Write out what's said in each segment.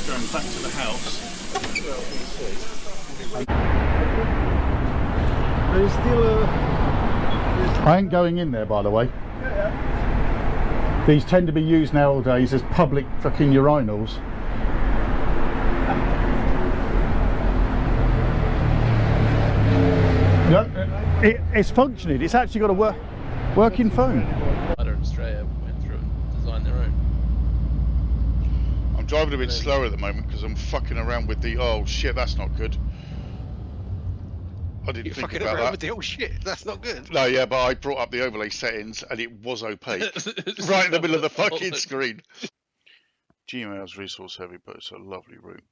going back to the house. There's still I ain't going in there, by the way. Yeah. These tend to be used nowadays as public fucking urinals. No, it's functioning. It's actually got a working phone. Australia went through and designed their own. I'm driving a bit slower at the moment because I'm fucking around with the oh shit, that's not good. I didn't think about that. With the oh shit, that's not good. No, yeah, but I brought up the overlay settings and it was opaque. Right in the middle of the fucking screen. Gmail's resource heavy, but it's a lovely route.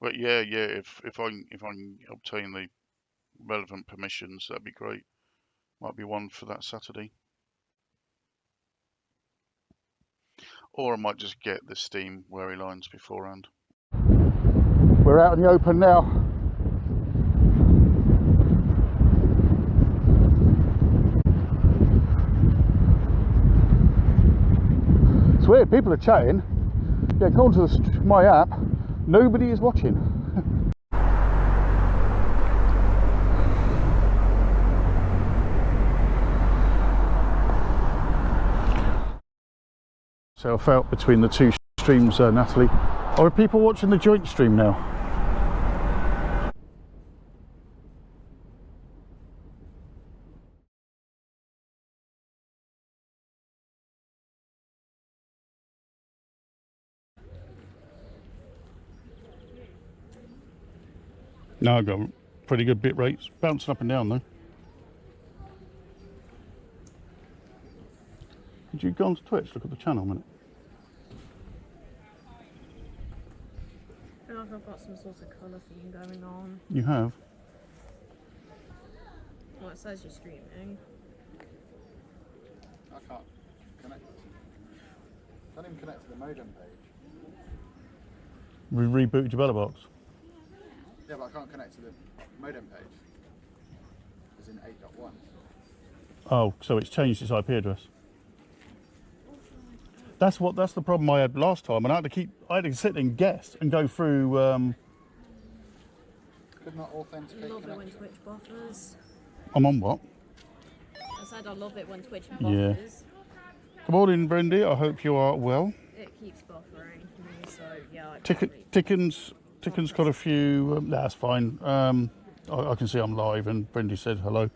But yeah, if I can obtain the relevant permissions, that'd be great. Might be one for that Saturday. Or I might just get the Steam Wary lines beforehand. We're out in the open now. It's weird, people are chatting. Yeah, according to my app, nobody is watching. So I felt between the two streams, Natalie. Are people watching the joint stream now? No, I've got pretty good bit rates. Bouncing up and down though. Did you go onto Twitch? Look at the channel a minute. I feel like I've got some sort of colour theme going on. You have? Well, it says you're streaming. I can't connect. Can't even connect to the modem page. We rebooted your Belabox. Yeah, but I can't connect to the modem page. It's in 8.1. Oh, so it's changed its IP address. That's the problem I had last time, and I had to sit and guess and go through. Could not authenticate. Love it when Twitch buffers. I'm on what? I said I love it when Twitch buffers. Yeah. Good morning, Brendy. I hope you are well. It keeps buffering for me, so yeah. Ticken's got a few. That's fine. I can see I'm live, and Brendy said hello.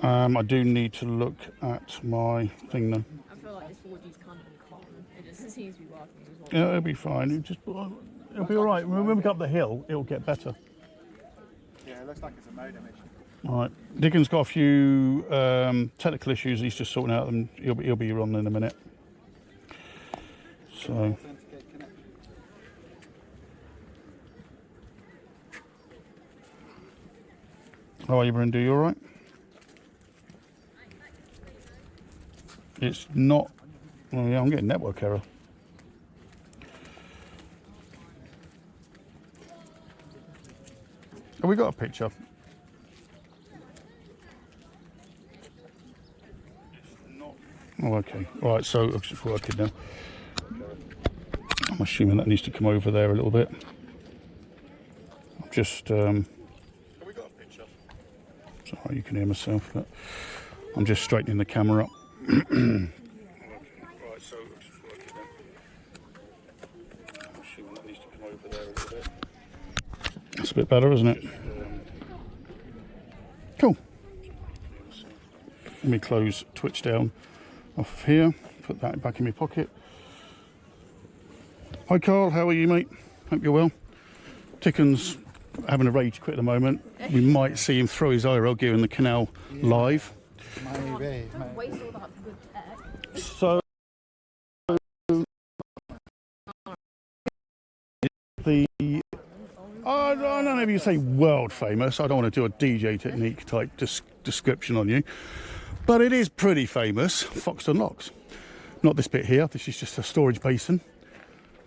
Yeah. I do need to look at my thing though. I feel like this 4G's kind of uncommon. It just seems to be working as well. Yeah, it'll be fine. It'll be all right. When we go up the hill, it'll get better. Yeah, it looks like it's a modem issue. All right. Dicken's got a few technical issues. He's just sorting out, and he'll be on in a minute. So. How are you, Brenda? You all right? It's not. Oh yeah, I'm getting network error. Have we got a picture? It's not. Oh, okay. All right, so it's just working now. I'm assuming that needs to come over there a little bit. I'm just. Have we got a picture? Sorry, you can hear myself, but I'm just straightening the camera up. Right, so it's just working now. I'm assuming that needs to come over there a little bit. That's a bit better, isn't it? Cool. Let me close Twitch down off of here. Put that back in my pocket. Hi Carl, how are you, mate? Hope you're well. Ticken's having a rage quit at the moment. We might see him throw his IRL gear in the canal live. Maybe. Don't waste all that good tech. So I don't know if you say world famous. I don't want to do a DJ Technique type description on you, but it is pretty famous. Foxton Locks. Not this bit here. This is just a storage basin.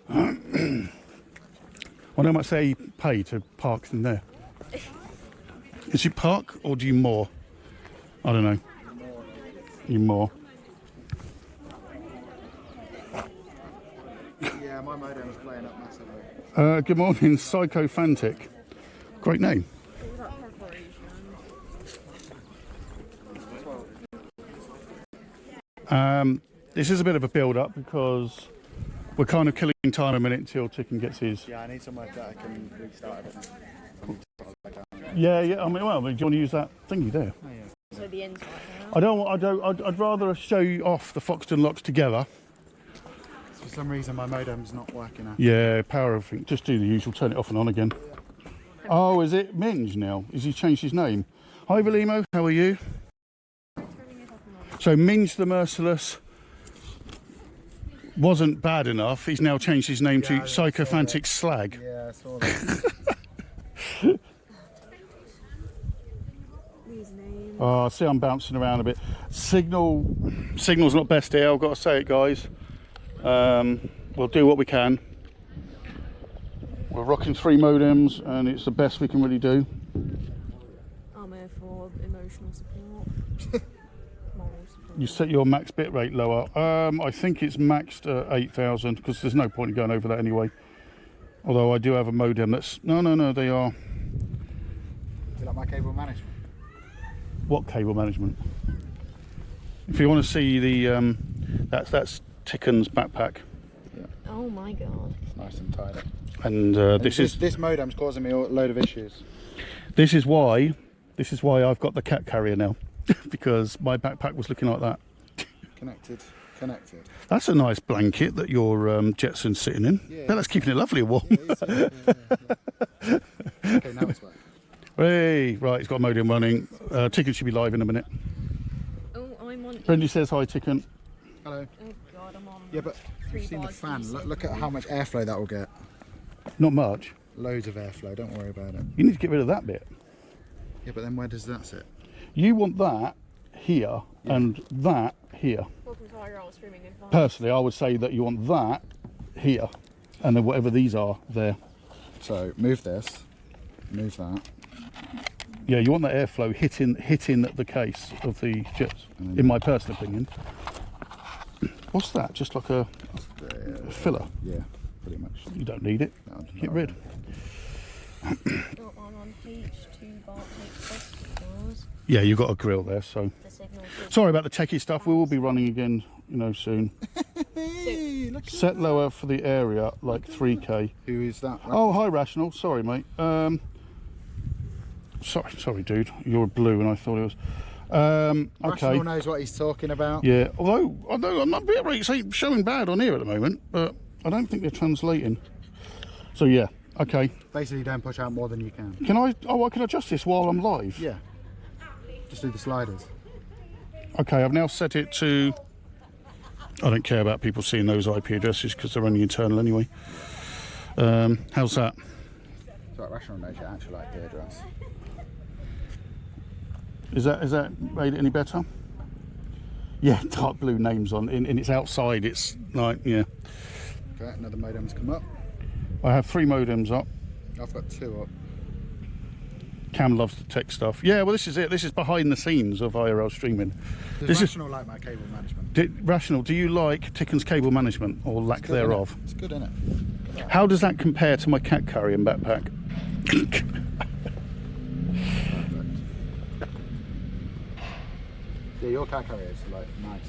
I know how much they pay to park in there. Is you park or do you moor? I don't know. You moor. Yeah, my modem's playing up massively. Good morning, Psychophantic. Great name. It was like preparation. This is a bit of a build-up because we're kind of killing time a minute until Tican gets his. Yeah, I need somewhere that I can restart everything. Yeah. I mean, well, do you want to use that thingy there? Oh, yeah. So the end's right now. I'd rather show you off the Foxton locks together. For some reason, my modem's not working now. Yeah, power everything. Just do the usual, turn it off and on again. Oh, is it Minge now? Has he changed his name? Hi, Velimo, how are you? So Minge the Merciless wasn't bad enough. He's now changed his name to Psychophantic Slag. Yeah, I saw that. His name. Oh, I see I'm bouncing around a bit. Signal's not best here, I've got to say it, guys. We'll do what we can. We're rocking 3 modems and it's the best we can really do. I'm here for emotional support. Moral support. You set your max bit rate lower. I think it's maxed at 8,000 because there's no point in going over that anyway. Although I do have a modem that's... No, they are... Is it like my cable management? What cable management? If you want to see the... that's Tican's backpack. Oh my god. It's nice and tidy. And this modem's causing me a load of issues. This is why I've got the cat carrier now. Because my backpack was looking like that. Connected. That's a nice blanket that your Jetson's sitting in. Yeah, That's keeping it lovely and warm. Yeah. Okay, now it's working. Hey, right, it's got a modem running. Tican should be live in a minute. Oh, I'm on. Brendy says hi, Tican. Hello. Oh god, I'm on. Yeah, but you've seen the fan. Look at how much airflow that will get. Not much. Loads of airflow, don't worry about it. You need to get rid of that bit. Yeah, but then where does that sit? You want that here and that here. Welcome to IRL streaming advice. Personally, I would say that you want that here and then whatever these are there. So move this, move that. Yeah, you want that airflow hitting the case of the jets, in my personal opinion. What's that? Just like a filler? Yeah, pretty much. You don't need it. No, Get rid. Oh, I'm on H2 bar H+. Yeah, you've got a grill there, so. The signal. Sorry about the techie stuff. We will be running again, soon. Hey, look at Set lower for the area, like 3K. Who is that? Oh, hi, Rational. Sorry, mate. Sorry, dude. You're blue, and I thought it was. Okay. Rational knows what he's talking about. Yeah. Although I'm not bit rates ain't showing bad on here at the moment, but I don't think they're translating. So yeah. Okay. Basically, don't push out more than you can. Can I? Oh, I can adjust this while I'm live. Yeah. Just do the sliders. Okay. I've now set it to. I don't care about people seeing those IP addresses because they're only internal anyway. How's that? So like Rational knows your actual IP address. Is that made it any better? Yeah, dark blue names on, and it's outside. It's like yeah. Okay, another modem's come up. I have 3 modems up. I've got 2 up. Cam loves the tech stuff. Yeah, well, this is it. This is behind the scenes of IRL streaming. Does Rational like my cable management? Rational, do you like Tican's cable management or lack thereof? It's good, isn't it? How does that compare to my cat carrying backpack? Yeah, your car carrier is like nice.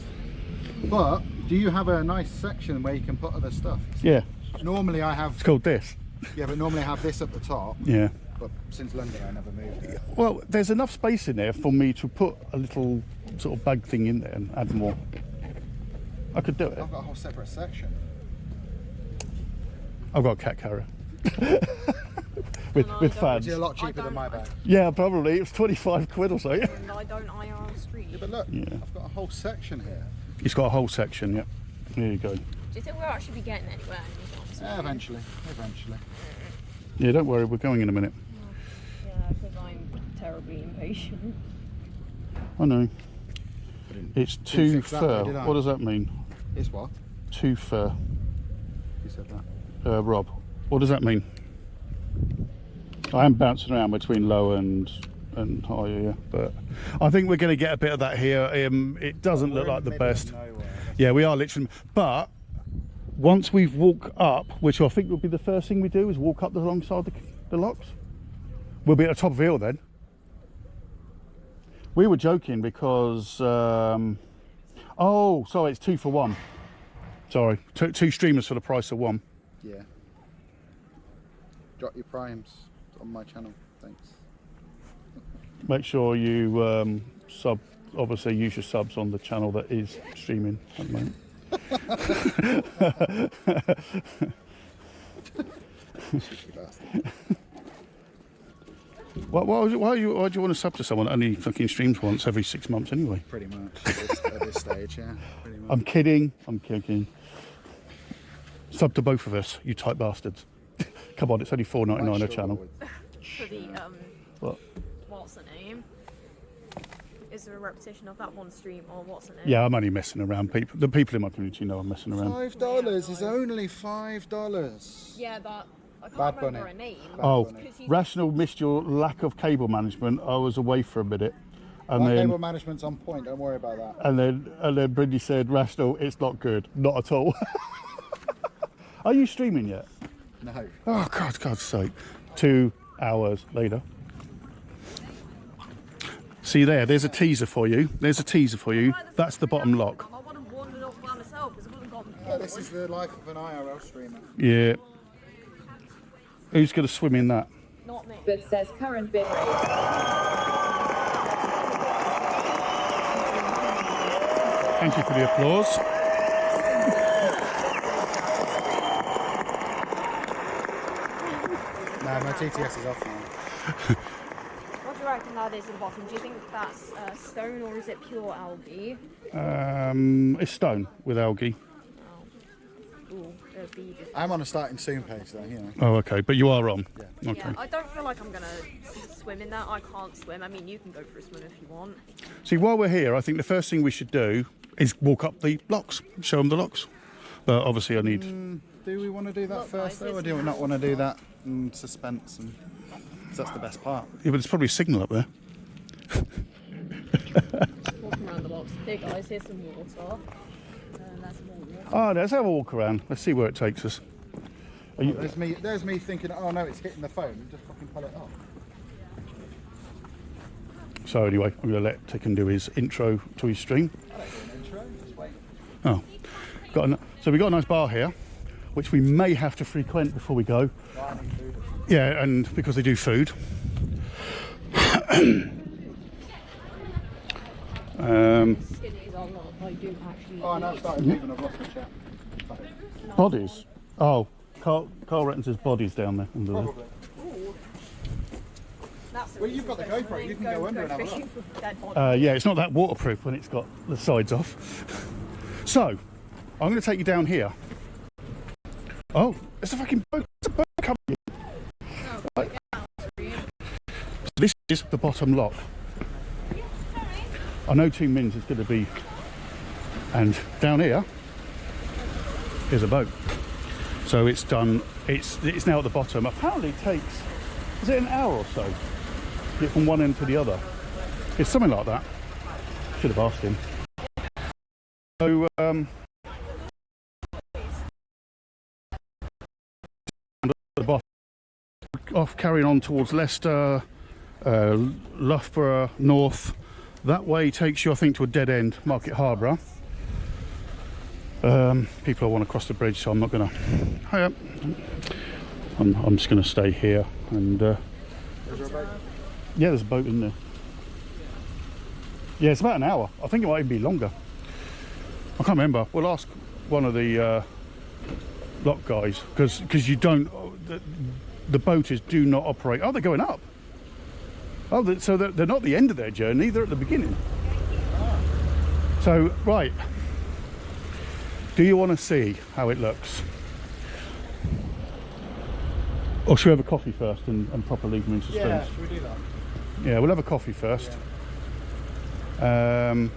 But do you have a nice section where you can put other stuff? Yeah. Normally I have. It's called this. Yeah, but normally I have this at the top. Yeah. But since London, I never moved it. Well, there's enough space in there for me to put a little sort of bag thing in there and add more. I could do it. I've got a whole separate section. I've got a cat carrier. with fans. It's a lot cheaper than my bag. Yeah, probably. It was 25 quid or so. And I don't IRL stream. Yeah, but look, Yeah. I've got a whole section here. It's got a whole section, yeah. There you go. Do you think we'll actually be getting anywhere? Yeah, eventually. Yeah, don't worry, we're going in a minute. Yeah, because I'm terribly impatient. I know. It's Didn't too fix that fur. though, did I? What does that mean? It's what? Too fur. Who said that? Rob, what does that mean? I am bouncing around between low and higher, yeah, but I think we're going to get a bit of that here. It doesn't look like the best. Yeah, we are literally, but once we've walked up, which I think will be the first thing we do, is walk up alongside the locks. We'll be at the top of the hill then. We were joking because, oh, sorry, it's 2 for 1. Sorry, two streamers for the price of 1. Yeah. Drop your primes on my channel, thanks. Make sure you sub, obviously use your subs on the channel that is streaming at the moment. Why do you want to sub to someone that only fucking streams once every 6 months anyway? Pretty much at this stage, yeah. Pretty much. I'm kidding. Sub to both of us, you tight bastards. Come on, it's only $4.99 a channel. For the What? what's the name? Is there a repetition of that one stream, or what's the name? Yeah, I'm only messing around. The people in my community know I'm messing around. $5 is only $5. Yeah, but I can't Bad remember Bunny. her name. Oh, Rational missed your lack of cable management. I was away for a minute. And My then, cable management's on point, don't worry about that. and then Brindy said, Rational, it's not good. Not at all. Are you streaming yet? No. Oh, God's sake. 2 hours later. See there's a teaser for you. There's a teaser for you. That's the bottom lock. I would have wandered off by myself because I wouldn't gotten Yeah, this is the life of an IRL streamer. Yeah. Who's going to swim in that? Not me. But says current bit rate. Thank you for the applause. No, my TTS is off now. What do you reckon that is at the bottom? Do you think that's stone or is it pure algae? It's stone with algae. Ooh, there's the just... I'm on a starting soon page though, you know. Oh, okay. But you are on. Yeah. Okay. Yeah, I don't feel like I'm gonna swim in that. I can't swim. I mean, you can go for a swim if you want. See, while we're here, I think the first thing we should do is walk up the locks, show them the locks. But obviously I need... Do we want to do that Look, first guys, though, or do we not want to do that in suspense? And 'cause that's the best part. Yeah, but there's probably a signal up there. Walking around the box. Here, guys, here's some water. That's more water. Oh, let's have a walk around. Let's see where it takes us. Are you... There's me thinking, oh no, it's hitting the phone. Just fucking pull it off. So anyway, I'm going to let Tican do his intro to his stream. I don't do an intro, just wait. Oh, so we've got a nice bar here, which we may have to frequent before we go. I need food. Yeah, and because they do food. Skinnies are not. I do actually. Oh, I now started moving. I've lost my chat. Bodies? Oh, Carl reckons there's bodies down there. Under there. Probably. That's the Well, you've got the reason GoPro, to you can go under and have a fishing look. for dead bodies. Yeah, it's not that waterproof when it's got the sides off. So, I'm going to take you down here. Oh, it's a fucking boat. It's a boat coming. Right. This is the bottom lock. I know 2 mins is going to be, and down here is a boat. So it's done. It's now at the bottom. Apparently it takes, is it an hour or so to get from one end to the other? It's something like that. Should have asked him. So the bottom, off carrying on towards Leicester, Loughborough, North. That way takes you, I think, to a dead end, Market Harborough. People want to cross the bridge, so I'm not going to. Hi up. I'm just going to stay here and. Yeah, there's a boat in there. Yeah, it's about an hour. I think it might even be longer. I can't remember. We'll ask one of the lock guys because you don't. The boaters do not operate. Oh, they're going up. Oh, so they're not the end of their journey. They're at the beginning. So right. Do you want to see how it looks? Or should we have a coffee first and properly leave them in suspense? Yeah, should we do that? Yeah, we'll have a coffee first. And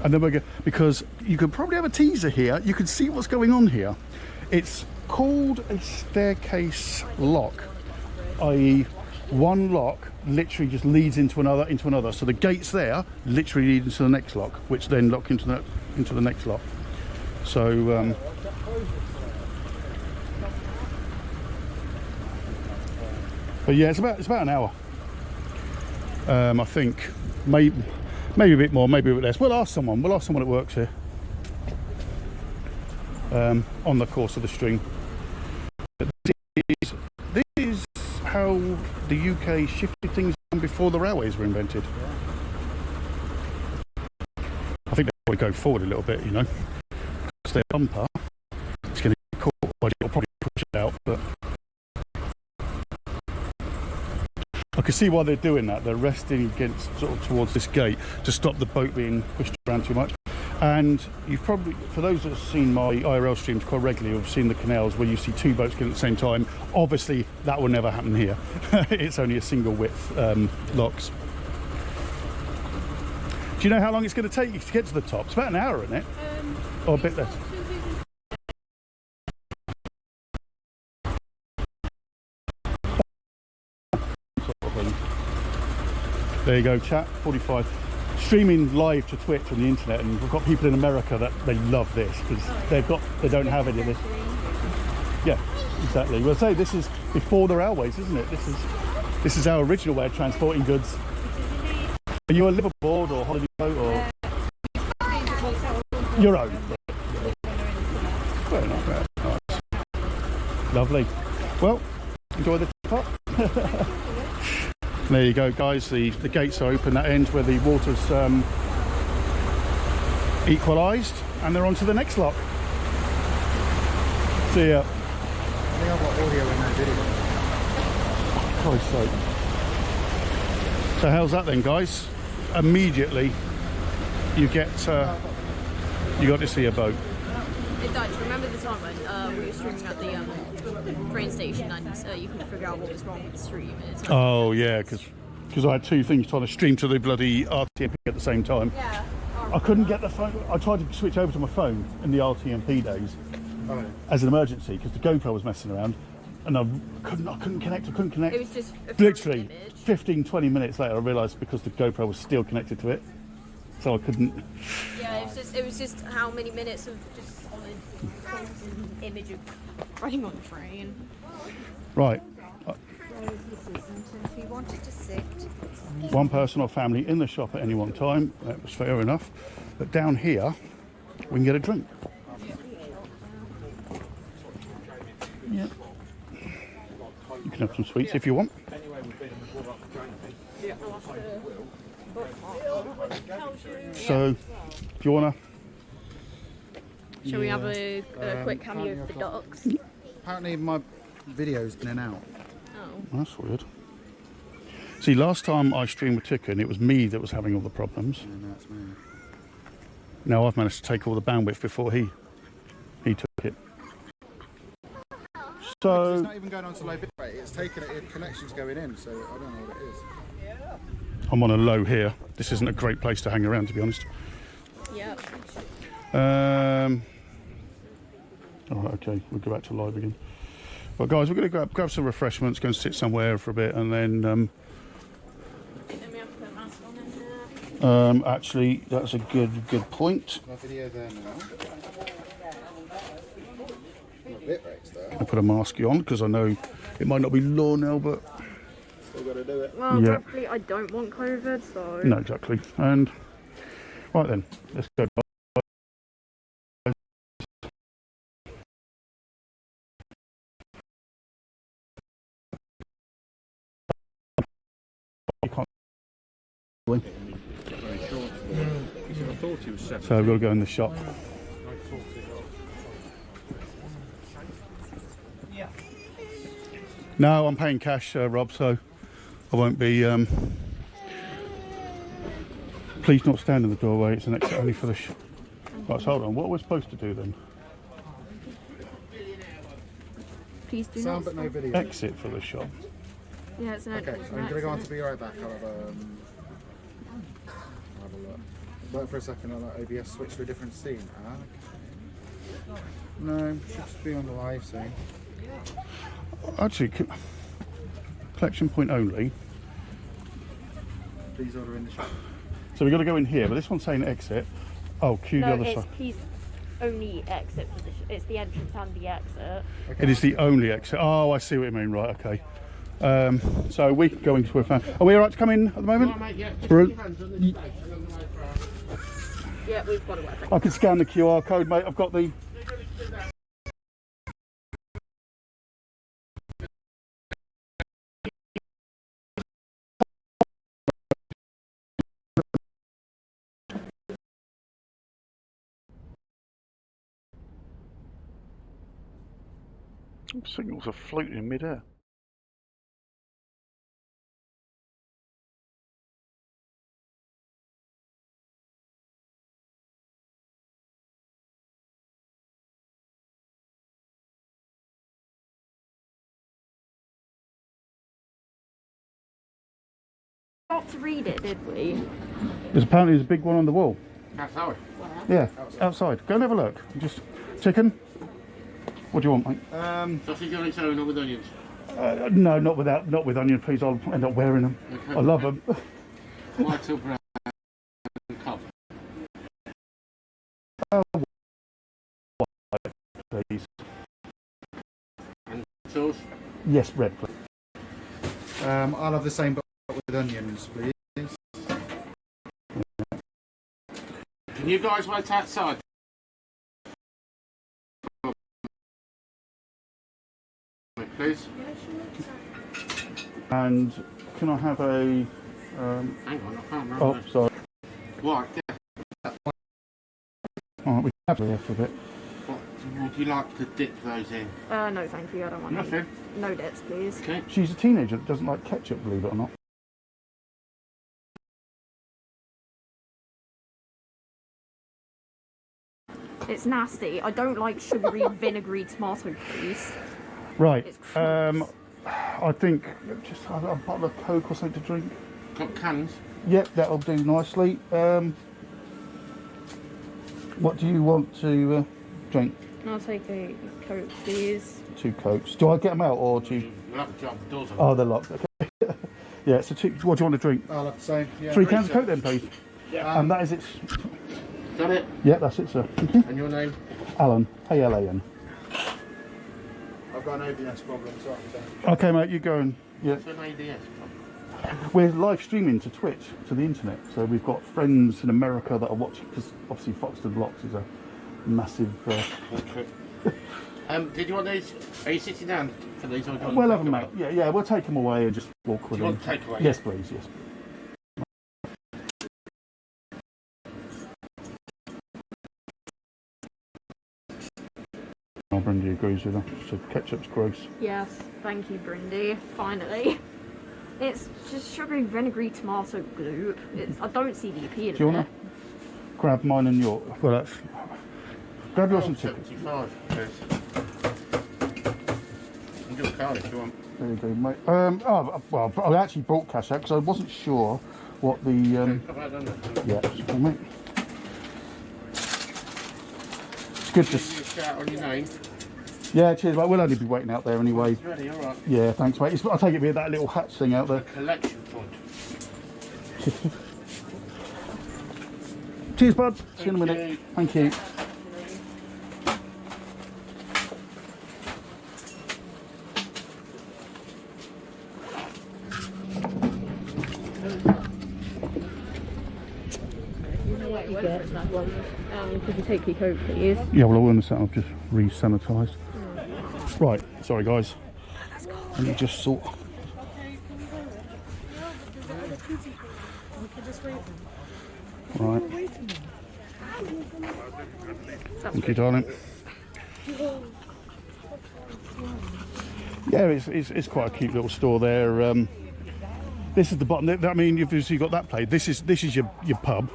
then we're going, because you could probably have a teaser here. You can see what's going on here. It's called a staircase lock, i.e. one lock literally just leads into another. So the gates there literally lead into the next lock, which then lock into the next lock. So But yeah, it's about an hour. I think maybe a bit more, maybe a bit less. We'll ask someone that works here on the course of the stream. But this is how the UK shifted things before the railways were invented. I think they probably go forward a little bit, you know, because their bumper is going to get caught, but it'll probably push it out. But I can see why they're doing that. They're resting against sort of towards this gate to stop the boat being pushed around too much. And you've probably, for those that have seen my IRL streams quite regularly, have seen the canals where you see two boats going at the same time. Obviously, that will never happen here. It's only a single width locks. Do you know how long it's going to take you to get to the top? It's about an hour, isn't it? Or a bit less. There you go, chat. 45. Streaming live to Twitch on the internet, and we've got people in America that they love this because they don't have any of this. Yeah, exactly. We'll say this is before the railways, isn't it? This is our original way of transporting goods. Are you a liveaboard or holiday boat or your own? Very nice, very nice. Lovely. Well, enjoy the top. There you go, guys. The gates are open. That ends where the water's equalised, and they're on to the next lock. See ya. I think I've got audio in that video. Christ's sake. So how's that then, guys? Immediately you got to see a boat. It does. Remember the time when we were streaming at the train station and you couldn't figure out what was wrong with the stream? Oh yeah, because I had two things trying to stream to the bloody RTMP at the same time. Yeah. I couldn't get the phone. I tried to switch over to my phone in the RTMP days as an emergency because the GoPro was messing around, and I couldn't connect. It was just literally 15-20 minutes later I realised because the GoPro was still connected to it, so I couldn't. Yeah, it was just how many minutes of just solid image of riding on the train. Right. If you wanted to sit. One person or family in the shop at any one time. That was fair enough. But down here, we can get a drink. Yeah. You can have some sweets if you want. So, if you wanna. Shall we have a quick cameo of the ducks? Apparently my video's in and out. Oh. That's weird. See, last time I streamed with Tican, it was me that was having all the problems. Yeah, no, it's me. Now I've managed to take all the bandwidth before he took it. So it's not even going on to low bit rate. It's taking it. Connection's going in, so I don't know what it is. I'm on a low here. This isn't a great place to hang around, to be honest. Yep. All right, okay, we'll go back to live again. But guys, we're going to grab some refreshments, go and sit somewhere for a bit, and then. Then we have to put a mask on in there. Actually, that's a good point. My video there now. Bit rates there. I'll put a mask on because I know it might not be law now, but Still got to do it. Well, yeah. definitely, I don't want COVID, so. No, exactly. And right then, let's go. So we've got to go in the shop. No, I'm paying cash, Rob, so I won't be. Please not stand in the doorway. It's an exit only for the shop. Right, so hold on. What are we supposed to do then? Please do Sound not. but no video. Exit for the shop. Yeah, it's an Okay, entrance. I'm gonna go on to be right back. I'll have a look. Wait for a second. I'll let OBS switch to a different scene. No, should be on the live scene. Actually, collection point only. Please order in the shop. So we've got to go in here, but this one's saying exit. Oh, queue the other side. Please only exit position. It's the entrance and the exit. Okay. It is the only exit. Oh, I see what you mean. Right, okay. So we can go into a fan. Are we all right to come in at the moment? Yeah, Yeah, we've got it working. I can scan the QR code, mate. I've got the. Signals are floating in mid-air. Got to read it, did we? There's apparently a big one on the wall. outside. Yeah, outside. Go and have a look. Just chicken. What do you want, mate? Sausage on its own or with onions? No, not with onion, please. I'll end up wearing them. Okay. I love them. White or brown cup? Please. And sauce? Yes, red, please. I'll have the same but with onions, please. Can you guys wait outside? Please. And can I have a? Hang on, I can't remember. Oh, sorry. White, yeah. All right, we have here for a bit. What would you like to dip those in? No, thank you. I don't want Nothing. No dips, please. Okay. She's a teenager that doesn't like ketchup, believe it or not. It's nasty. I don't like sugary, vinegary tomato paste. Right. It's gross. I think just have a bottle of Coke or something to drink. Got cans? Yep, that'll do nicely. What do you want to drink? I'll take a Coke, please. 2 Cokes. Do I get them out or do you? We'll have a job. The doors are Oh, they're locked. Okay. Yeah. So 2. What do you want to drink? I'll have the same. Yeah. 3 cans of Coke then, please. Yeah. And that is it. Got it? Yeah, that's it, sir. And your name? Alan. A-L-A-N. I've got an ODS problem, so I'm Okay, mate. You go and yeah. What's an ADS? We're live streaming to Twitch, to the internet. So we've got friends in America that are watching because obviously Foxton Blocks is a massive. Did you want these? Are you sitting down for these? Or do you want We'll to have them, mate. Yeah, yeah. We'll take them away and just walk with Do you them. want takeaway? Yes, please. Yes. Oh, Brindy agrees with her. She said ketchup's gross. Yes, thank you, Brindy. Finally. It's just sugary, vinegary tomato glue. I don't see the appeal Do you of want it. to grab mine and yours? Well, that's. Grab yours and chicken. 75, please. You can do a card if you want. There you go, mate. Well, I actually brought cash out because I wasn't sure what the. Have I done that? Yeah, it's cool, mate. It's good to. Give you a shout on your name. Yeah, cheers, mate. We'll only be waiting out there anyway. It's ready, alright. Yeah, thanks, mate. I'll take it with that little hatch thing out there. Collection point. Cheers, bud. See you in a minute. you. Thank you. Could you take your Coke, please? Yeah, well, I will in a second. I've just re-sanitised. Right, sorry, guys. Let me just sort. Right. Thank you, darling. Yeah, it's quite a cute little store there. This is the bottom. I mean, you've obviously got that place. This is your pub.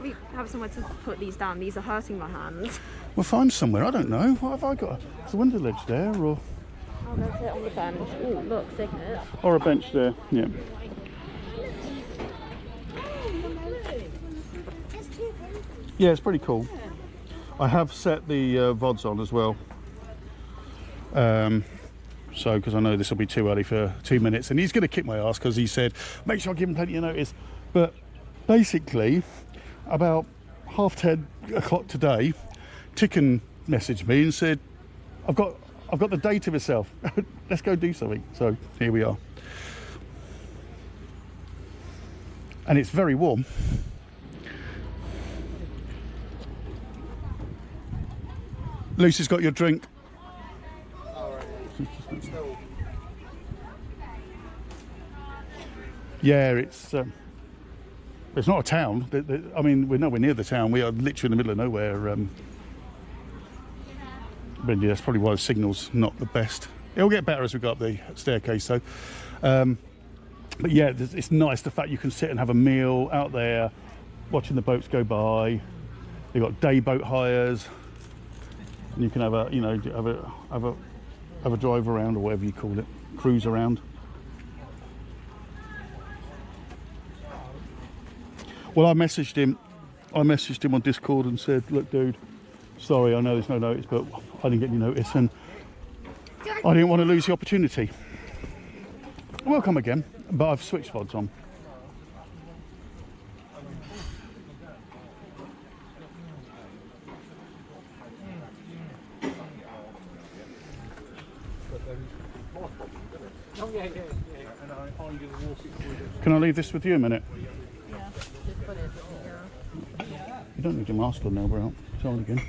We have somewhere to put these down. These are hurting my hands. We'll find somewhere. I don't know. What have I got? Is the window ledge there, or Oh, that's it on the bench. Oh, look, thickness. or a bench there? Yeah. Yeah, it's pretty cool. I have set the VODs on as well. So, because I know this will be too early for 2 minutes, and he's going to kick my ass because he said, make sure I give him plenty of notice. But basically, about 10:30 today, Tican messaged me and said, I've got the day to myself. Let's go do something. So here we are. and it's very warm. Lucy's got your drink. Yeah, it's not a town. I mean, we're nowhere near the town. We are literally in the middle of nowhere. But yeah, that's probably why the signal's not the best. It'll get better as we go up the staircase, though. But yeah, it's nice the fact you can sit and have a meal out there, watching the boats go by. They've got day boat hires, and you can have a, you know, have a drive around, or whatever you call it, cruise around. Well, I messaged him on Discord and said, look, dude, sorry, I know there's no notice, but I didn't get any notice, and I didn't want to lose the opportunity. We'll come again, but I've switched VODs on. Can I leave this with you a minute? Yeah, just put it here. You don't need your mask on now, bro. It's on again.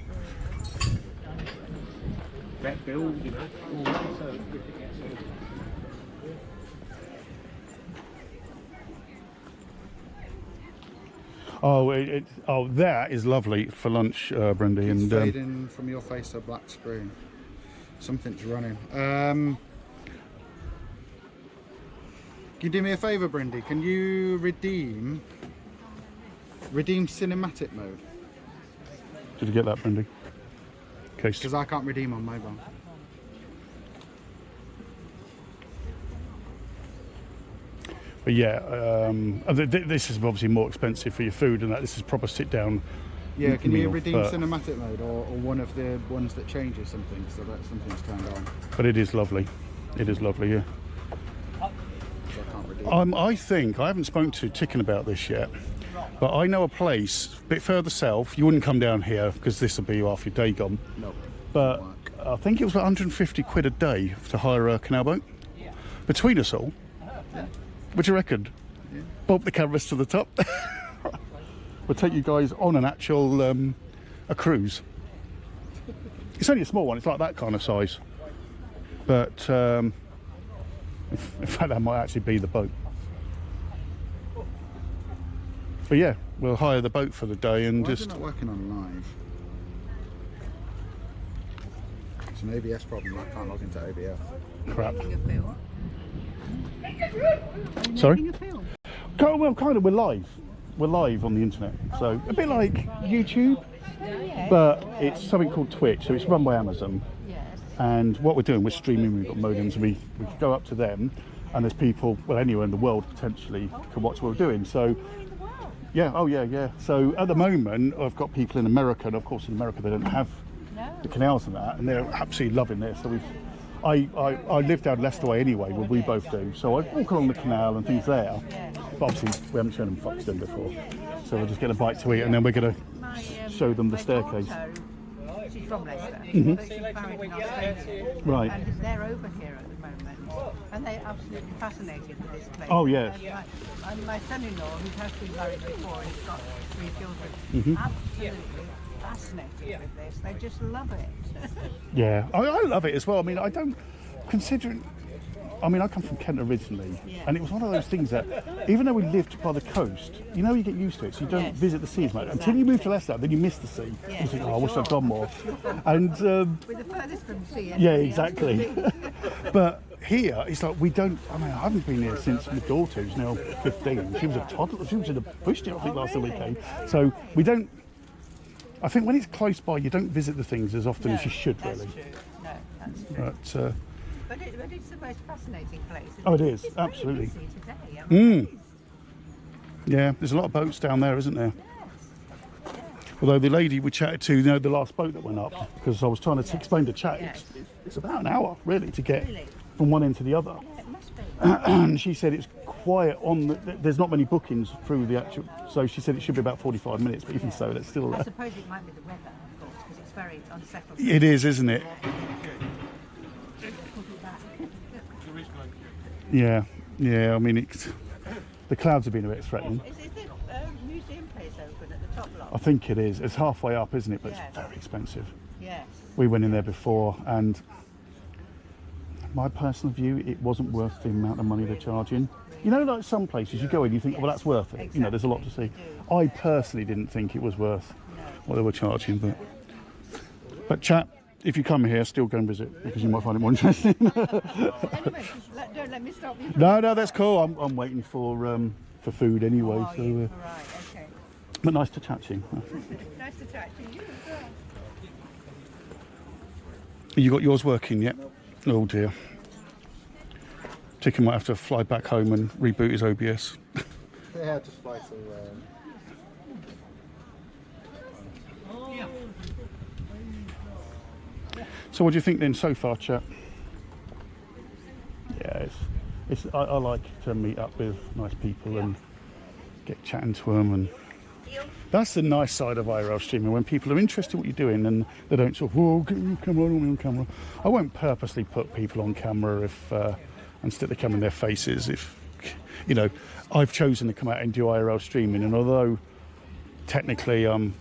That build, you know, all that, so Oh, that is lovely for lunch, Brindy. It's And fading from your face a black screen. Something's running. Can you do me a favour, Brindy? Can you redeem cinematic mode? did you get that, Brindy? Okay. Because I can't redeem on mobile. But yeah, this is obviously more expensive for your food, and that this is proper sit down. Yeah, can you meal, redeem but- cinematic mode or one of the ones that changes something so that something's turned on? But it is lovely. It is lovely, yeah. So I can't redeem. I think I haven't spoken to Tican about this yet, but I know a place a bit further south. You wouldn't come down here because this will be half your day gone. No. But I think it was like 150 quid a day to hire a canal boat. Between us all. What do you reckon? Yeah. Bump the cameras to the top. We'll take you guys on an actual a cruise. It's only a small one. It's like that kind of size. But in fact, that might actually be the boat. But yeah, we'll hire the boat for the day and Why is just. it not working on live? It's an OBS problem. I can't log into OBS. Crap. Sorry? Well, kind of. We're live. We're live on the internet, so a bit like YouTube, but it's something called Twitch. So it's run by Amazon, and what we're doing, we're streaming. We've got modems. We can go up to them, and there's people, well, anywhere in the world potentially can watch what we're doing. So yeah, oh yeah. So at the moment, I've got people in America, and of course in America they don't have the canals and that, and they're absolutely loving this. So I live down Leicester Way anyway, where we both do. So I walk along the canal and things there. But obviously we haven't shown them Foxton before. So we'll just get a bite to eat, and then we're going to show them the staircase. She's from Leicester, Mhm. but she's married in Australia. Right. And they're over here at the moment. And they're absolutely fascinated with this place. Oh, yes. And my son-in-law, who has been married before and has got 3 children, Mhm. absolutely fascinated with this. They just love it. Yeah, I love it as well. I mean, I don't, considering, I mean, I come from Kent originally, and it was one of those things that, even though we lived by the coast, you know, you get used to it, so you don't visit the sea as much. Until you move to Leicester, then you miss the sea. You think, oh, I wish I'd done more. And We're the furthest from the sea. yeah, anybody exactly. else. But here, it's like we don't, I mean, I haven't been here since my daughter, who's now 15. She was a toddler, she was in a pushchair, I think, last time we came. So we don't, I think when it's close by, you don't visit the things as often as you should, That's really. true. No, that's true. But But it's the most fascinating place. Oh, it is, It's very absolutely. busy today. I mean, it is. yeah, there's a lot of boats down there, isn't there? Although the lady we chatted to, you know, the last boat that went up, because I was trying to explain to chat, it's about an hour really to get from one end to the other. Yeah, it must be. And she said it's quiet on there's not many bookings through the actual, so she said it should be about 45 minutes, but even so, that's still I suppose it might be the weather, of course, because it's very unsettled. it is, isn't it? Yeah, I mean, The clouds have been a bit threatening. Is the museum place open at the top block? I think it is. It's halfway up, isn't it? But Yeah. it's very expensive. Yes. We went in there before, and my personal view, it wasn't worth the amount of money they're charging. You know, like some places you go in, you think, well, that's worth it. You know, there's a lot to see. I personally didn't think it was worth what they were charging, but chat. If you come here, still go and visit because you might find it more interesting. Anyway, don't let me stop you. No, that's cool. I'm waiting for food anyway. Oh, So, right, okay. but nice to chat to you. Nice to chat to you as well. You got yours working yet? Oh dear. Tican might have to fly back home and reboot his OBS. Yeah, just fly to. So what do you think then so far, chat? Yeah, I like to meet up with nice people and get chatting to them, and that's the nice side of IRL streaming, when people are interested in what you're doing and they don't sort of, whoa, get your camera, I don't want me on camera. I won't purposely put people on camera if and stick the camera in their faces if, you know, I've chosen to come out and do IRL streaming, and although technically I'm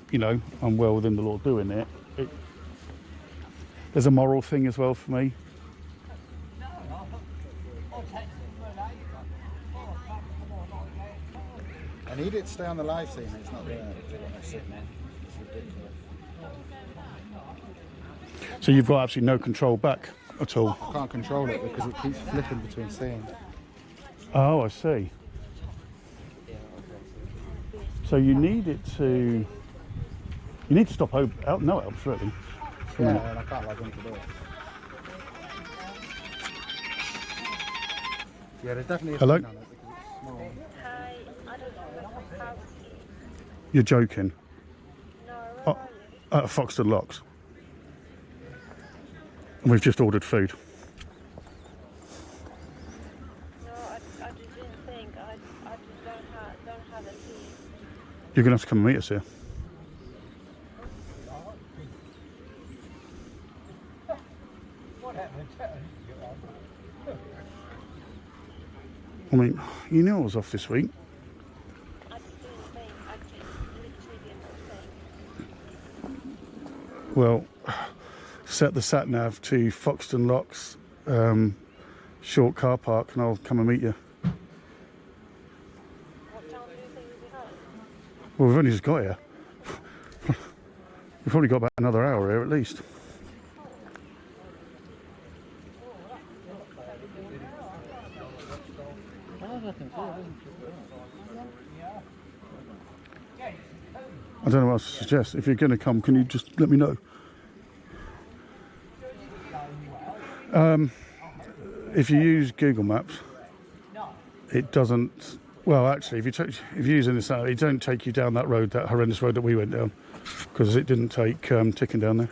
well within the law doing it, there's a moral thing as well for me. I need it to stay on the live scene. It's not there. It's got no signal. It's ridiculous. So you've got absolutely no control back at all. I can't control it because it keeps flipping between scenes. Oh, I see. So you need it to. You need to stop out. No, helps really. Yeah, and I can't log into it. Yeah, there's definitely a Hello? scene on it because it's small. Hi, I don't know how. You're joking. No, where are you? At Foxton Locks. And we've just ordered food. No, I just didn't think. I just don't have a key. You're gonna have to come and meet us here. I mean, you knew I was off this week. I just didn't think. I just literally didn't think. Well, set the sat nav to Foxton Locks short car park, and I'll come and meet you. What time do you think you'll be home? Well, we've only just got here. We've probably got about another hour here at least. I don't know what else to suggest. If you're going to come, can you just let me know? If you use Google Maps, it doesn't. Well, actually, if you're using this app, it don't take you down that road, that horrendous road that we went down, because it didn't take Tican down there.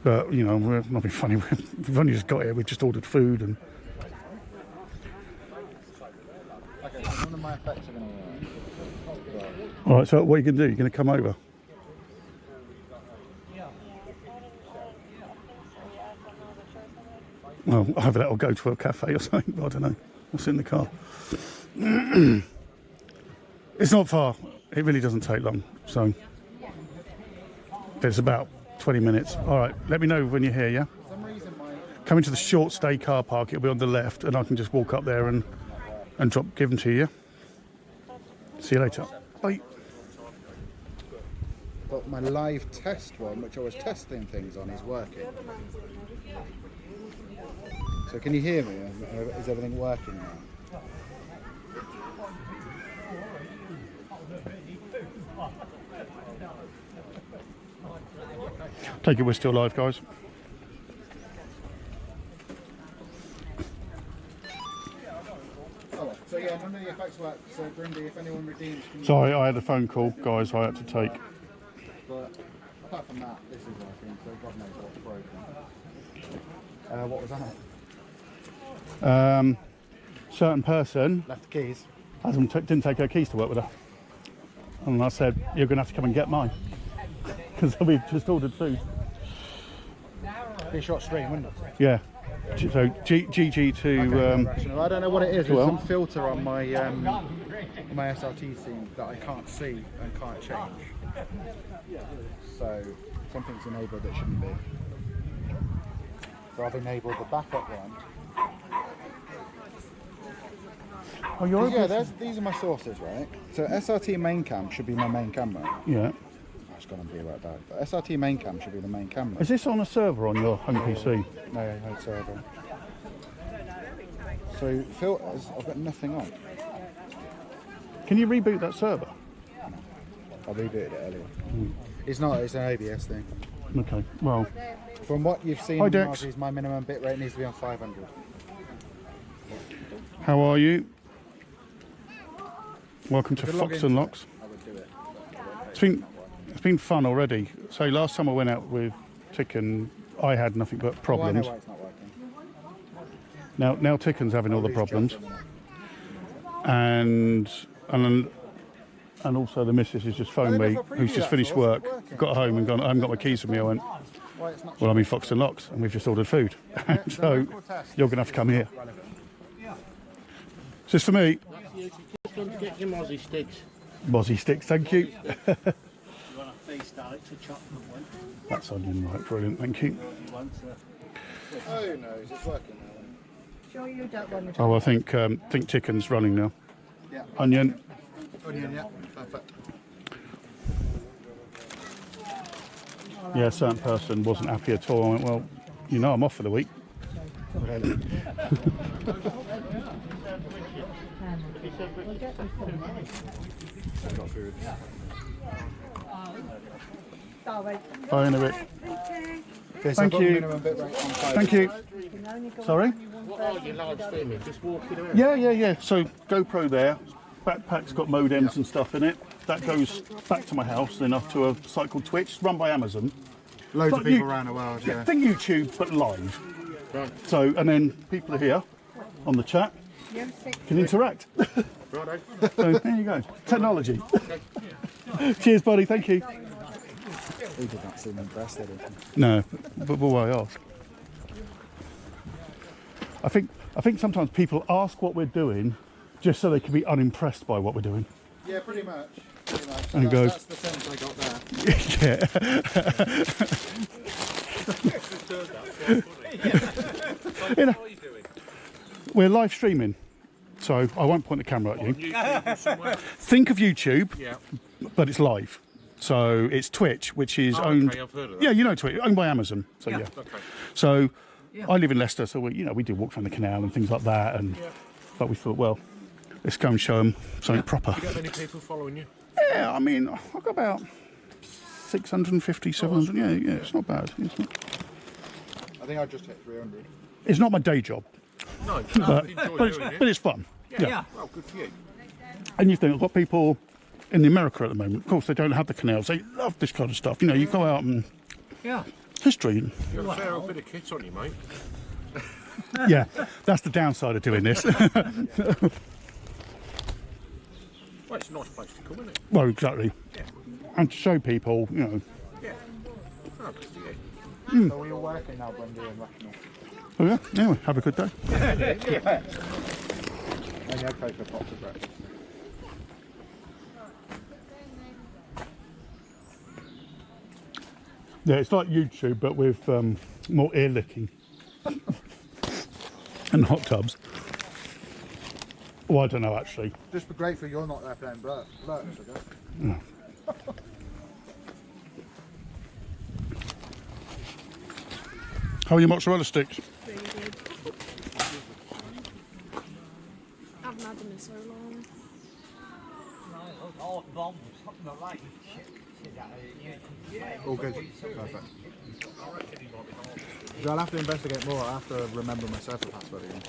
But you know, we're not being funny. We've only just got here. We've just ordered food and. Okay, so none of my effects are going to work. All right. So what are you going to do? You're going to come over? Well, either that or go to a cafe or something. I don't know. I'll sit in the car. It's not far. It really doesn't take long. So it's about 20 minutes. All right. Let me know when you're here, yeah? For some reason, Come into the short stay car park. It'll be on the left, and I can just walk up there and give them to you. See you later. Bye. but my live test one, which I was testing things on, is working. So can you hear me? Is everything working now? Take it we're still live, guys. Oh, so yeah, none of the effects work. So Brindy, if anyone redeems... Sorry, I had a phone call, guys, I had to take. But apart from that, this is working, so God knows what's broken. What was that? Certain person Left the keys. didn't take her keys to work with her. And I said, you're going to have to come and get mine. Because we've just ordered food. Be a short stream, wouldn't it? Yeah. So GG to I don't know what it is. There's well. some filter on my SRT scene that I can't see and can't change. So something's enabled that shouldn't be. So I've enabled the backup one. Oh, you're These are my sources, right? So SRT main cam should be my main camera. Yeah. It's gonna be right back. But SRT main cam should be the main camera. Is this on a server on your home PC? No server. So filters, I've got nothing on. Can you reboot that server? I rebooted it earlier. It's an ABS thing. Okay, well. From what you've seen, Hi, Dex. my minimum bit rate needs to be on 500. How are you? Welcome to Fox and Locks. I would do it. It's been fun already. So last time I went out with Tican, I had nothing but problems. I know why it's not working. Now Tican's having all the problems, and also the missus has just phoned me, who's just finished work, got home and gone, I haven't got my keys with me. I went, well, I'm in Fox and Locks and we've just ordered food, so you're going to have to come here. Is this for me? Get your mozzie sticks. Mozzie sticks, thank you. You want a freestyle, it's a chocolate one. That's onion, right, brilliant, thank you. Oh no, it's working now. Sure you don't want to. Oh, I think Tican's running now. Yeah. Onion. Onion, yeah, perfect. Yeah, a certain person wasn't happy at all. I went, well, you know I'm off for the week. Really? I've got food. Bye in a bit. Okay, so Thank I've got you. minimum bit rate on 500. Thank you. Sorry? What are you live streaming? Just walking around? Yeah. So GoPro there. Backpack's got modems and stuff in it. That goes back to my house, then off to a site called Twitch, run by Amazon. Loads But of people around the world, yeah. Think YouTube, but live. Right. So, and then people are here on the chat, can interact. Righto. So there you go. Technology. Cheers, buddy. Thank you. He did not seem impressed, did he? No, but why ask? I think sometimes people ask what we're doing just so they can be unimpressed by what we're doing. Yeah, pretty much. And it goes, That's the sense I got there. yeah. You know, we're live streaming, so I won't point the camera at you. Think of YouTube, Yeah. but it's live. So it's Twitch, which is owned. Okay, I've heard of that. Yeah, you know Twitch, owned by Amazon. So yeah. Okay. So I live in Leicester, so we do walk around the canal and things like that. And but we thought, well, let's go and show them something proper. You got many people following you? Yeah, I mean, I've got about 650, 700. Yeah, it's not bad. I think I just hit 300. It's not my day job, No, but enjoy but doing it's fun. Yeah. Well, good for you. And you think I've got people in America at the moment. Of course, they don't have the canals. They love this kind of stuff. You know, you go out and history. You've got a fair old bit of kit on you, mate. Yeah, that's the downside of doing this. Well, it's a nice place to come, isn't it? Well, exactly. And to show people, you know. Yeah. Oh, good for you. So we all working now, Bundy and Rational. Oh yeah. Anyway, have a good day. Yeah. Only I pay for pots of bread. Yeah, it's like YouTube, but with more ear licking and hot tubs. Well, I don't know actually. Just be grateful you're not there playing blurts, I guess. How are your mozzarella sticks? Really good. I haven't had them in so long. All good. Perfect. So I'll have to investigate more. I'll have to remember my server password again.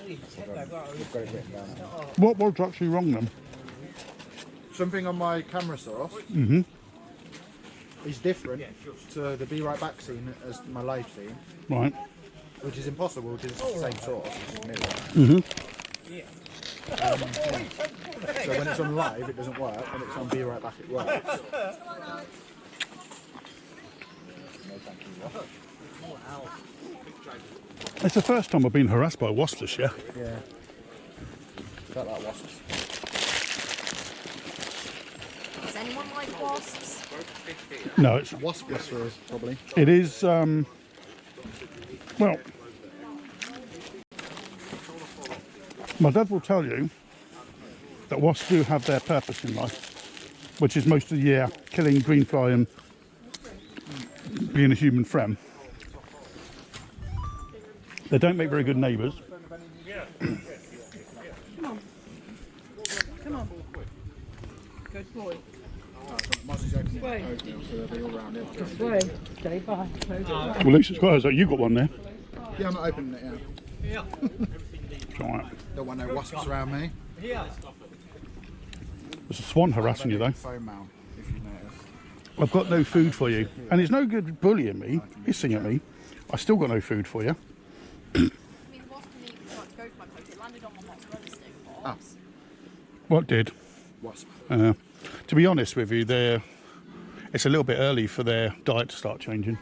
We've got it written down now. What's actually wrong then? Something on my camera source is different to the Be Right Back scene as my live scene, Right. which is impossible because it's the same source, it's just mirror. So when it's on live, it doesn't work. When it's on Be Right Back, it works. No, thank you. It's the first time I've been harassed by wasps this year. Yeah. Felt like wasps. Does anyone like wasps? No, it's Wasp whisperers, probably. it is. Well, my dad will tell you that wasps do have their purpose in life, which is most of the year killing greenfly and being a human friend. They don't make very good neighbours. Come on. Good boy. Mozzy's opening Wait. oatmeal, so they'll be all round it. Good boy. Stay by. Well, at least it's quite like you got one there. Yeah, I'm not opening it yet. It's all right. Don't want no wasps around me. There's a swan harassing you though. Phone mount, if you notice. I've got no food for you, and it's no good bullying me, hissing at me. I still got no food for you. I mean, the wasp didn't even try to go for my coat. It landed on my mozzarella stick box. What did? Wasp. To be honest with you, it's a little bit early for their diet to start changing.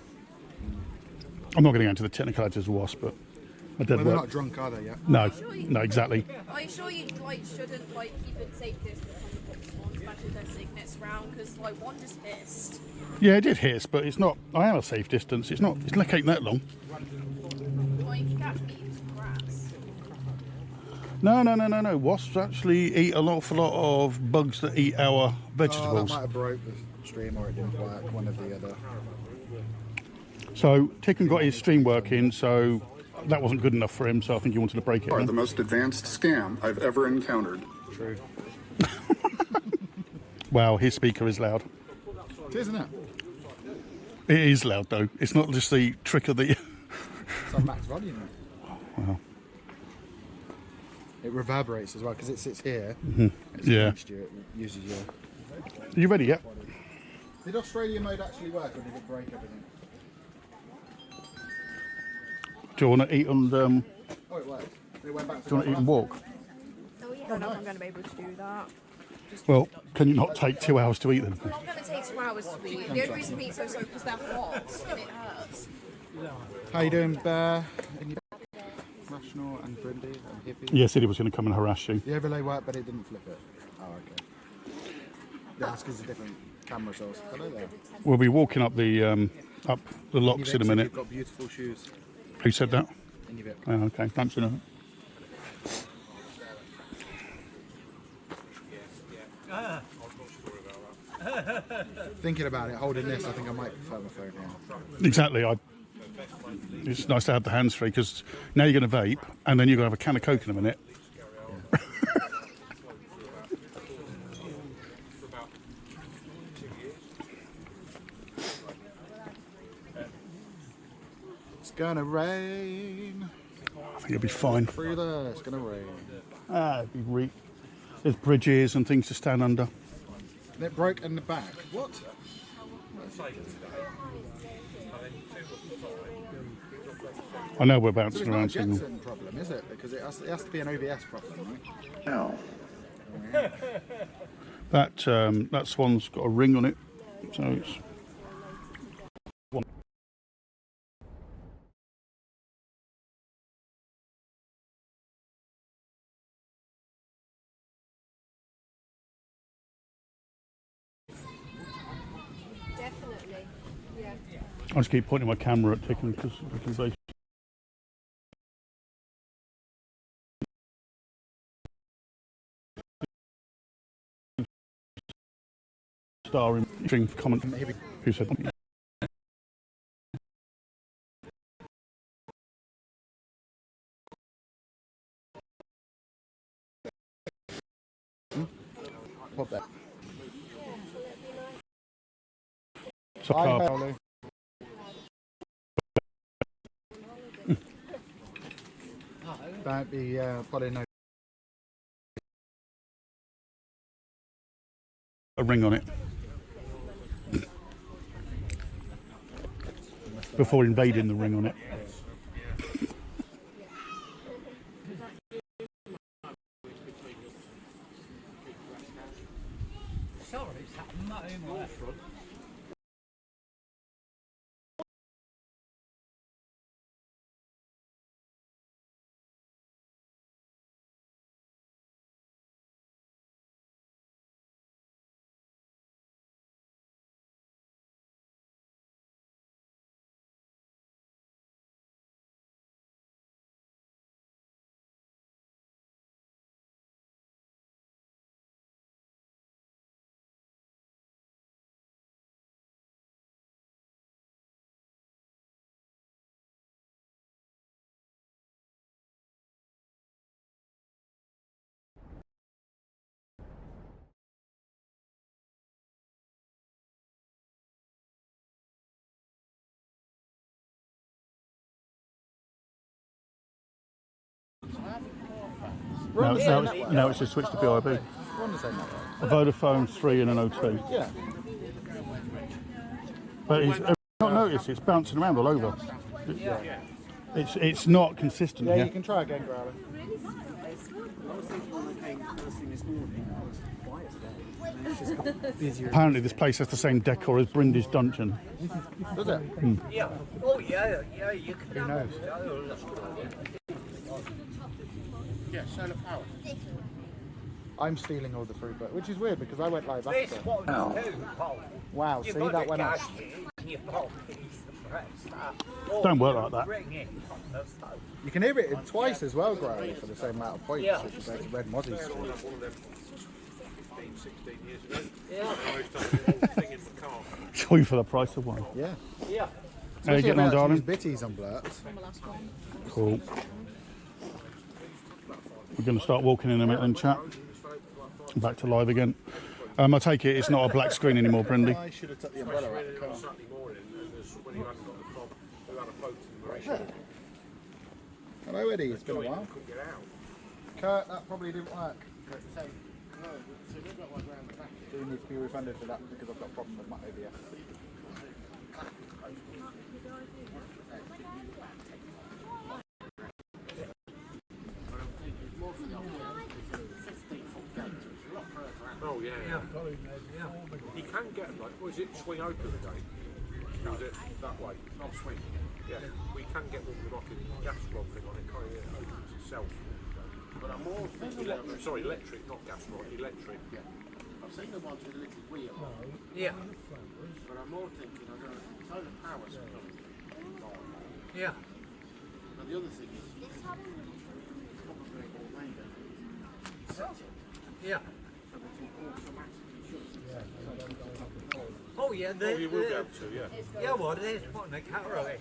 I'm not going to go into the technicalities of wasp, but I did Well, they're work. not drunk, are they, yet? No, no, exactly. Are you sure you shouldn't keep it safe distance from the swans, especially their sickness round? Because one just hissed. Yeah, it did hiss, but it's not. I am a safe distance. It's not. It's not taking that long. You can catch me eating some grass. No. Wasps actually eat an awful lot of bugs that eat our Oh, that vegetables. might have broke the stream, or it didn't work, one or the other. So Tican got his stream working, so that wasn't good enough for him. So I think he wanted to break it. Are the most advanced scam I've ever encountered. True. Wow, his speaker is loud. It is, isn't it? It is loud though. It's not just the trick of the. It's on max volume. Wow. It reverberates as well, because it sits here. Mhm. And it's Yeah. against you, it uses your... Are you ready yet? Did Australia mode actually work, or did it break everything? Do you want to eat and Oh, it worked. It went back to do you want to eat and walk? Oh yeah, I don't know if I'm going to be able to do that. Well, can you not take 2 hours to eat them? I'm not going to take 2 hours to eat. The only reason being so because they're hot and it hurts. How you doing, Bear? Rational and Brindy and Hippie? Yeah, said he was going to come and harass you. The overlay worked, but it didn't flip it. Oh, okay. Yeah, that's because it's a different camera source. Hello there. We'll be walking up the locks in a minute. You've got beautiful shoes. Who said that? In your bit. Oh, okay, thanks enough. Thinking about it, holding this, I think I might prefer my phone here. Exactly. It's nice to have the hands free because now you're going to vape and then you're going to have a can of Coke in a minute. It's gonna rain. I think it'll be fine. Through there, it's gonna rain. There's bridges and things to stand under. And it broke in the back. What? I know we're So bouncing it's not a around signal. Jetson problem, is it? Because it has to be an OBS problem, right? No. That swan's got a ring on it, so it's. Definitely. Yeah. I just keep pointing my camera at Tican because they. Star in string comment. Who said? What that? So Hi, car- Paolo. Don't be putting no. a ring on it before invading the ring on it. Sorry, it's that We're on the same now, network. now it's just switched to BIB. We're on the same network. A Vodafone 3 and an O2. Yeah. But it's, have you not noticed it's bouncing around all over. It's not consistent Yeah, here. you can try again, Growler. Apparently this place has the same decor as Brindy's Dungeon. Does it? Yeah. Oh, yeah, you can. Who knows? Yeah, solar power. I'm stealing all the fruit, but which is weird because I went live after. Wow, see that went up. Don't work like that. You can hear it twice as well, Growly, for the same amount of points, which is like Red Mozzie's stream. 16 years ago. Yeah. I used to have the whole thing in the car. Two for the price of one. Yeah. Yeah. How you getting on, darling? Bitties on blurts. Cool. We're going to start walking in a minute and chat. Back to live again. I take it it's not a black screen anymore, Brindy. I should have took the umbrella out of the car. Saturday morning, and there's when you hadn't got the fob, who had a boat in Malaysia. Hello, Eddie. It's been a while. Couldn't get out. Kurt, that probably didn't work. Do need to be refunded for that because I've got a problem with my OBS. Oh yeah. You can get like, was it swing open again? Is it that way? Not swing. Yeah. We can get one with a rocking gas rod thing on it, can't you? It opens itself. But I'm more electric. Sorry, electric, not gas rod. Electric. Yeah. I've seen the ones with a little wheel. Yeah. But I'm more thinking I'm going to solar power supply. Yeah. And the other thing is, probably maybe set it. Yeah. So that it automatically shuts itself. Oh, yeah. Oh, you will be able to, yeah. Yeah, well, there's one the carrot is.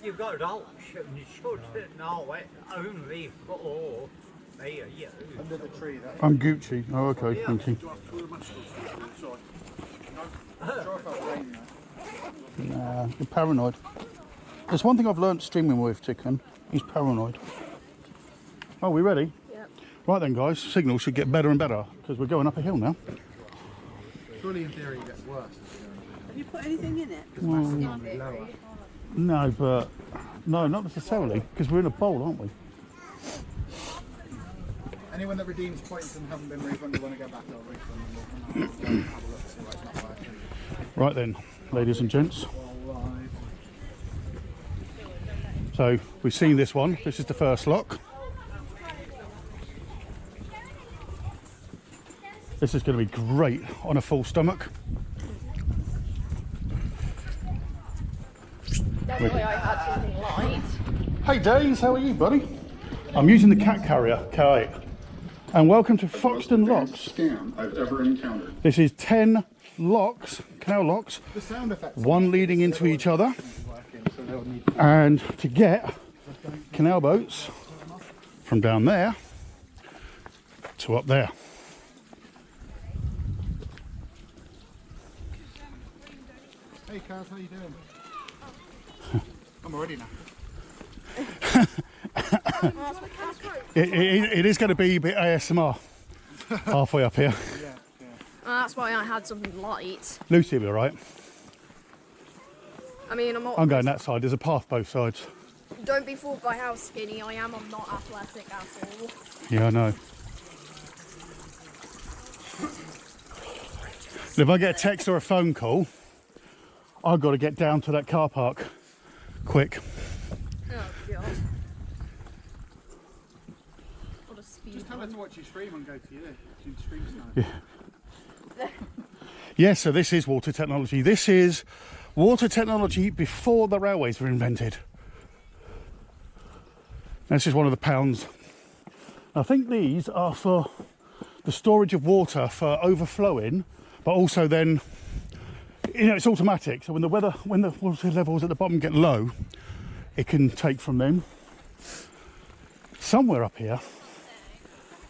You've got an option, you should know it only for me or you. Under the tree, that I'm Gucci. Oh, okay, thank you. Do I have to put a mask on inside? sure felt rain there. Nah, you're paranoid. There's one thing I've learnt streaming with Tican. He's paranoid. Oh, we ready? Yep. Right then, guys. Signal should get better and better because we're going up a hill now. Surely in theory it gets worse. Have you put anything in it? No, but no, not necessarily because we're in a bowl, aren't we? Anyone that redeems points and haven't been refunded want to go back, I'll refund them. We'll have a look to see why it's not working. Right then, ladies and gents. So we've seen this one. This is the first lock. This is going to be great on a full stomach. That's why I had something light. Hey Days, how are you, buddy? I'm using the cat carrier, K8. And welcome to Foxton Locks. Scam I've ever encountered. This is 10 locks, canal locks, The sound effects one leading into each other. working, so they'll need And to get canal boats from down there to up there. Hey Kaz, how you doing? I'm already now. It is going to be a bit ASMR halfway up here. Yeah. That's why I had something light. Lucy will be alright. I mean, I'm not. I'm going that side. There's a path both sides. Don't be fooled by how skinny I am. I'm not athletic at all. Yeah, I know. And if I get a text or a phone call, I've got to get down to that car park quick. Oh god. What a speed. Just tell her to watch your stream and go to you. She'd stream snipe. Yeah. Yeah, so this is water technology. This is water technology before the railways were invented. This is one of the pounds. I think these are for the storage of water for overflowing, but also then, you know, it's automatic. So when the water levels at the bottom get low, it can take from them. Somewhere up here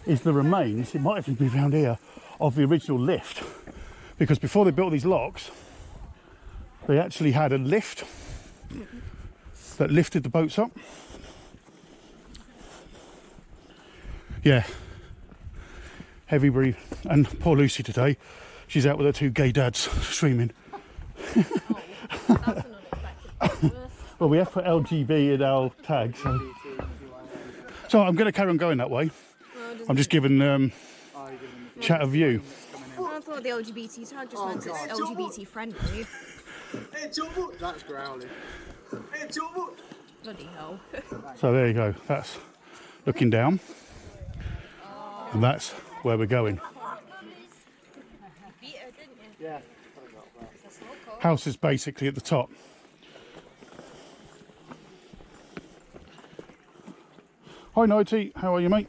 is the remains, it might even be around here, of the original lift. Because before they built these locks, they actually had a lift that lifted the boats up. Yeah, heavy breathe. And poor Lucy today, she's out with her 2 gay dads streaming. That's an unexpected. Well, we have put LGB in our tag, so I'm going to carry on going that way. I'm just giving chat a view. I thought the LGBT tag just meant it's LGBT friendly. That's growly. Bloody hell. So there you go, that's looking down, and that's where we're going. Yeah. House is basically at the top. Hi Nighty, how are you, mate?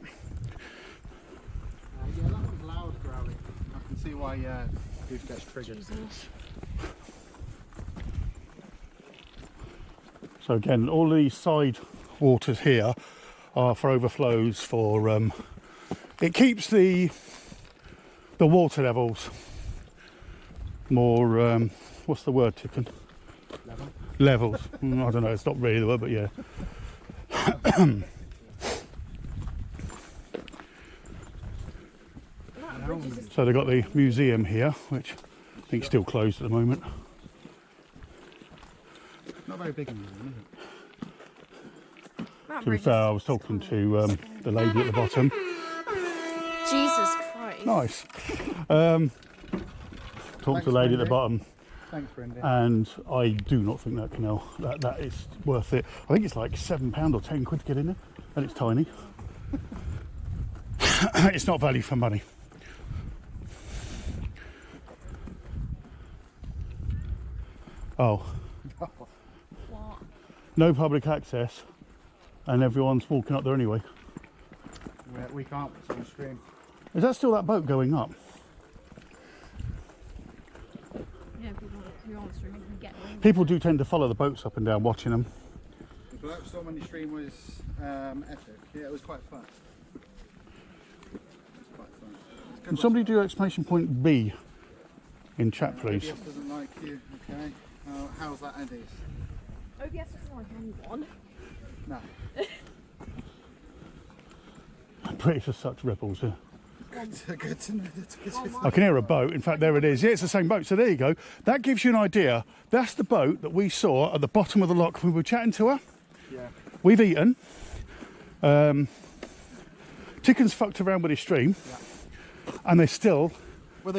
Yeah, that was loud growling. I can see why Goose gets triggered. So again, all these side waters here are for overflows for it keeps the water levels more what's the word, Tican? Levels. I don't know, it's not really the word, but yeah. So they've got the museum here, which I think is still closed at the moment. Not very big museum, is it? To be fair, I was talking to the lady at the bottom. Jesus Christ. Nice. Talked to the lady at the bottom. Thanks, Brendan. And I do not think that canal, that is worth it. I think it's like £7 or 10 quid to get in there, and it's tiny. It's not value for money. Oh. What? No public access, and everyone's walking up there anyway. We can't, it's on stream. Is that still that boat going up? Yeah, people who aren't streaming can get in. People do tend to follow the boats up and down, watching them. The bloke storm on your stream was epic. Yeah, it was quite fun. Can somebody do exclamation point B in chat, please? OBS doesn't like you, okay. How's that, Eddie's? OBS doesn't like anyone. No. British are such rebels, yeah. Good to know that. I can hear a boat. In fact, there it is. Yeah, it's the same boat. So there you go. That gives you an idea. That's the boat that we saw at the bottom of the lock when we were chatting to her. Yeah. We've eaten. Tican's fucked around with his stream. Yeah. And they're still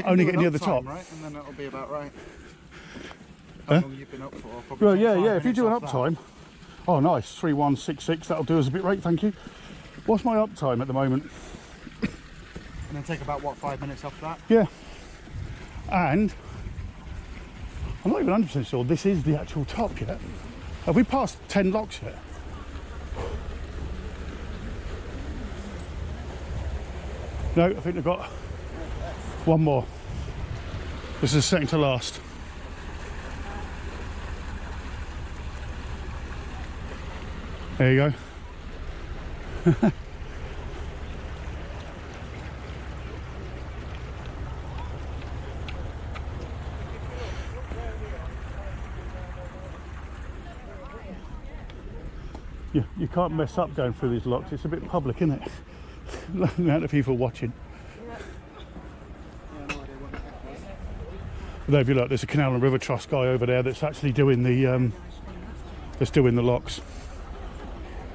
only getting near the top. Right? And then it'll be about right. How long you've been up for? Probably Well, yeah, 5 yeah. If you do an minutes off uptime. Oh, nice. 3166. That'll do us a bit rate. Thank you. What's my uptime at the moment? And then take about, what, 5 minutes off that? Yeah. And I'm not even 100% sure this is the actual top yet. Have we passed 10 locks yet? No, I think they've got one more. This is second to last. There you go. You can't mess up going through these locks. It's a bit public, isn't it? The amount of people watching. There, if you look, there's a Canal and River Trust guy over there that's actually doing the locks.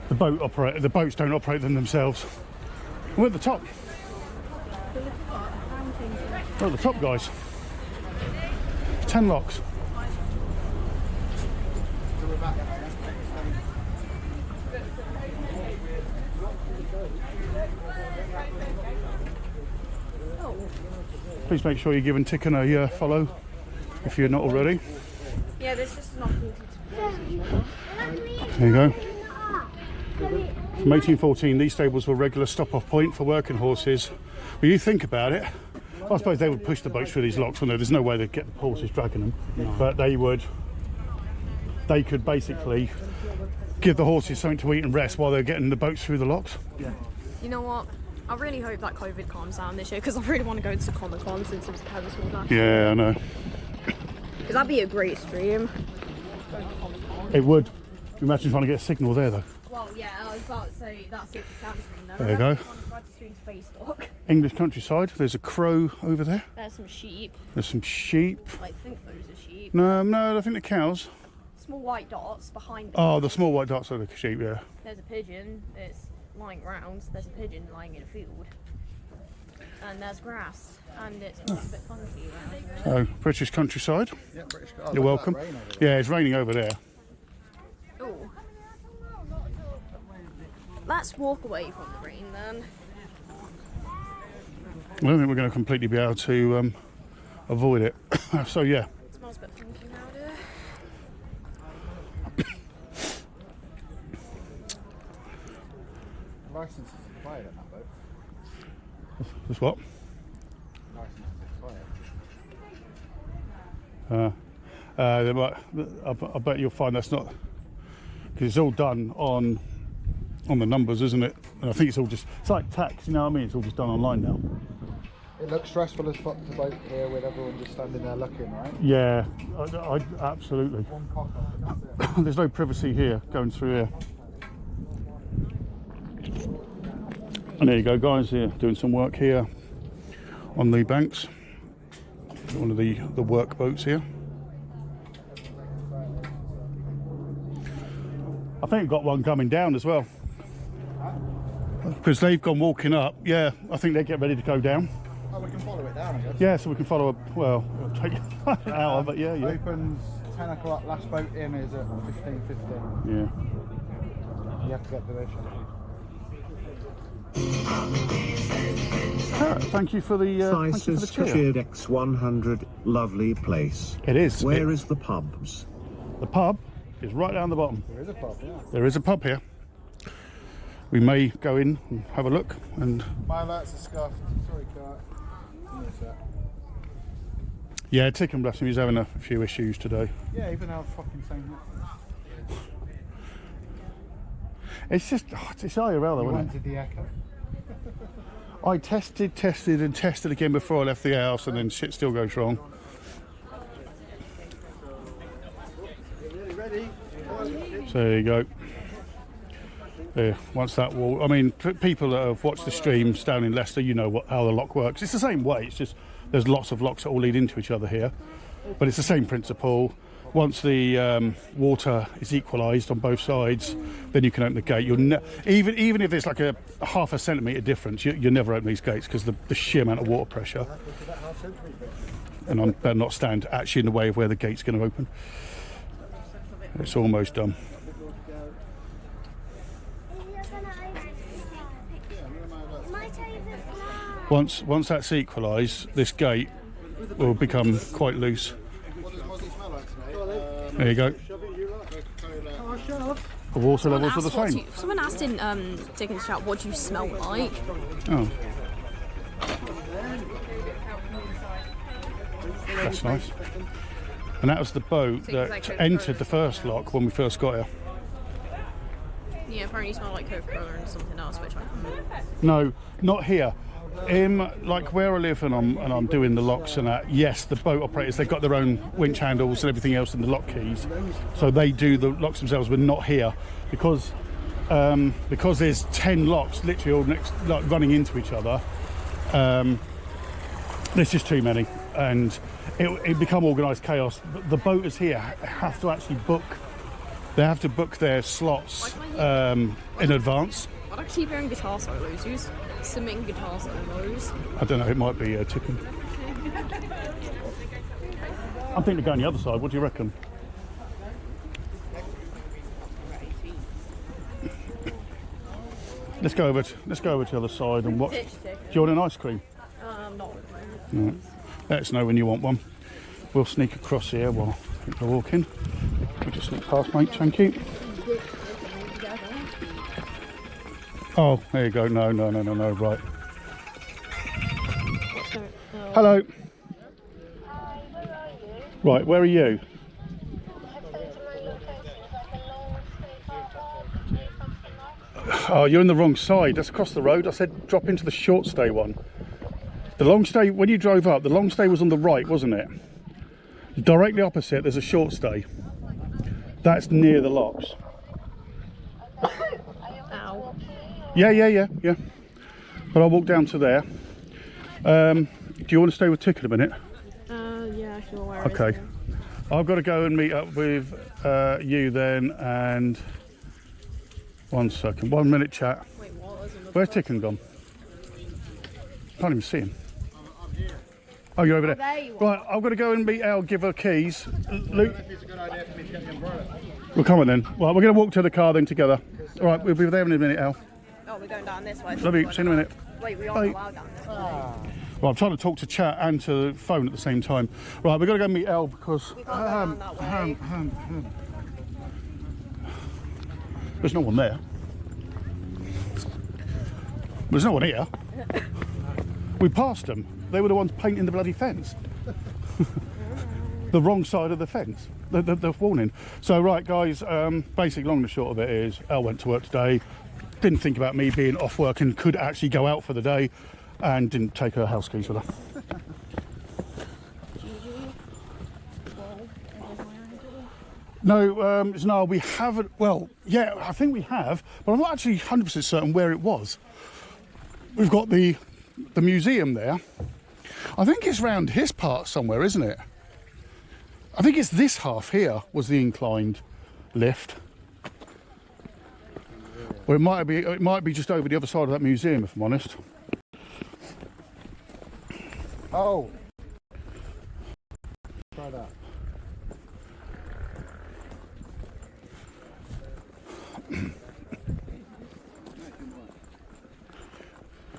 The boats don't operate them themselves. We're at the top. We're at the top, guys. 10 locks. Please make sure you're giving Tican a follow if you're not already. Yeah, there's just enough water to. There you go. From 1814, these stables were a regular stop-off point for working horses. When you think about it, I suppose they would push the boats through these locks, wouldn't they? There's no way they'd get the horses dragging them. No. But they could basically give the horses something to eat and rest while they're getting the boats through the locks. Yeah. You know what? I really hope that COVID calms down this year because I really want to go to Comic-Con since it's cancelled last year. Yeah, I know. Because that'd be a great stream. It would. Can you imagine trying to get a signal there, though? Well, yeah, I was about to say that's it for cancelling though. There you go. I tried to stream to Facebook. English countryside. There's a crow over there. There's some sheep. There's some sheep. I think those are sheep. No, I think they're cows. Small white dots behind them. Oh, the small white dots are the sheep, yeah. There's a pigeon. It's lying around. There's a pigeon lying in a field. And there's grass. And it's a bit funky around here. So, British countryside. Yeah, British. You're welcome. Yeah, it's raining over there. Oh. Let's walk away from the rain then. I don't think we're going to completely be able to avoid it. So, yeah. It smells a bit funky now, dear. License is expired on that boat. Just what? License is expired. I bet you'll find that's not, because it's all done on the numbers, isn't it? And I think it's all just, it's like tax, you know what I mean? It's all just done online now. It looks stressful as fuck to boat here with everyone just standing there looking, right? Yeah, I absolutely. One cock off and that's it. There's no privacy here going through here. And there you go, guys, here doing some work here on the banks. One of the work boats here. I think we've got one coming down as well. Because they've gone walking up. Yeah, I think they get ready to go down. Oh, we can follow it down, I guess. Yeah, so we can follow up. Well, it'll take an hour, but yeah. Opens 10 o'clock, last boat in is at 15:15. Yeah. You have to get permission. Thank you for the thank you for the cheer. Cheered X100, lovely place. It is. Where is the pubs? The pub is right down the bottom. There is a pub, yeah. There is a pub here. We may go in and have a look. And My alerts are scuffed. Sorry, Kurt. yeah, Tican, bless him, he's having a few issues today. Yeah, even our fucking same. It's just, it's IRL though, isn't it? The echo. I tested and tested again before I left the house, and then shit still goes wrong. So there you go. There, once that wall, I mean, people that have watched the streams down in Leicester, you know how the lock works. It's the same way, it's just there's lots of locks that all lead into each other here, but it's the same principle. Once the water is equalised on both sides, then you can open the gate. You'll even if there's like a half a centimetre difference, you'll never open these gates because the sheer amount of water pressure. And I better not stand actually in the way of where the gate's going to open. It's almost done. Once that's equalised, this gate will become quite loose. There you go. The water levels are the same. Someone asked in Tican's chat, what do you smell like? Oh. That's nice. And that was the boat that entered the first lock when we first got here. Yeah, apparently you smell like Coca-Cola and something else, which I can't. No, not here. Like where I live and I'm doing the locks and that, yes, the boat operators, they've got their own winch handles and everything else and the lock keys, so they do the locks themselves, but not here because there's 10 locks literally all next, like, running into each other. There's just too many and it become organised chaos. The boaters here have to actually book. They have to book their slots in advance. I don't keep hearing guitar solos. Who's submitting guitar solos? I don't know, it might be Tican. I think they're going the other side. What do you reckon? Let's go over to the other side and watch. Do you want an ice cream? No. Let us know when you want one. We'll sneak across here while people are walking. We'll just sneak past, mate. Thank you. Oh, there you go. No. Right. Hello. Right, where are you? Oh, you're in the wrong side. That's across the road. I said drop into the short stay one. The long stay, when you drove up, the long stay was on the right, wasn't it? Directly opposite, there's a short stay. That's near the locks. Ow. Yeah. But I'll walk down to there. Do you want to stay with Tican a minute? Yeah, sure. Where Okay. is it? I've got to go and meet up with you then, and 1 second, 1 minute chat. Wait, what? Where's Tican gone? Can't even see him. Oh, you're over there. There you are. Right, I've got to go and meet Elle, give her keys. Luke, It's a good idea for me to get the umbrella. well, come on then. Right, we're going to walk to the car then together. All right, we'll be there in a minute, Elle. Oh, we're going down this way. Love you. See you in a minute. Wait, we aren't Bye. allowed down this way. Well, I'm trying to talk to chat and to the phone at the same time. Right, we've got to go meet Elle because We can't go down that way. There's no one there. There's no one here. We passed them. They were the ones painting the bloody fence. The wrong side of the fence. The warning. So, right, guys, basically, long and short of it is, Elle went to work today, didn't think about me being off work and could actually go out for the day, and didn't take her house keys with her. No, no, we haven't. Well, yeah, I think we have, but I'm not actually 100% certain where it was. We've got the museum there. I think it's round his part somewhere, isn't it? I think it's this half here was the inclined lift. Or it might be just over the other side of that museum, if I'm honest. Oh. Try that.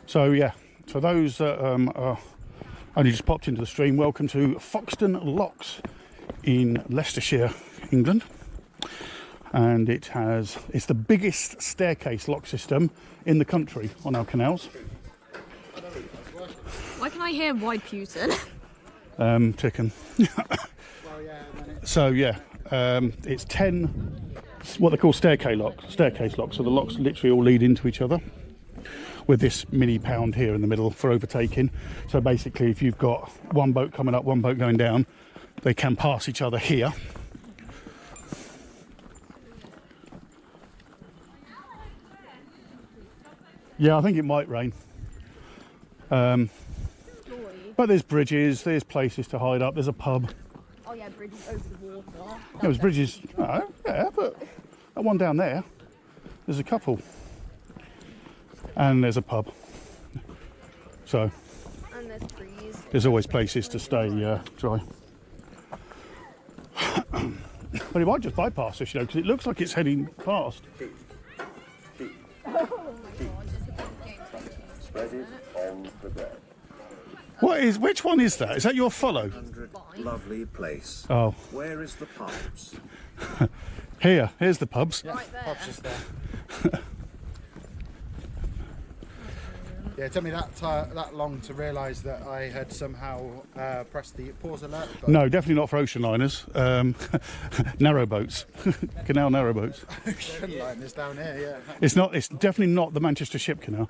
So yeah, for those that are only just popped into the stream, welcome to Foxton Locks in Leicestershire, England. And it's the biggest staircase lock system in the country on our canals. Why can I hear wide Putin? Tican. So yeah, it's 10 what they call staircase locks. So the locks literally all lead into each other, with this mini pound here in the middle for overtaking. So basically, if you've got one boat coming up, one boat going down, they can pass each other here. Yeah, I think it might rain. But there's bridges, there's places to hide up, there's a pub. Oh yeah, bridges over the water. There's bridges, oh, yeah, but that one down there, there's a couple. And there's a pub. So, And there's trees. there's always places to stay dry. But it might just bypass us, you know, because it looks like it's heading past. Which one is that? Is that your follow? Lovely place. Oh. Where is the pubs? Here's the pubs. Yeah, Right there. pub's just there. Yeah, it took me that long to realise that I had somehow pressed the pause alert button. No, definitely not for ocean liners. Narrow boats, canal narrow boats. Ocean line is down here, yeah. It's not. It's definitely not the Manchester Ship Canal.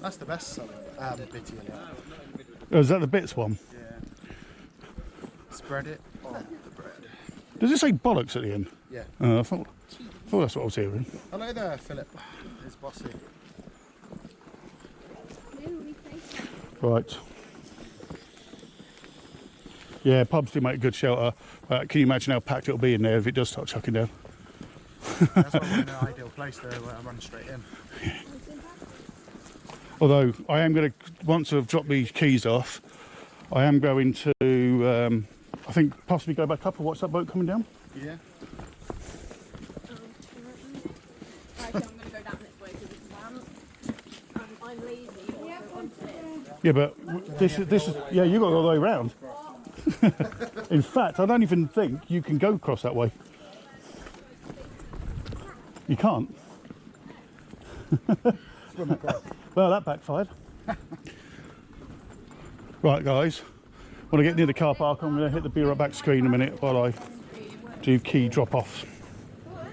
That's the best selling bit of it. Oh, is that the bits one? Yeah. Spread it on the bread. Does it say bollocks at the end? Yeah. I thought that's what I was hearing. Hello there, Philip. It's bossy. Right. Yeah, pubs do make a good shelter. Can you imagine how packed it'll be in there if it does start chucking down? That's why we're in an ideal place there where I run straight in. Although I am going to, once I've dropped these keys off, I am going to, I think, possibly go back up and watch that boat coming down. Yeah. I'm going to go down this way because it's damp. I'm lazy. Yeah, but this is yeah, you got to go all the way around. In fact, I don't even think you can go across that way. You can't. Well, that backfired. Right, guys, when I get near the car park, I'm going to hit the Be Right Back screen in a minute while I do key drop-offs. Well,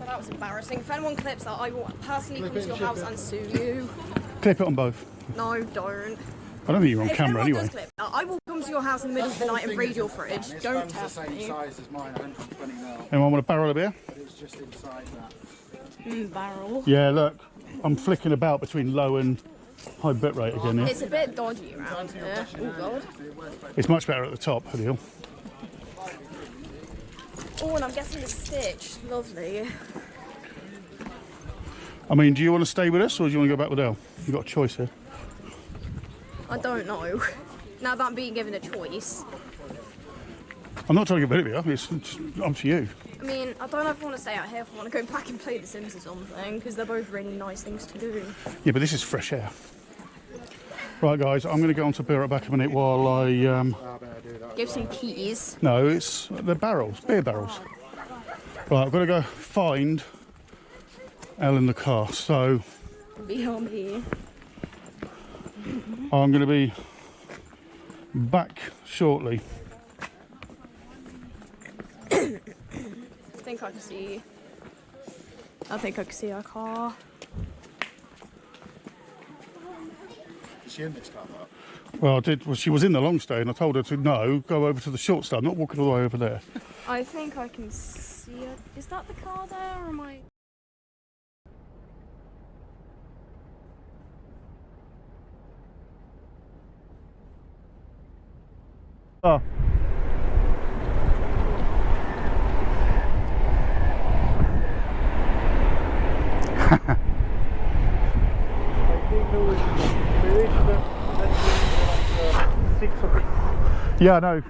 that was embarrassing. If anyone clips that, I will personally come to your house and sue you. Clip it on both. No, don't. I don't think you're on If camera anyone anyway. does clip that, I will come to your house in the middle of the night and raid your fridge. This Don't phone's the test same me. size as mine, 120 mil. Anyone want a barrel of beer? But it's just inside that. Barrel. Yeah, look, I'm flicking about between low and high bit rate again here. It's a bit dodgy around here. Oh god. It's much better at the top, Halil. Oh, and I'm getting the stitch. Lovely. I mean, do you want to stay with us or do you want to go back with Elle? You've got a choice here. I don't know. Now that I'm being given a choice. I'm not trying to get rid of you, it's up to you. I mean, I don't know if I want to stay out here, if I want to go back and play The Sims or something, because they're both really nice things to do. Yeah, but this is fresh air. Right, guys, I'm going to go on to beer back a minute while I... Give some keys. No, it's the barrels, beer barrels. Right, I've got to go find Elle in the car, so... Be on me. I'm going to be back shortly. I think I can see our car. Is she in this car park? Well, she was in the long stay and I told her to no, go over to the short stay. I'm not walking all the way over there. I think I can see it. Is that the car there or am I... Oh. Yeah, I know.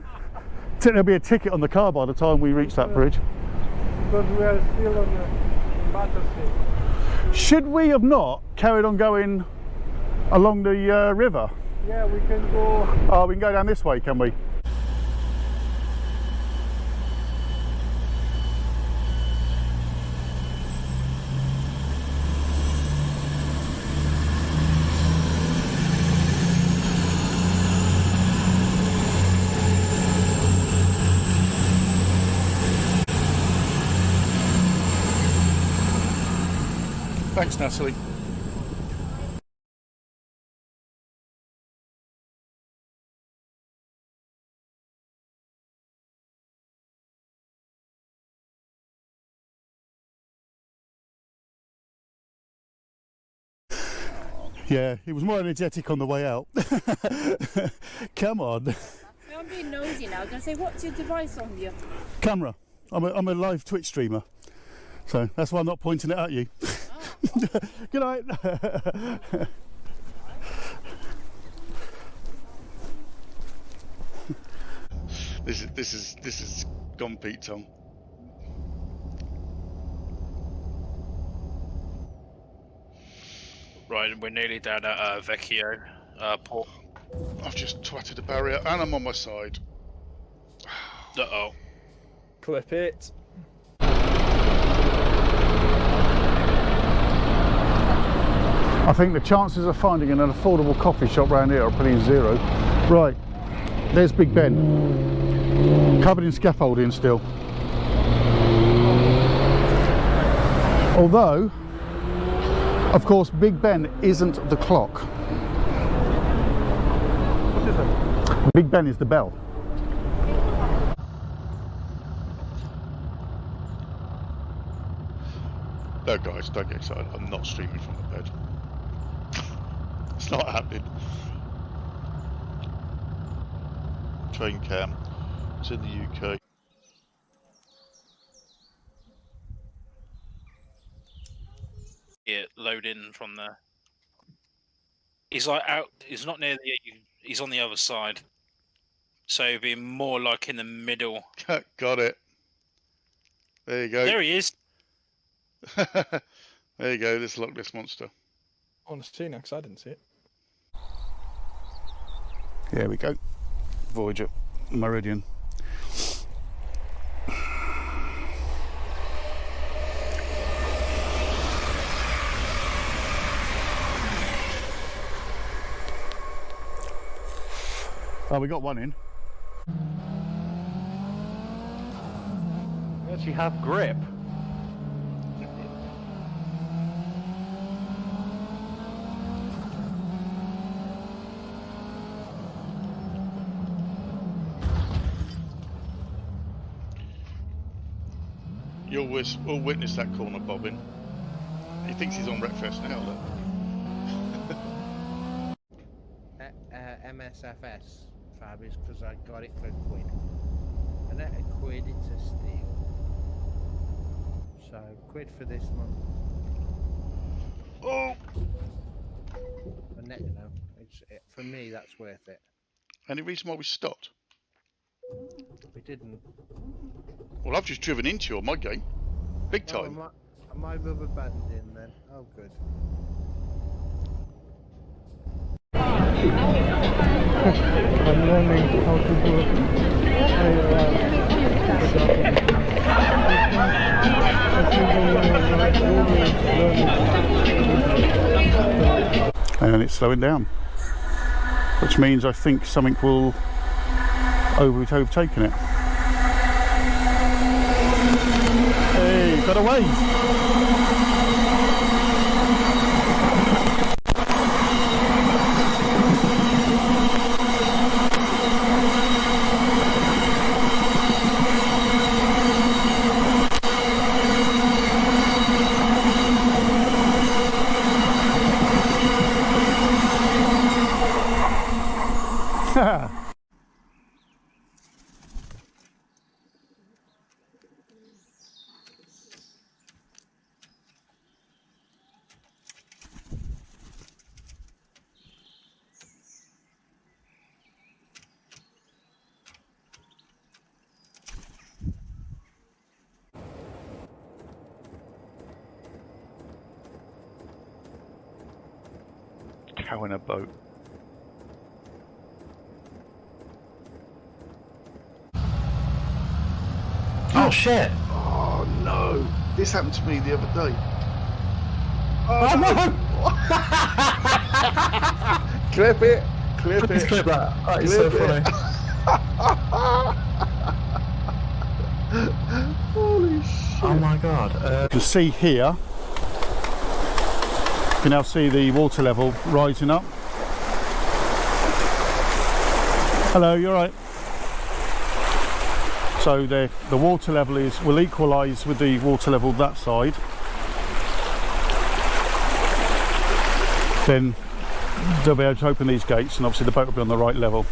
There'll be a ticket on the car by the time we reach that bridge. Because we are still on the Battersea. Should we have not carried on going along the river? Yeah, we can go. Oh, we can go down this way, can we? Thanks, Natalie. Yeah, he was more energetic on the way out. Come on. I'm being nosy now. I was going to say, what's your device on you? Camera. I'm a live Twitch streamer. So that's why I'm not pointing it at you. Oh. Good night. This is gone Pete Tom. Right, we're nearly down at Vecchio port. I've just twatted a barrier and I'm on my side. Uh-oh. Clip it. I think the chances of finding an affordable coffee shop around here are pretty zero. Right, there's Big Ben, covered in scaffolding still. Although, of course, Big Ben isn't the clock. What is it? Big Ben is the bell. No guys, don't get excited. I'm not streaming from the bed. It's not happening. Train cam. It's in the UK. Yeah, load in from there. He's like out. He's not near the. He's on the other side. So it'd be more like in the middle. Got it. There you go. There he is. There you go. This Loch Ness monster. I want to see now because I didn't see it. Here we go. Voyager Meridian. Oh, we got one in. You actually have grip. We'll witness that corner bobbing. He thinks he's on Wreckfest now, look. MSFS, Fab, is because I got it for £1. And at £1 it's a steal. So £1 for this month. Oh! And you know, for me that's worth it. Any reason why we stopped? We didn't. Well, I've just driven into you on my game. Big time. Oh, am I rubber banded in then? Oh, good. I'm learning how to do And it's slowing down, which means I think something will overtaken it. Hey, got away! Cow in a boat. Oh shit! Oh no! This happened to me the other day. Oh no! Clip it! Clip it! Clip that. That is so funny. Holy shit! Oh my god! You can see here. You can now see the water level rising up. Hello, you're right. So the water level will equalise with the water level that side. Then they'll be able to open these gates, and obviously the boat will be on the right level.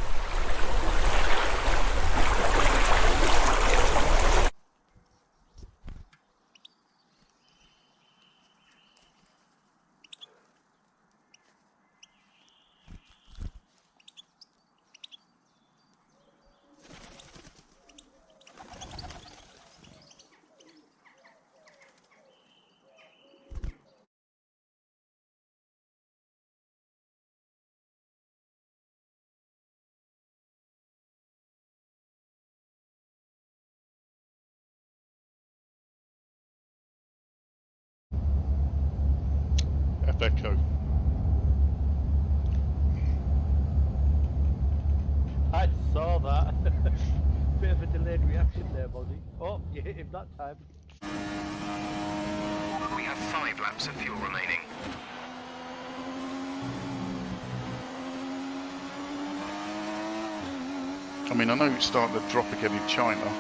Echo. I saw that. Bit of a delayed reaction there, Bozzy. Oh, you hit him that time. We have 5 laps of fuel remaining. I mean, I know it's starting to drop again in China.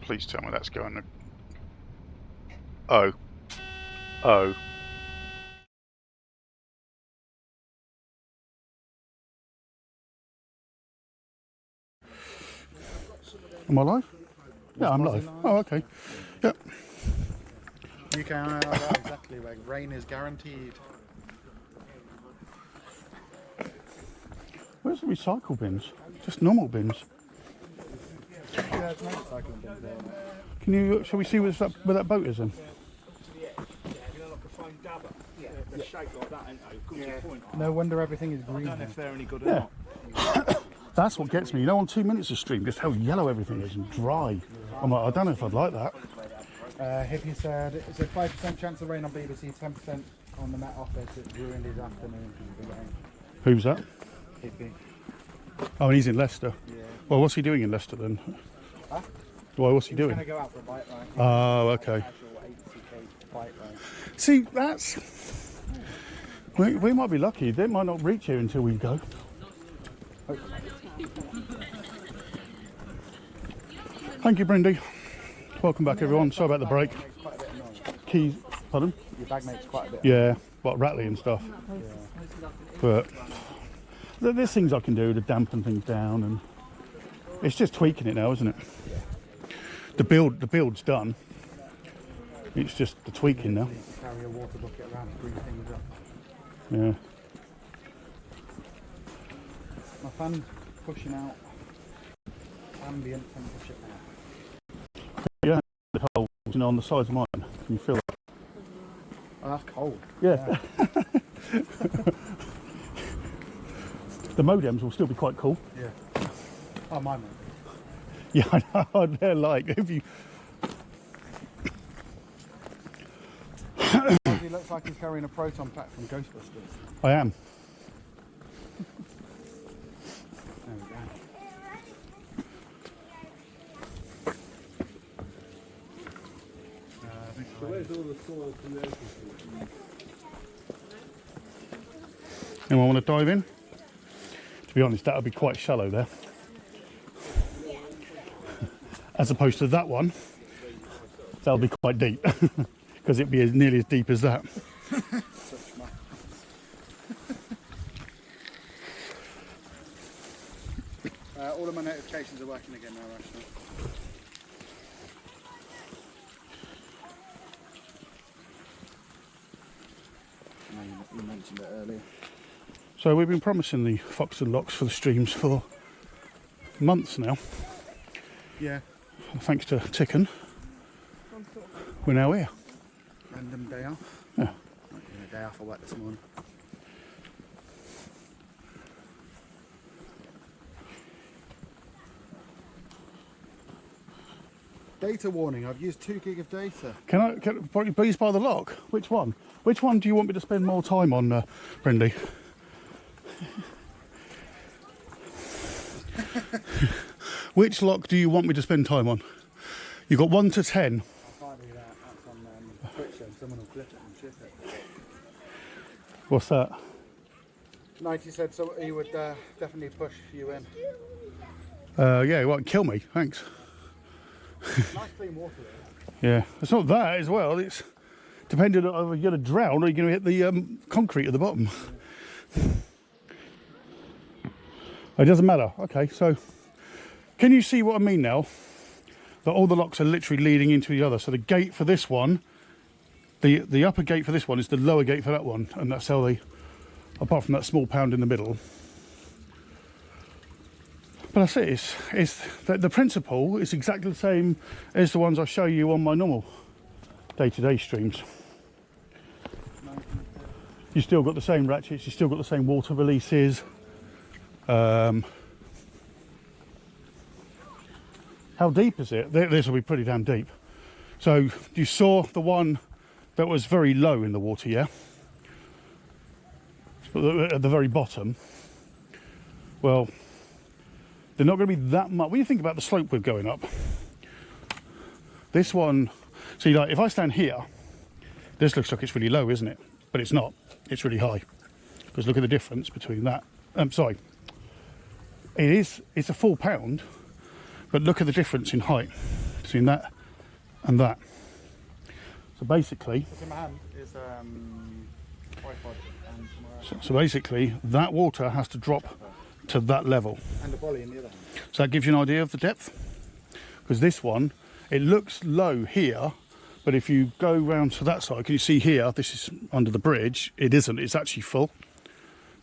Please tell me that's going to... Oh. Oh. Am I live? Yeah, I'm live. Oh, okay. Yep. You can exactly where rain is guaranteed. Where's the recycle bins? Just normal bins. Yeah, there's no recycling bins there. Can you? Shall we see where that boat is then? No wonder everything is green. I don't know if they're any good or Yeah. not. That's what gets me. You know, on 2 minutes of stream, just how yellow everything is and dry. I'm like, I don't know if I'd like that. Hippie said it's a 5% chance of rain on BBC, 10% on the Met Office. It ruined his afternoon because of the rain. Who's that? Hippie. Oh, and he's in Leicester. Yeah. Well, what's he doing in Leicester then? Huh? Why, what's he doing? He's going to go out for a bike ride. Oh, okay. Bike ride. See, that's... We might be lucky. They might not reach here until we go. Thank you, Brindy. Welcome back, everyone. Sorry about the break. Keys, pardon? Your bag makes quite a bit. Yeah, what, rattly and stuff. Yeah. But there's things I can do to dampen things down, and it's just tweaking it now, isn't it? The build's done. It's just the tweaking now. Carry a water bucket around and bring things up. Yeah. My fan's pushing out ambient temperature air. Yeah, the cold, you know, on the sides of mine. Can you feel it? Oh, that's cold. Yeah. The modems will still be quite cool. Yeah. Oh, my modem. Yeah, I know. They're like, if you... He looks like he's carrying a proton pack from Ghostbusters. I am. There we go. So where's all the soil from the ocean? Anyone want to dive in? To be honest, that would be quite shallow there. As opposed to that one, that'll be quite deep. Because it'd be nearly as deep as that. All of my notifications are working again now, actually. You mentioned it earlier. So we've been promising the Fox and Locks for the streams for months now. Yeah. Thanks to Tican, we're now here. Random day off. Yeah. A day off for work this morning. Data warning, I've used 2 gig of data. Can I please buy the lock? Which one? Which one do you want me to spend more time on, Brindy? Which lock do you want me to spend time on? You've got 1 to 10. I can't do that. That's on Twitch and someone will clip it and ship it. What's that? 90 said so he would definitely push you in. Yeah, well, kill me, thanks. Nice clean water there. Yeah, it's not that as well. It's depending on whether you're going to drown or you're going to hit the concrete at the bottom. It doesn't matter. Okay, so can you see what I mean now? That all the locks are literally leading into the other. So the gate for this one, the upper gate for this one is the lower gate for that one, and that's how they, apart from that small pound in the middle. But that's it. It's the principle is exactly the same as the ones I show you on my normal day-to-day streams. You still got the same ratchets. You still got the same water releases. How deep is it? This will be pretty damn deep. So you saw the one that was very low in the water, yeah? At the very bottom. Well, they're not going to be that much. When you think about the slope we're going up, this one, see, like if I stand here, this looks like it's really low, isn't it? But it's not. It's really high. Because look at the difference between that. Sorry. It's a full pound, but look at the difference in height between that and that. So basically, what's in my hand is tripod and so basically that water has to drop to that level. And the volley in the other hand. So that gives you an idea of the depth. Because this one, it looks low here, but if you go round to that side, can you see here, this is under the bridge, it isn't, it's actually full.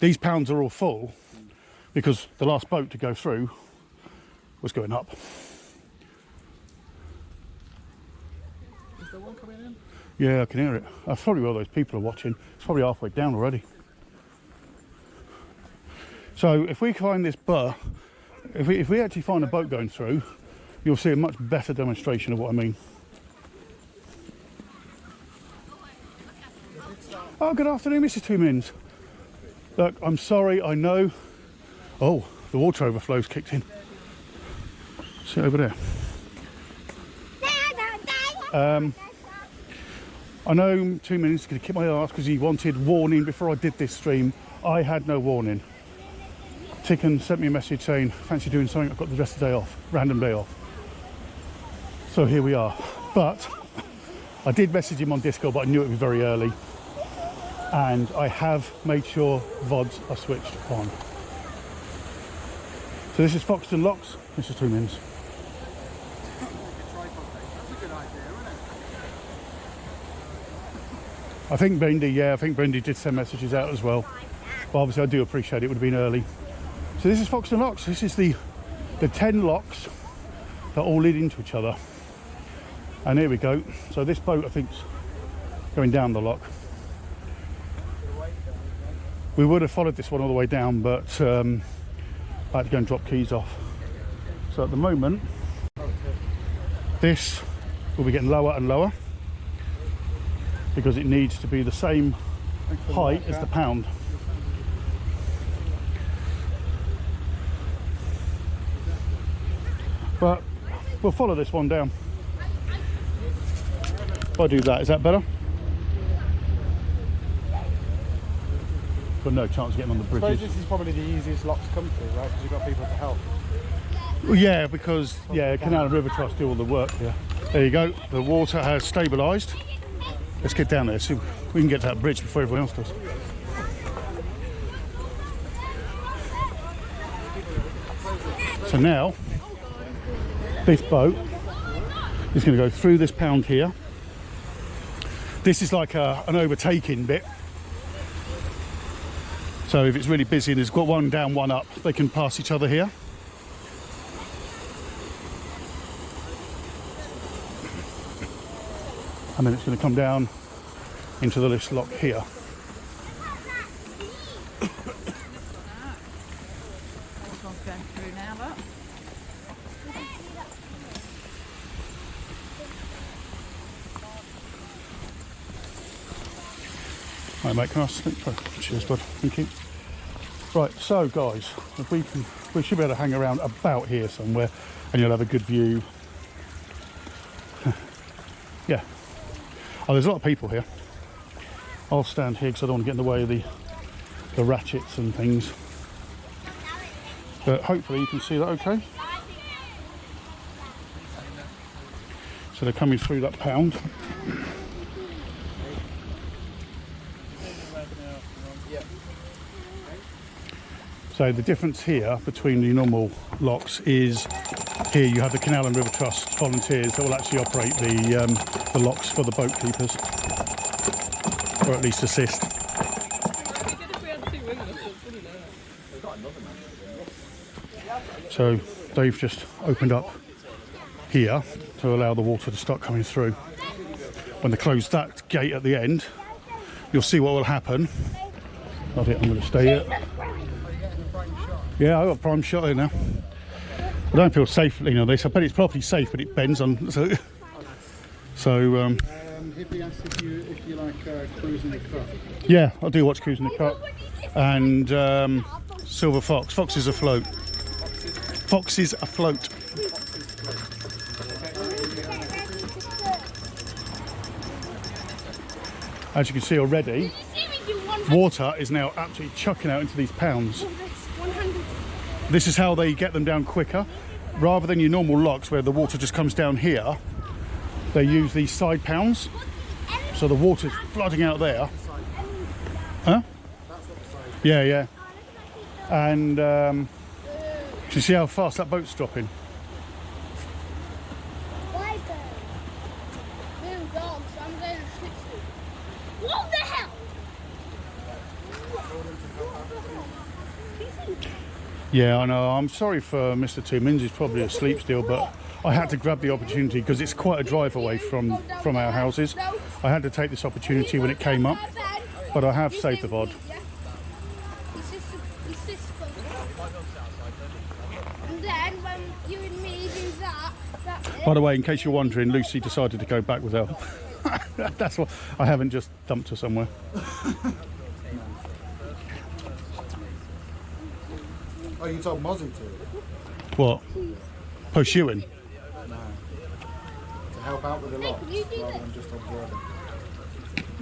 These pounds are all full because the last boat to go through was going up. Is there one coming in? Yeah, I can hear it. That's probably where those people are watching. It's probably halfway down already. So if we find this if we actually find a boat going through, you'll see a much better demonstration of what I mean. Oh, good afternoon, Mrs. Two Mins. Look, I'm sorry, I know. Oh, the water overflow's kicked in. See over there. I know 2 minutes going to kick my ass because he wanted warning before I did this stream. I had no warning. Tican sent me a message saying, fancy doing something, I've got the rest of the day off, random day off. So here we are. But I did message him on Discord, but I knew it was very early. And I have made sure VODs are switched on. So this is Foxton Locks, this is 2 minutes. I think Brendy did send messages out as well. But obviously I do appreciate it would have been early. So this is Foxton Locks. This is the 10 locks that all lead into each other. And here we go. So this boat I think's going down the lock. We would have followed this one all the way down, but I had to go and drop keys off. So at the moment, this will be getting lower and lower because it needs to be the same height as the pound. But we'll follow this one down. If I do that, is that better? Got no chance of getting on the bridges. I suppose this is probably the easiest lock to come through, right? Because you've got people to help. Well, yeah, because Canal and River Trust do all the work here. There you go. The water has stabilised. Let's get down there so we can get to that bridge before everyone else does. So now, this boat is going to go through this pound here. This is like an overtaking bit. So if it's really busy and it's got one down, one up, they can pass each other here. And then it's going to come down into the list lock here. Right, mate, can I slip? Oh, cheers, bud. Thank you. Right, so guys, if we should be able to hang around about here somewhere, and you'll have a good view. Yeah. Oh, there's a lot of people here. I'll stand here because I don't want to get in the way of the ratchets and things. But hopefully you can see that okay. So they're coming through that pound. So the difference here between the normal locks is here you have the Canal and River Trust volunteers that will actually operate the locks for the boat keepers, or at least assist. So they've just opened up here to allow the water to start coming through. When they close that gate at the end, you'll see what will happen. I think I'm going to stay here. Yeah, I've got a prime shot here now. I don't feel safe, you know, I bet it's probably safe, but it bends on. So Hippie asked if you like cruising the cut. Yeah, I do watch Cruising the Cut. And Silver Fox. Foxes afloat. Foxes afloat. As you can see already, water is now absolutely chucking out into these pounds. This is how they get them down quicker. Rather than your normal locks where the water just comes down here, they use these side pounds. So the water's flooding out there. Huh? Yeah, yeah. And do you see how fast that boat's dropping? What the hell? Yeah, I know. I'm sorry for Mr. Two-Mins. He's probably asleep still, but I had to grab the opportunity because it's quite a drive away from our houses. I had to take this opportunity when it came up, but I have saved the VOD. And then when you and me do that, By the way, in case you're wondering, Lucy decided to go back with Elle. That's what I haven't just dumped her somewhere. Oh, you told Mozzie to? What? Pursue him? No. To help out with the locks rather than just observing?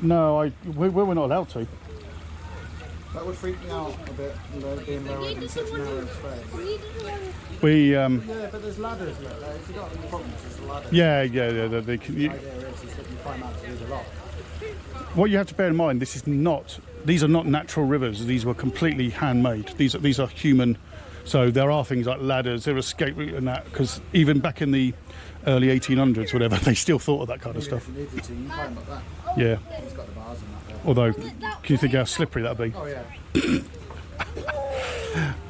No, we're not allowed to. That would freak me out a bit, being lowered in such narrow space. Yeah, but there's ladders. Look, like, if you got any problems, there's a ladder. Yeah. The idea is that you climb out to do the lock. What you have to bear in mind, these are not natural rivers. These were completely handmade. These are human. So there are things like ladders, there are escape route and that, because even back in the early 1800s, whatever, they still thought of that kind of stuff. If you needed to, you can climb up that. Yeah. It's got the bars and that. Although, can you think how slippery that'd be? Oh yeah.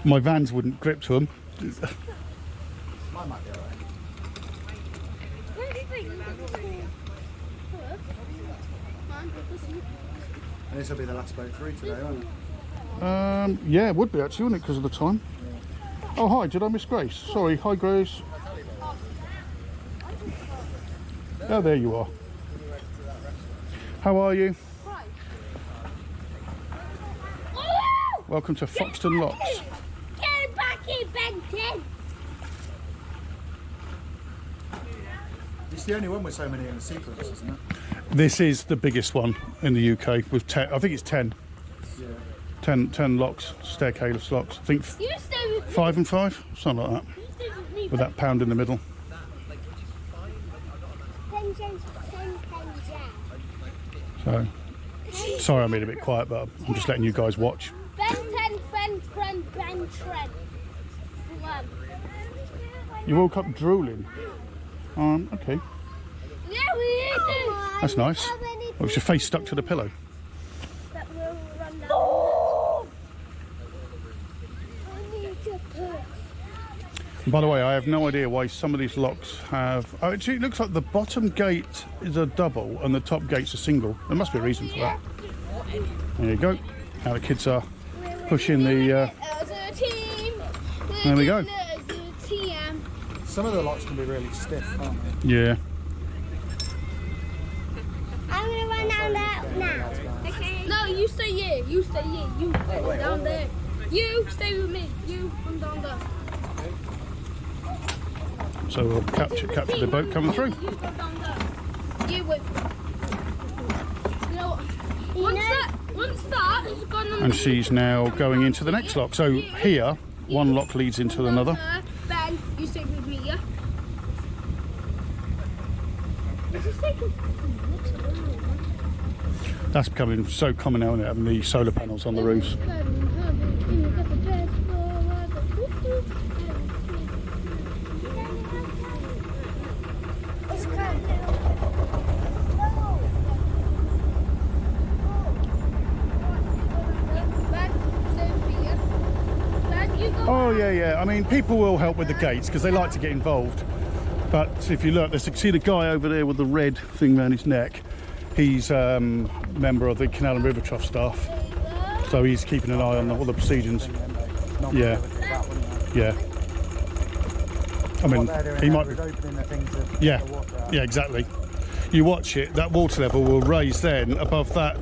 My Vans wouldn't grip to them. Mine might be alright. And this will be the last boat through today, won't it? Yeah, it would be actually, wouldn't it, because of the time? Yeah. Oh, hi, did I miss Grace? Sorry, hi Grace. Oh, there you are. How are you? Welcome to Foxton Locks. Get back here, Benton! It's the only one with so many in the sequence, isn't it? This is the biggest one in the UK with 10. I think it's 10. Yeah. 10 locks, staircase locks. I think 5 and 5, something like that. With that pound in the middle. So, sorry I'm being a bit quiet, but I'm just letting you guys watch. You woke up drooling. Okay. Yeah, we do. That's nice. Was your face stuck to the pillow? That will run down. Oh! I need to push. By the way, I have no idea why some of these locks have... Oh, actually, it looks like the bottom gate is a double and the top gate's a single. There must be a reason for that. There you go. Now the kids are pushing the... There we go. Some of the locks can be really stiff, can't they? Yeah. I'm gonna run down there now. Okay. No, you stay here. You stay here. You stay down there. You stay with me. You come down there. So we'll capture the boat coming through. You go down there. You wait. You know what? Once that is gone. And she's now going into the next lock. So here, one lock leads into another. Ben, you stay with me, yeah? That's becoming so common now, isn't it, having the solar panels on the roofs. Oh yeah. I mean, people will help with the gates because they like to get involved. But if you look, see the guy over there with the red thing around his neck. He's a member of the Canal and River Trough staff, so he's keeping an eye on all the proceedings. Yeah. I mean, he might be. Yeah, exactly. You watch it. That water level will raise then above that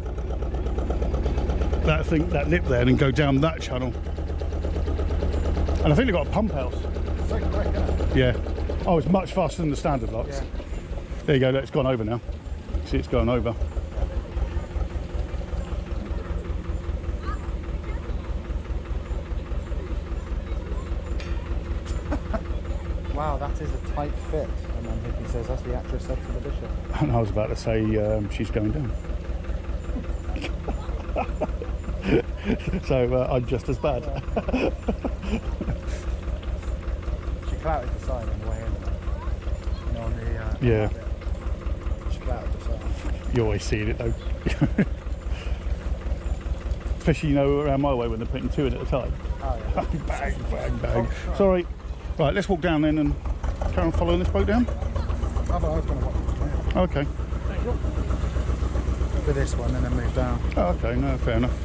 lip there, and go down that channel. And I think they've got a pump house. So quick, isn't it? Yeah. Oh, it's much faster than the standard locks. Yeah. There you go, look, it's gone over now. See, it's going over. Wow, that is a tight fit. And then Hippie says that's the actress said to the bishop. And I was about to say she's going down. So I'm just as bad. She clouted the side on the way in. You know, on the yeah. She clouted the side. You always see it though. Especially, you know, around my way when they're putting two in at a time. Oh yeah. Bang, bang, bang. Oh, sorry. Right, let's walk down then and carry on following this boat down. Oh, but I was going to walk. Okay. For this one and then move down. Oh, okay, no, fair enough.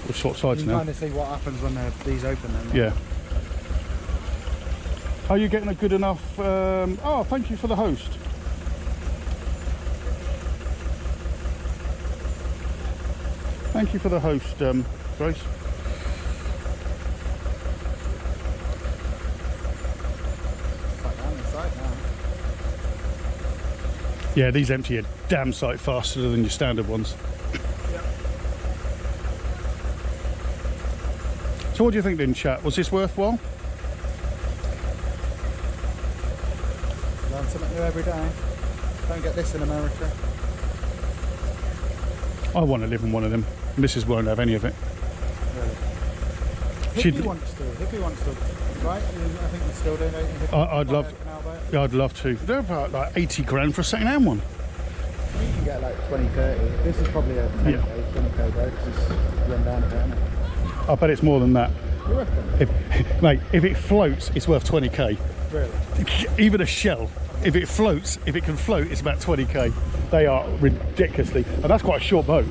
We'll swap sides you now. can kind of see what happens when these open then. Yeah. Are you getting a good enough... oh, thank you for the host. Thank you for the host, Grace. Quite down inside now. Yeah, these empty a damn sight faster than your standard ones. So what do you think then, chat? Was this worthwhile? Learn something new every day. Don't get this in America. I want to live in one of them. Mrs. won't have any of it. Really? Hippie wants to, right? I think you still do, don't you? I'd love to. They're about like 80 grand for a second-hand one. You can get like 20, 30. This is probably a 10k, 20k though, because it's run down a bit, isn't it? I bet it's more than that. You reckon? Mate, if it floats, it's worth 20k. Really? Even a shell. If it floats, if it can float, it's about 20k. They are ridiculously, and that's quite a short boat.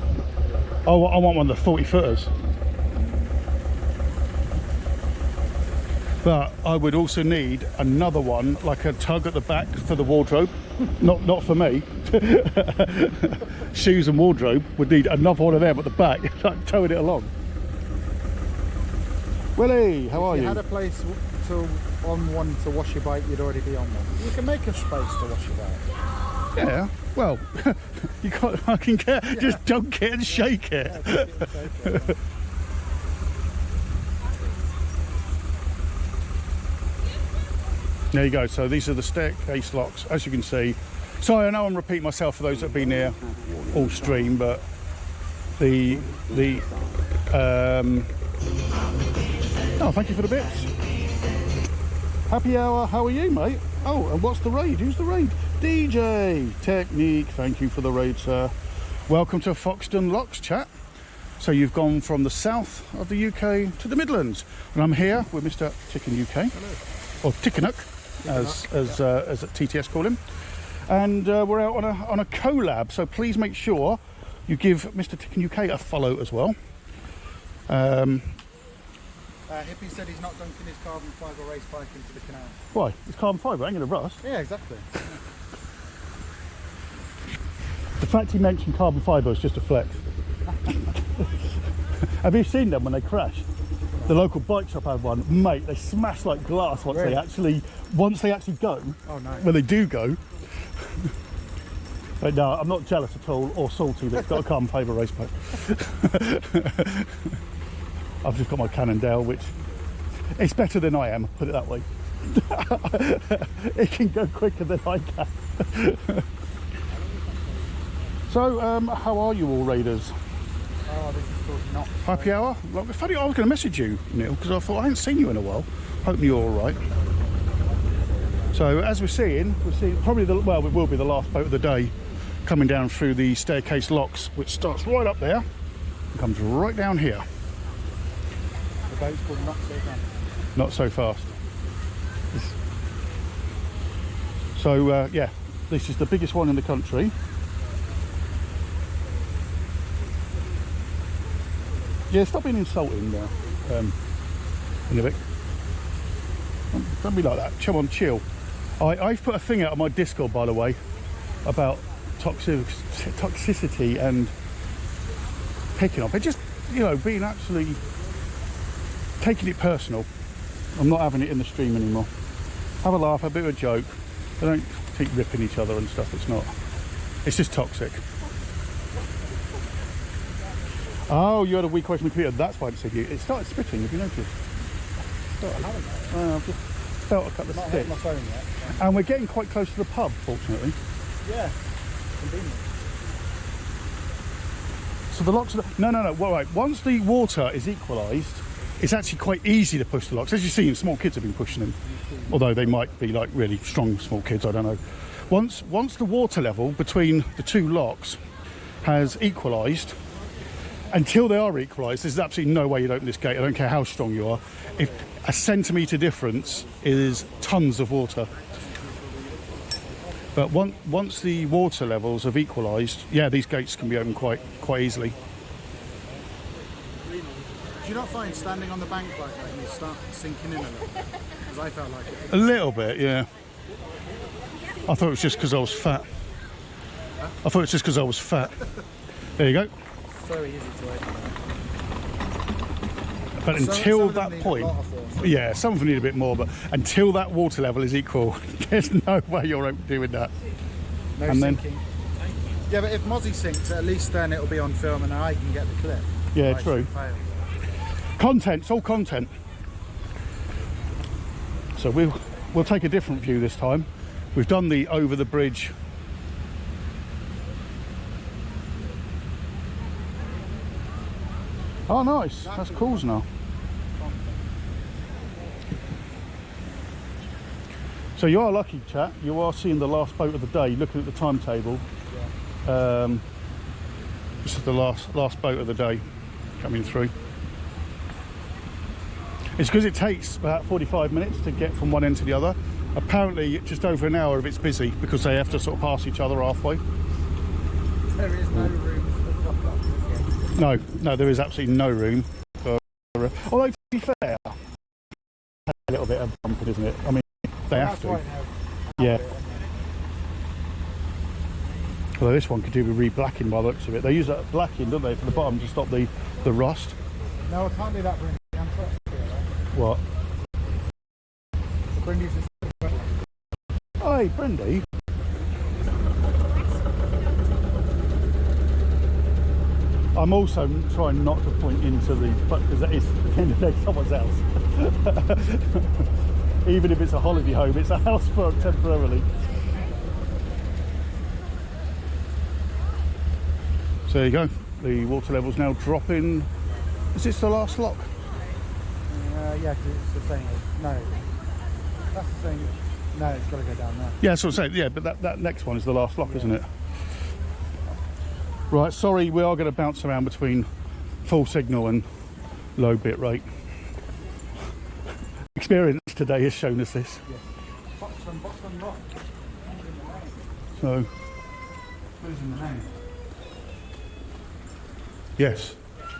I want one of the 40-footers. But I would also need another one, like a tug at the back for the wardrobe. Not for me. Shoes and wardrobe would need another one of them at the back, like towing it along. Willie, how are you? If you had a place on one to wash your bike, you'd already be on one. You can make a space to wash your bike. Yeah, well, you can't fucking get, just dunk it and shake it. There you go, so these are the staircase locks, as you can see. Sorry, I know I'm repeating myself for those that have been here all stream, but oh, thank you for the bits. Happy hour, how are you, mate? Oh, and what's the raid? Who's the raid? DJ TicanUK, thank you for the raid, sir. Welcome to Foxton Locks, chat. So you've gone from the south of the UK to the Midlands, and I'm here with Mr. TicanUK, or TicanUK, as TTS call him, and we're out on a collab. So please make sure you give Mr. TicanUK a follow as well. Hippie said he's not dunking his carbon fibre race bike into the canal. Why? It's carbon fibre, ain't going to rust. Yeah, exactly. The fact he mentioned carbon fibre is just a flex. Have you seen them when they crash? The local bike shop had one, mate. They smash like glass once they actually go. Oh no! When they do go. But no, I'm not jealous at all or salty that it's got a carbon fibre race bike. I've just got my Cannondale, which it's better than I am. Put it that way. It can go quicker than I can. So, how are you all, raiders? Oh, this is called not happy hour. Like, funny, I was going to message you, Neil, because I thought I hadn't seen you in a while. Hoping you're all right. So, as we're seeing probably it will be the last boat of the day, coming down through the staircase locks, which starts right up there and comes right down here. The boat's called Not So Fast. Not so fast. So yeah, this is the biggest one in the country. Yeah, stop being insulting now, Nivik. Don't be like that. Come on, chill. I've put a thing out on my Discord, by the way, about toxicity and picking up. It just, you know, being actually taking it personal. I'm not having it in the stream anymore. Have a laugh, a bit of a joke. They don't keep ripping each other and stuff. It's not. It's just toxic. Oh, you had a weak question on the computer. That's why I didn't see you. It started spitting. Have you noticed? I've just felt a couple of sticks. My phone yet. And we're getting quite close to the pub, fortunately. Yeah. Convenient. So the locks are no. Well, right. Once the water is equalised, it's actually quite easy to push the locks. As you see, small kids have been pushing them, although they might be like really strong small kids. I don't know. Once the water level between the two locks has equalised, until they are equalised, there's absolutely no way you'd open this gate. I don't care how strong you are. If a centimetre difference is tons of water. But once the water levels have equalised, yeah, these gates can be opened quite easily. Do you not find standing on the bank like that you start sinking in a little? Because I felt like it. A little bit, yeah. I thought it was just because I was fat. Huh? I thought it was just because I was fat. There you go. So easy to open. But until that point, yeah, some of them need a bit more, but until that water level is equal, there's no way you're doing that. No and then syncing. Yeah, but if Mozzie syncs, at least then it'll be on film and I can get the clip. yeah, Like, true. fails. Content, it's all content. So we'll take a different view this time. We've done the over the bridge. Oh, nice. That's cool now. So you are lucky, chat. You are seeing the last boat of the day. Looking at the timetable, this is the last boat of the day coming through. It's because it takes about 45 minutes to get from one end to the other. Apparently, just over an hour if it's busy because they have to sort of pass each other halfway. There is no room for fuck up. No, there is absolutely no room for. Although to be fair, a little bit of bumping, isn't it? I mean, they have to. Yeah. Although this one could do with re-blacking by the looks of it. They use that blacking, don't they, for the bottom to stop the rust. No, I can't do that, Brindy. I'm sorry. What? Brindy's just... Hey, Brindy. I'm also trying not to point into the, because that is at the end of the day someone's house. Even if it's a holiday home, it's a house for temporarily. So there you go. The water level's now dropping. Is this the last lock? Yeah, because it's the same. No, that's the same. No, it's got to go down there. Yeah, that's what I'm saying. Yeah, but that next one is the last lock, isn't it? Right, sorry, we are going to bounce around between full signal and low bit rate. Experience today has shown us this. Yes. Boxman Rock. So, who's in the name? yes,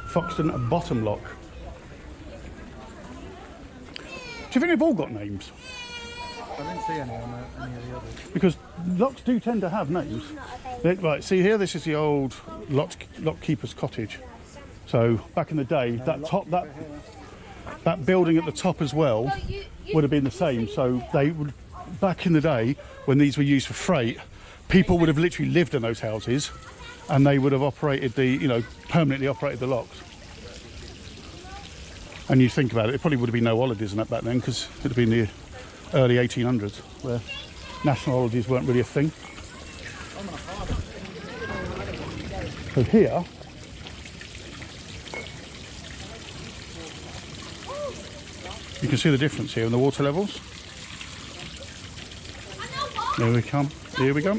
Foxton Bottom Lock. Do you think they've all got names? I didn't see any on any of the others. Because locks do tend to have names. Right, see here, this is the old lock keeper's cottage. So back in the day, that building at the top as well would have been the same. So they would, back in the day when these were used for freight, people would have literally lived in those houses, and they would have operated permanently operated the locks. And you think about it, it probably would have been no holidays and that back then, because it would have been the early 1800s where national holidays weren't really a thing. So here, you can see the difference here in the water levels. Here we come. Here we go.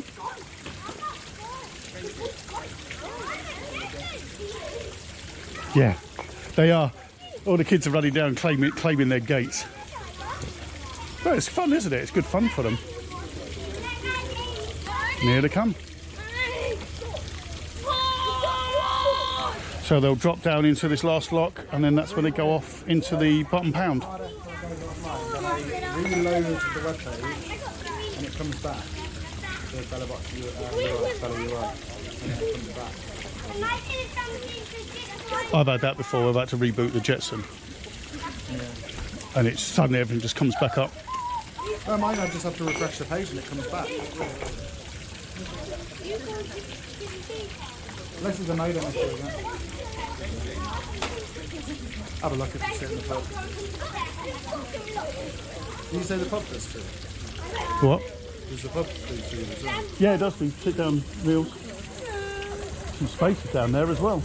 Yeah, they are. All the kids are running down claiming their gates. But it's fun, isn't it? It's good fun for them. And here they come. So they'll drop down into this last lock, and then that's when they go off into the bottom pound. Reload the web page, and it comes back. The Belabox URL, and it comes back. I've had that before. We're about to reboot the Jetson, and it's suddenly everything just comes back up. Oh, mine, I just have to refresh the page and it comes back. Unless it's a modem issue, isn't it? Have a look if you sit in the pub. You say the pub does too? What? Does the pub do too as well? Yeah, it does do sit down meals. Some spaces down there as well.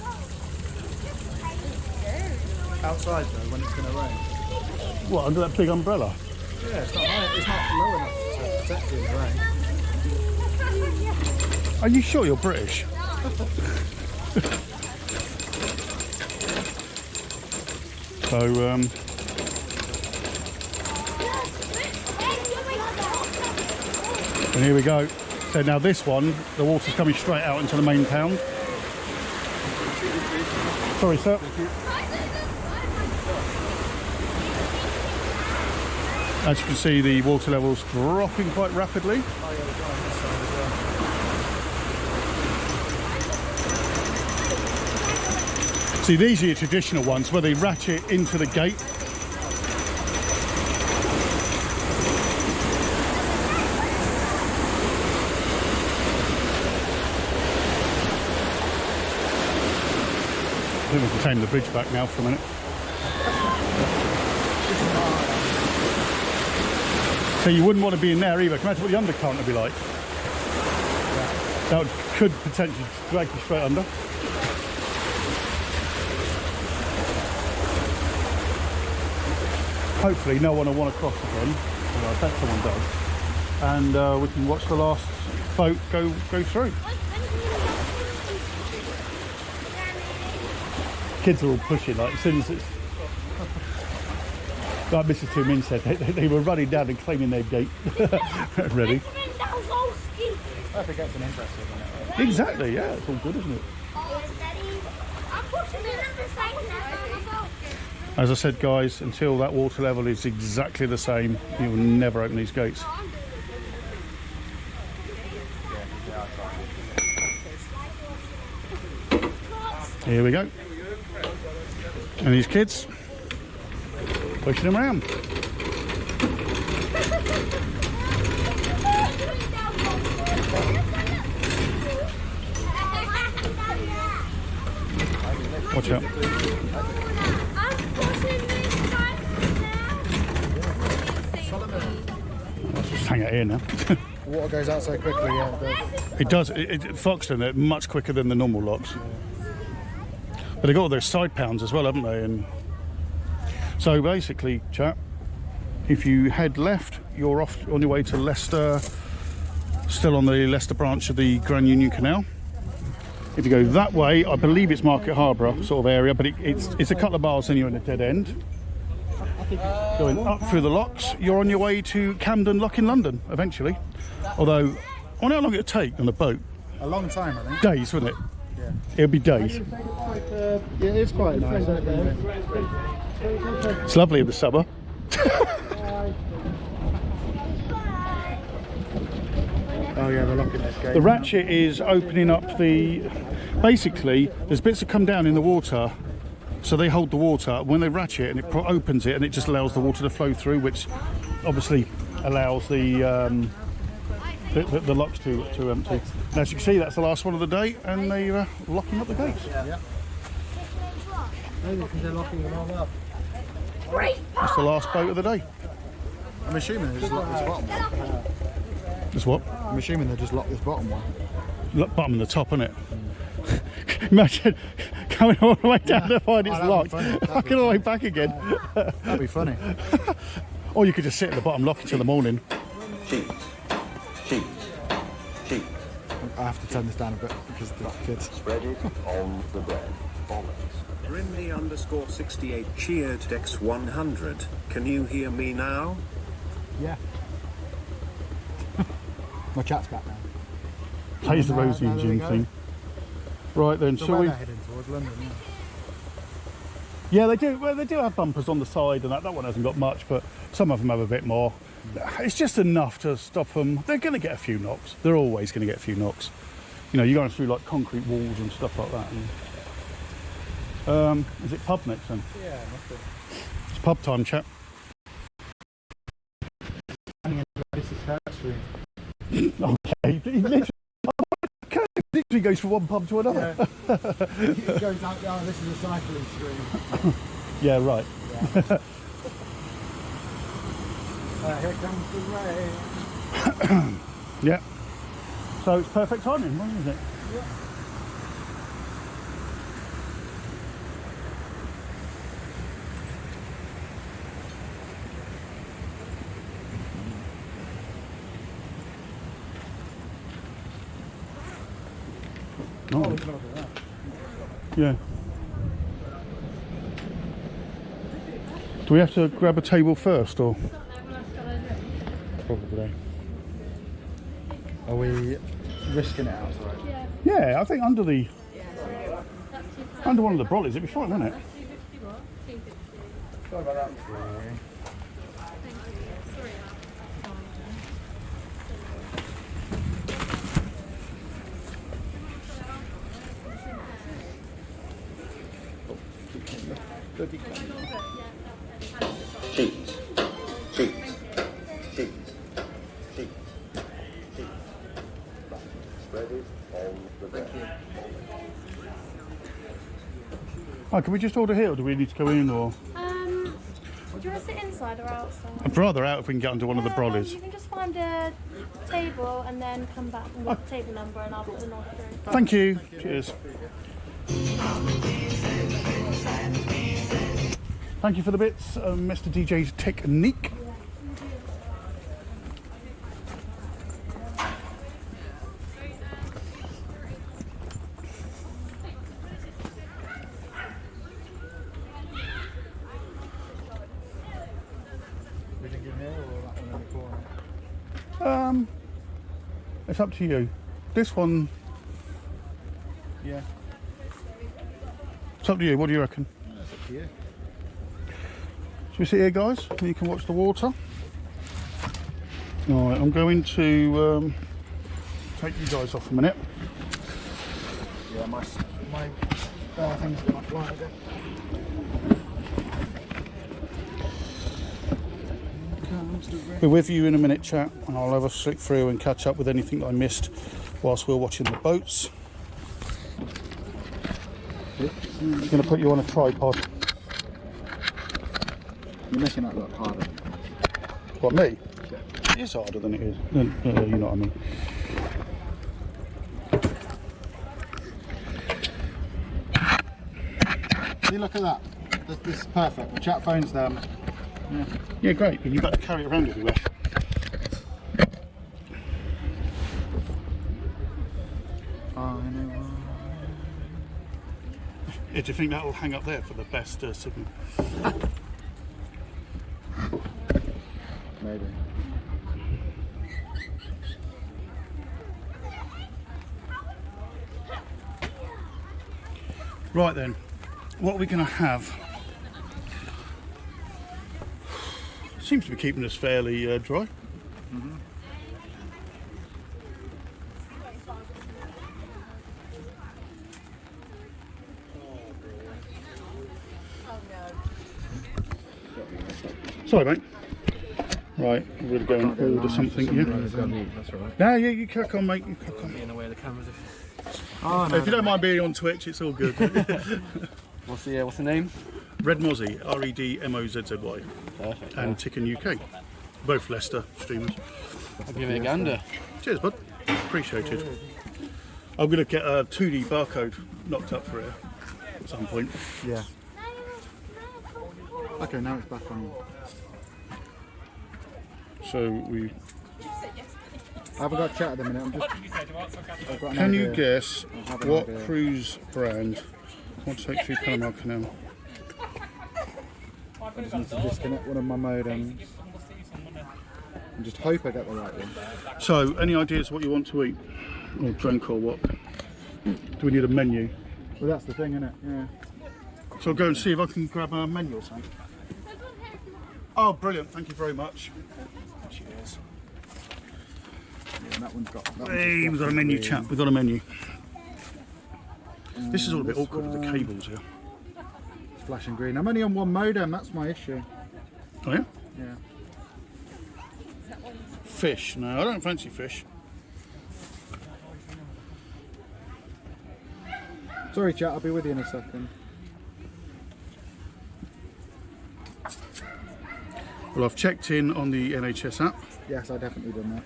Outside though, when it's going to rain. What, under that big umbrella? Yeah, it's not high, it's not low enough to protect you in the rain. Are you sure you're British? So, and here we go. So now this one, the water's coming straight out into the main pound. Sorry, sir. As you can see, the water level's dropping quite rapidly. See, these are your traditional ones where they ratchet into the gate. think we can tame the bridge back now for a minute. So you wouldn't want to be in there either. Can you imagine what the undercurrent would be like? That could potentially drag you straight under. Hopefully no one will want to cross again. Well, I bet someone does. And we can watch the last boat go through. Kids are all pushing, like as soon as it's... Like Mrs. Two-Min said, they were running down and claiming their gate. Ready. I think that's an interesting one. Exactly, yeah, it's all good, isn't it? As I said, guys, until that water level is exactly the same, you will never open these gates. Here we go. And these kids pushing them around. Watch out. Let's just hang out here now. Water goes out so quickly, yeah. It does. Foxton, they're much quicker than the normal locks. But they've got all those side pounds as well, haven't they? And so basically, chap, if you head left, you're off on your way to Leicester, still on the Leicester branch of the Grand Union Canal. If you go that way, I believe it's Market Harbour sort of area, but it's a couple of miles and you're in a dead end. Going up through the locks, you're on your way to Camden Lock in London, eventually. Although, I wonder how long it'll take on a boat. A long time, I think. Days, wouldn't it? Yeah. It'll be days. Yeah, it's quite nice. It's lovely in the summer. Oh yeah, they're locking this gate. The ratchet is opening up the... Basically, there's bits that come down in the water, so they hold the water. When they ratchet and it opens it, and it just allows the water to flow through, which obviously allows the locks to empty. And as you can see, that's the last one of the day, and they're locking up the gates. Yeah. Maybe because they're locking them all up. That's the last boat of the day. I'm assuming they just locked this bottom one. Just what? I'm assuming they just locked this bottom one. Look, bottom and the top, isn't it? Imagine coming all the way down to find it's locked. Fucking all the way back again. That'd be funny. Or you could just sit at the bottom lock until the morning. Cheese. I have to turn this down a bit because the kids. Spread it on the bread. Brimley_68 cheered Dex 100. Can you hear me now? Yeah. My chat's back now. Plays the Rosie and Jim thing. Right then, So shall we? they're heading towards London, Yeah, they do. Well, they do have bumpers on the side, and that one hasn't got much, but some of them have a bit more. It's just enough to stop them. They're going to get a few knocks. They're always going to get a few knocks. You know, you're going through like concrete walls and stuff like that. And, is it pub next then? Yeah, must be. It's pub time, chap. Okay, he literally goes from one pub to another. Yeah. It goes out, oh, this is a cycling stream. Yeah, right. Yeah. Here comes the rain. Yeah. So it's perfect timing, isn't it? Yeah. Oh. Yeah. Do we have to grab a table first, or? Probably. Are we risking it outside? Yeah, I think under one of the brollies it'd be fine, wouldn't it? Sorry about that. Oh, can we just order here, or do we need to go in, or? Do you want to sit inside or outside? I'd rather out if we can get under one of the brollies. You can just find a table and then come back with the table number and I'll put the order through. Thank you. Cheers. Thank you for the bits, Mr. DJ's TicanUK. It's up to you. This one, yeah. It's up to you. What do you reckon? It's up to you. Should we sit here, guys? And you can watch the water. All right, I'm going to take you guys off a minute. Yeah, my thing's gonna fly again. Be with you in a minute, chat, and I'll have a flick through and catch up with anything that I missed whilst we're watching the boats. I'm going to put you on a tripod. You're making that look harder. What, me? Yeah. It is harder than it is. You know what I mean. See, look at that. This is perfect. The chat phone's down. Yeah, great. But you've got to carry it around everywhere. Yeah, do you think that will hang up there for the best signal? Maybe. Right then, what are we going to have? Seems to be keeping us fairly dry. Mm-hmm. Sorry, mate. Right, we're going to go and order something. Yeah. That's all right. No, yeah, you crack on, mate. You crack on. In the way of the cameras. Oh, no, if you don't mind being on Twitch, it's all good. What's the name? Red Mozzie, REDMOZZY. Perfect. And TicanUK. Both Leicester streamers. I'll give it a gander. Cheers, bud. Appreciated. I'm going to get a 2D barcode knocked up for it at some point. Yeah. Okay, now it's back on. So we. I haven't got chat at the minute. I'm just. Can you guess what cruise brand? 183 Panama Canal. I just need to disconnect one of my modems. And just hope I get the right one. So, any ideas what you want to eat? Or drink or what? Do we need a menu? Well, that's the thing, isn't it? Yeah. So I'll go and see if I can grab a menu or something. Oh, brilliant. Thank you very much. Cheers. Yeah, that one's got... Hey, we've got a menu, chat. We've got a menu. This is all a bit awkward with the cables here. It's flashing green. I'm only on one modem, that's my issue. Oh yeah? Yeah. Fish? No, I don't fancy fish. Sorry chat, I'll be with you in a second. Well, I've checked in on the NHS app. Yes, I definitely done that.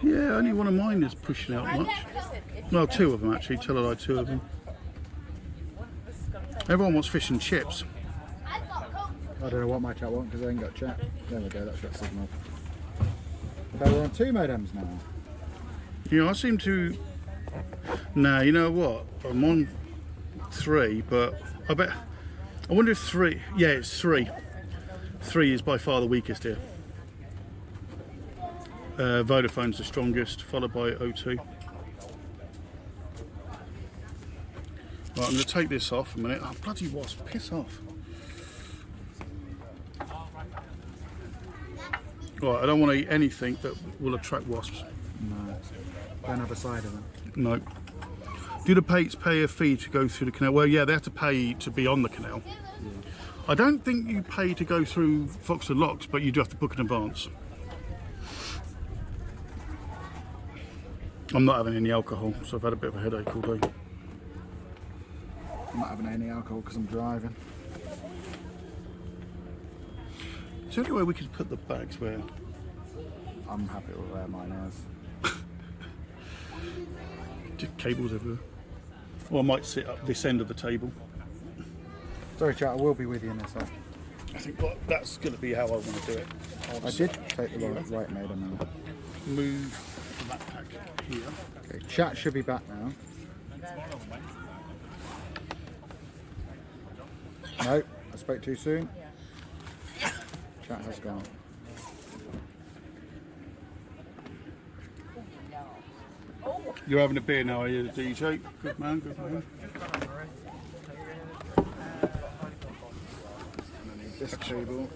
Yeah, only one of mine is pushing out much. Well, two of them actually, tell her I two of them. Everyone wants fish and chips. I don't know what my chat wants because I ain't got chat. There we go, that's got signal. But we're on 2 modems now. You know, I seem to... Nah, you know what? I'm on 3, but I bet... I wonder if 3... Yeah, it's 3. 3 is by far the weakest here. Vodafone's the strongest, followed by O2. Right, I'm going to take this off a minute. Oh, bloody wasp, piss off. Right, I don't want to eat anything that will attract wasps. No. Don't have a side of them. No. Do the pates pay a fee to go through the canal? Well, yeah, they have to pay to be on the canal. Yeah. I don't think you pay to go through Fox and Locks, but you do have to book in advance. I'm not having any alcohol, so I've had a bit of a headache all day. I'm not having any alcohol because I'm driving. Is there any way we could put the bags where... I'm happy with where mine is. Just cables everywhere. Or I might sit up this end of the table. Sorry chat, I will be with you in a sec. I think that's going to be how I want to do it. I did take the right made on now. Move the backpack here. Okay, chat should be back now. No, I spoke too soon. Chat has gone. You're having a beer now, are you, the DJ? Good man, good man. This cable.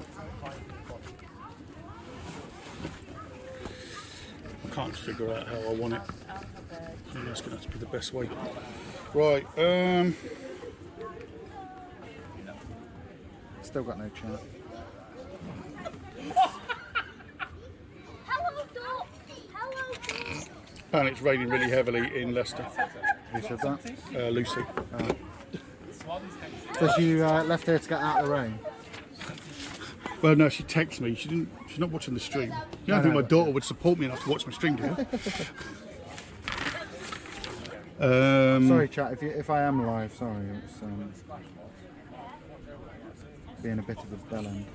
I can't figure out how I want it. I think that's going to have to be the best way. Right, Still got no chat. Apparently it's raining really heavily in Leicester. Who said that? Lucy. So she left here to get out of the rain? Well, no, she texted me. She's not watching the stream. You don't think my daughter would support me enough to watch my stream, do you? Sorry, chat. If I am live, sorry. It's being a bit of a bell end.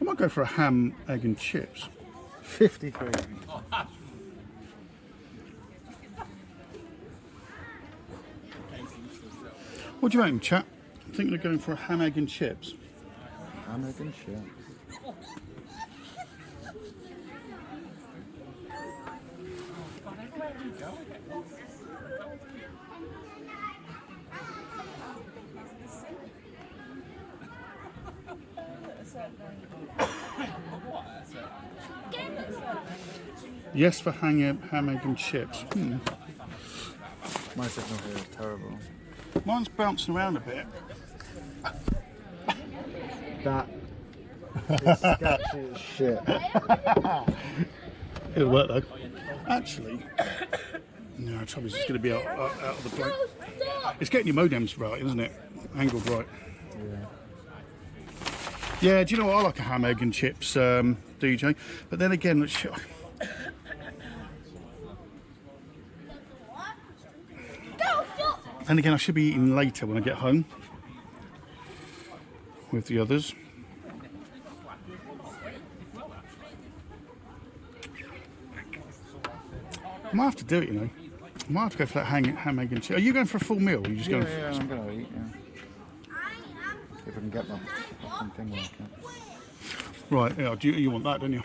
I might go for a ham, egg and chips. 53. What do you reckon, chat? I'm thinking of going for a ham, egg and chips. Ham, egg and chips. Yes for ham, egg and chips. My signal here is terrible. Mine's bouncing around a bit. That is sketchy as shit. It'll work though. Actually, no, the trouble is it's going to be out of the plate. It's getting your modems right, isn't it? Angled right. Yeah, do you know what? I like a ham, egg and chips, DJ. But then again, I should be eating later when I get home with the others. I might have to do it, you know. I might have to go for that ham, egg and chips. Are you going for a full meal? Or are you just going for... I'm going to eat, if I can get my fucking thing working. Right, yeah, you want that, don't you?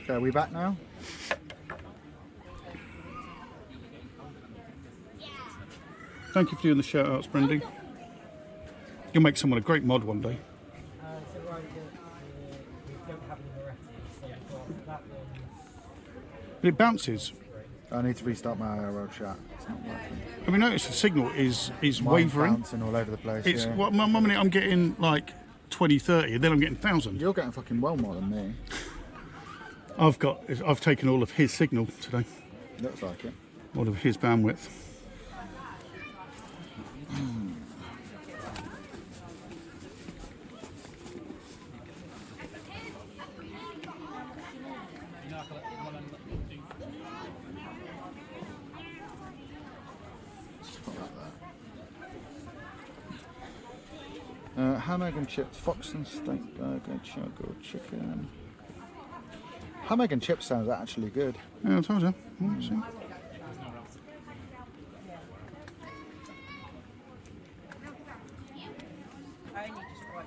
Okay, are we back now? Thank you for doing the shout outs, Brendy. You'll make someone a great mod one day. But it bounces. I need to restart my IRL chat. It's not working. Have you noticed the signal is Mine's wavering? Bouncing all over the place. It's yeah. what one minute I'm getting like 20, 30, and then I'm getting 1,000. You're getting fucking well more than me. I've taken all of his signal today. Looks like it. All of his bandwidth. Ham, egg and chips, fox and steak burger, choco chicken. Ham, egg and chips sounds actually good. Yeah, I told you.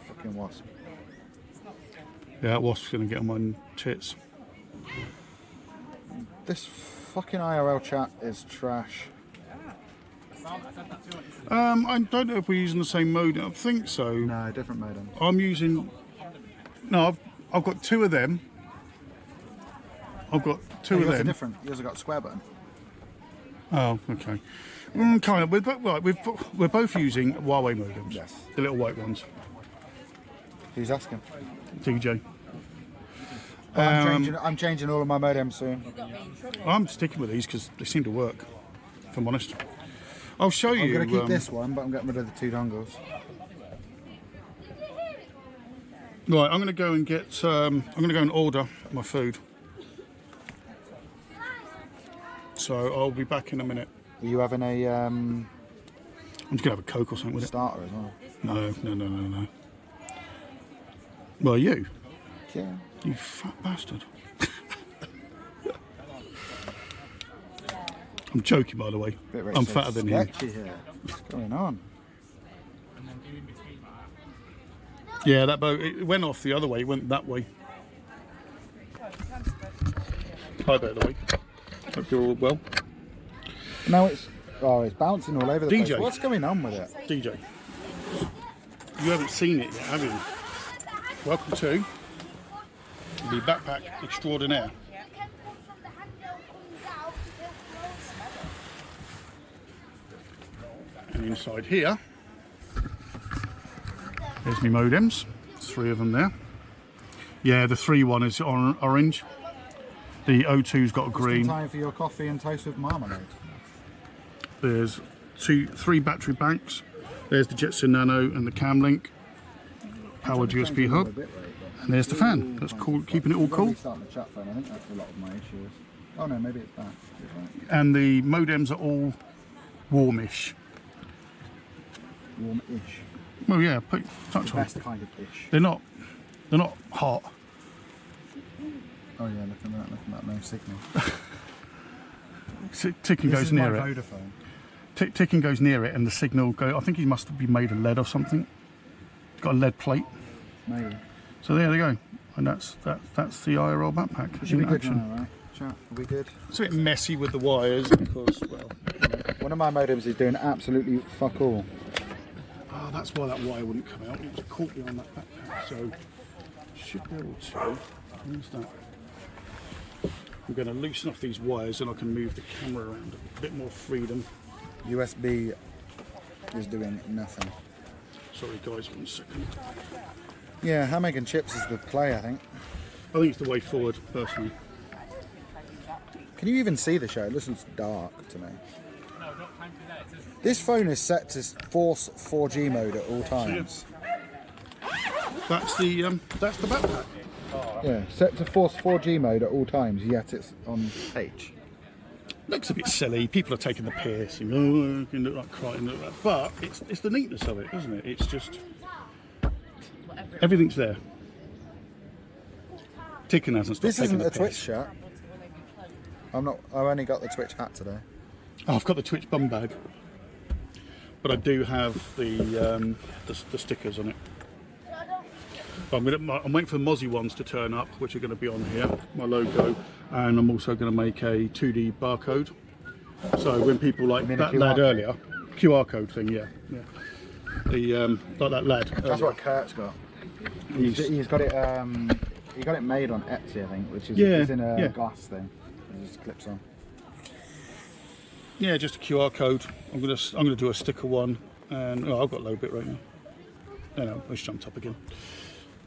Fucking wasp. Yeah, that wasp's going to get on my tits. This fucking IRL chat is trash. I don't know if we're using the same modem. I think so. No, different modem. I'm using... No, I've got two of them. I've got two of them. Different. Yours have got square button. Oh, okay. Kind of. We're both using Huawei modems. Yes. The little white ones. Who's asking? TJ. I'm changing all of my modems soon. I'm sticking with these because they seem to work, if I'm honest. I'll show you. I'm going to keep this one, but I'm getting rid of the 2 dongles. Right, I'm going to go and get. I'm going to go and order my food. So I'll be back in a minute. Are you having a? I'm just going to have a Coke or something with starter as well. No. Well, you. Yeah. You fat bastard. I'm joking, by the way. I'm fatter than him. Here. What's going on? Yeah, that boat, it went off the other way, it went that way. Hi, by the way. Hope you're all well. No, it's bouncing all over the DJ. place. What's going on with it? DJ. You haven't seen it yet, have you? Welcome to the Backpack Extraordinaire. And inside here, there's my modems. 3 of them there. Yeah, the 3 one is orange. The O2's got a green. Time for your coffee and toast with marmalade. There's 3 battery banks. There's the Jetson Nano and the Camlink powered USB hub. And there's the fan. That's cool, keeping it all cool. Starting the chat phone. I think that's a lot of my issues. Oh no, maybe it's that. And the modems are all warmish. Warm-ish. Well, yeah, touch the on. Best kind of ish. They're not hot. Oh yeah, look at that, no signal. Ticking goes near it. Vodafone. Ticking goes near it, and the signal go. I think he must have been made of lead or something. It's got a lead plate. Maybe. So there they go, and that's the IRL backpack. It should be good action. now, right? Chat, are we good? It's a bit messy with the wires because, well, you know. One of my modems is doing absolutely fuck all. Oh, that's why that wire wouldn't come out. It was caught me on that backpack, so should be able to. Where's that? I'm going to loosen off these wires, and I can move the camera around a bit more freedom. USB is doing nothing. Sorry, guys, 1 second. Yeah, Hammock and Chips is the play, I think. I think it's the way forward, personally. Can you even see the show? It looks dark to me. This phone is set to force 4G mode at all times. That's the backpack. Yeah, set to force 4G mode at all times, yet it's on H. Looks a bit silly. People are taking the piss. And, oh, you look like crying, look like that. But it's the neatness of it, isn't it? It's just everything's there. Ticking hasn't stopped. This isn't taking a the Twitch piss. shirt. I've only got the Twitch hat today. Oh, I've got the Twitch bum bag, but I do have the stickers on it. But I'm waiting for the Mozzie ones to turn up, which are going to be on here, my logo, and I'm also going to make a 2D barcode. So when people like that lad earlier, QR code thing, yeah. The like that lad. That's what Kurt's got. He's got it. He got it made on Etsy, I think, which is it's in a glass thing. It just clips on. Yeah, just a QR code. I'm gonna do a sticker one, and I've got a low bit right now. No, it's jumped up again.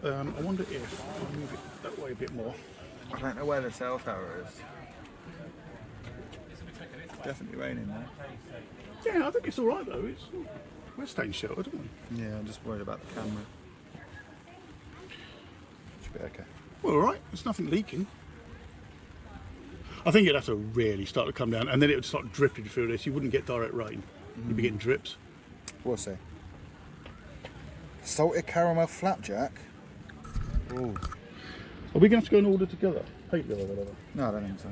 I wonder if I move it that way a bit more. I don't know where the cell tower is. It's definitely raining there. Yeah, I think it's all right though. We're staying sheltered, aren't we? Yeah, I'm just worried about the camera. Should be okay. Well, all right. There's nothing leaking. I think it'd have to really start to come down, and then it would start dripping through this. You wouldn't get direct rain. You'd be getting drips. We'll see. Salted caramel flapjack. Ooh. Are we going to have to go and order together? Patreon or whatever? No, I don't think so.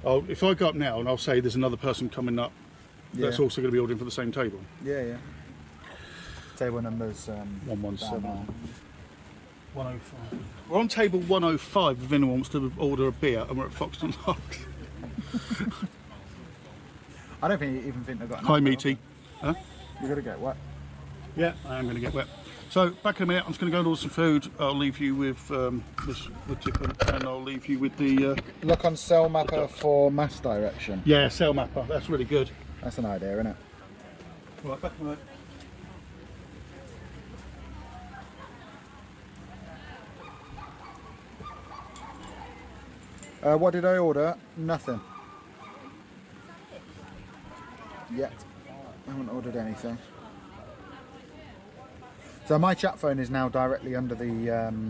Oh, if I go up now and I'll say there's another person coming up that's also going to be ordering for the same table. Yeah. Table numbers 117. 105. We're on table 105 if anyone wants to order a beer, and we're at Foxton Locks. I don't even think they've got. Hi, Meaty. Huh? You're going to get wet. Yeah, I am going to get wet. So back in a minute, I'm just going to go and order some food. I'll leave you with the Tican, and I'll leave you with the. Look on Cell Mapper for mass direction. Yeah, Cell Mapper. That's really good. That's an idea, isn't it? Right, back in a minute. What did I order? Nothing. Yet. I haven't ordered anything. So my chat phone is now directly under the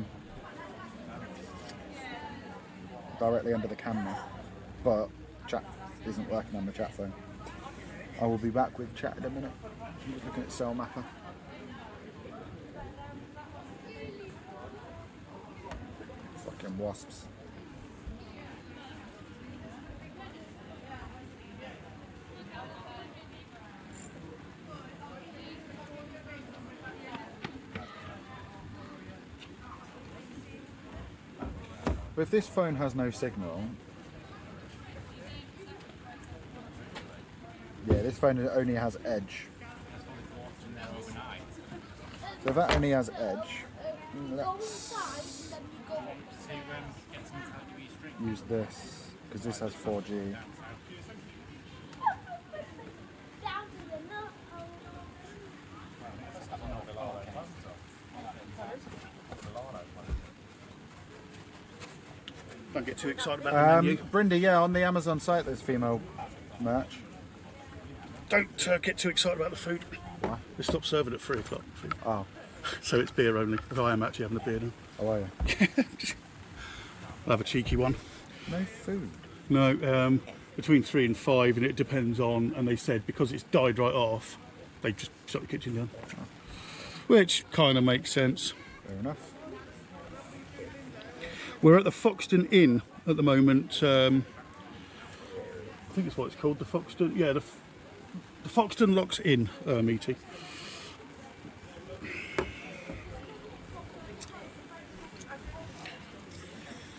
camera, but chat isn't working on the chat phone. I will be back with chat in a minute. I'm just looking at Cell Mapper. Fucking wasps. But if this phone has no signal, yeah, this phone only has Edge. So if that only has Edge, let's use this, because this has 4G. Don't get too excited about the menu. Brindy, yeah, on the Amazon site there's female merch. Don't get too excited about the food. Why? They stop serving at 3 o'clock. Oh. So it's beer only. If I am actually having a beer now. Oh, are you? I'll have a cheeky one. No food? No, between 3 and 5, and it depends on, and they said because it's died right off, they just shut the kitchen down. Oh. Which kind of makes sense. Fair enough. We're at the Foxton Inn at the moment. I think it's what it's called, the Foxton. Yeah, the Foxton Locks Inn meeting.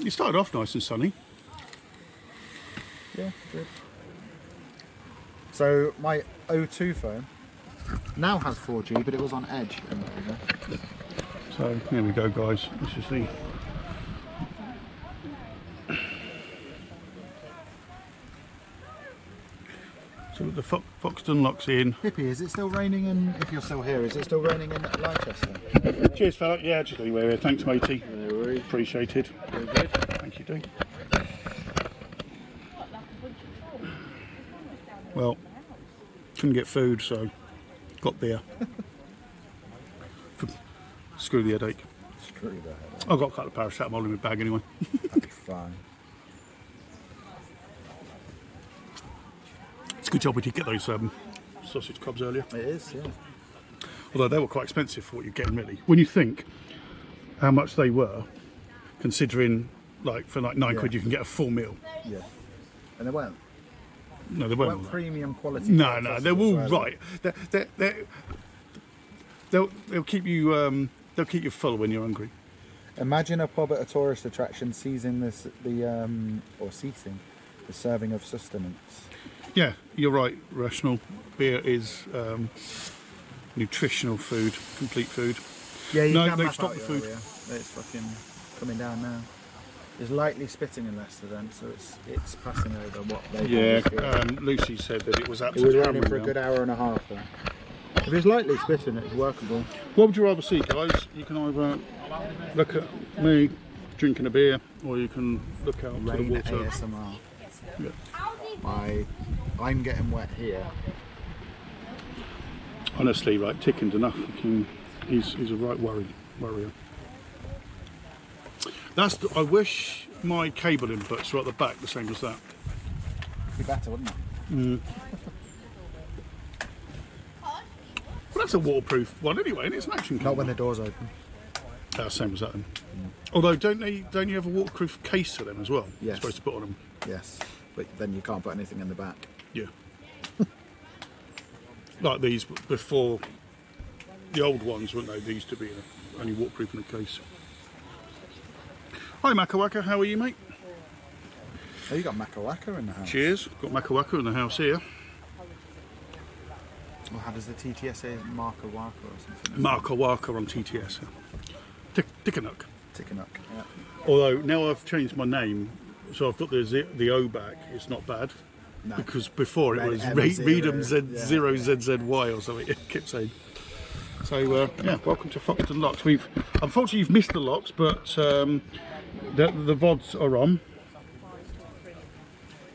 It started off nice and sunny. Yeah, good. So my O2 phone now has 4G, but it was on Edge. So here we go, guys. This is the. So the Foxton Locks Inn. Hippie, is it still raining in, if you're still here, is it still raining in Leicester? Cheers, fella. Yeah, just anywhere here. Thanks, matey. No worries. Appreciated. Very good. Thank you, Dean. Well, couldn't get food, so got beer. Screw the headache. Screw the headache. I've got a couple of paracetamol in my bag anyway. That'd be fine. It's a good job we did get those sausage cobs earlier. It is, yeah. Although they were quite expensive for what you're getting, really. When you think how much they were, considering like for like £9 you can get a full meal. Yeah. And they weren't. No, they They weren't. weren't premium quality. No, they're all right. They'll keep you full when you're hungry. Imagine a pub at a tourist attraction ceasing the serving of sustenance. Yeah, you're right, Rational. Beer is nutritional food, complete food. Yeah, you no, can they've map stopped out the food. your area. It's fucking coming down now. It's lightly spitting in Leicester then, so it's passing over what they. Yeah, Lucy said that it was It absolutely. was raining for a good hour and a half then. If it's lightly spitting, it's workable. What would you rather see, guys? You can either look at me drinking a beer, or you can look out to the Rain water. ASMR. Yeah. I'm getting wet here. Honestly, right, Tican's enough. He's a right worrier. I wish my cable inputs were at the back, the same as that. It'd be better, wouldn't it? Mm. Well, that's a waterproof one anyway, and it's an action cable. Not when the door's open. Same as that then. Although, don't you have a waterproof case for them as well? Yes. You're supposed to put on them. Yes, but then you can't put anything in the back. Yeah. Like these before, the old ones, weren't they? They used to be only waterproof in a case. Hi Makawaka, how are you, mate? Oh, you got Makawaka in the house. Cheers. Got Makawaka in the house here. Well, how does the TTS say Makawaka or something? Makawaka on TTS. TicanUK. TicanUK, yeah. Although now I've changed my name, so I've got the O back. It's not bad. No. Because before it was Redum Z0ZZY or something. It kept saying. So yeah, welcome to Foxton Locks. Unfortunately you've missed the locks, but the VODs are on.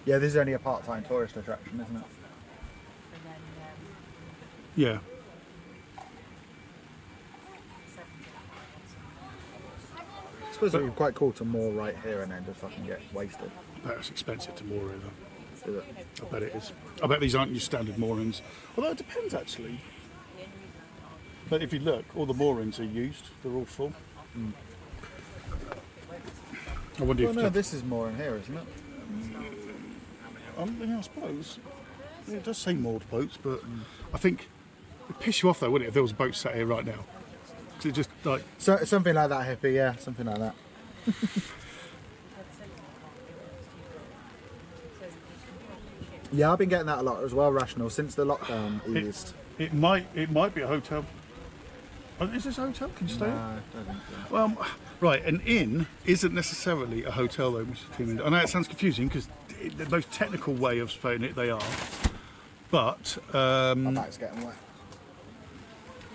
Yeah, this is only a part-time tourist attraction, isn't it? Yeah. I suppose it would be quite cool to moor right here and then just fucking get wasted. That's expensive to moor here, though. Is it? I bet it is. I bet these aren't your standard moorings. Although it depends, actually. But if you look, all the moorings are used. They're all full. Mm. I wonder Well, if... no, this is more in here, isn't it? Yeah, I suppose. Yeah, it does say moored boats, but I think it'd piss you off, though, wouldn't it, if there was a boat sat here right now? Because it just, like... So, something like that, hippie, yeah, something like that. Yeah, I've been getting that a lot as well, Rational, since the lockdown eased. It might be a hotel. Oh, is this a hotel? Can you stay? No, I don't think so. Well, right, an inn isn't necessarily a hotel, though, Mr. Timmins. I know it sounds confusing because the most technical way of saying it, they are. But my back's getting wet.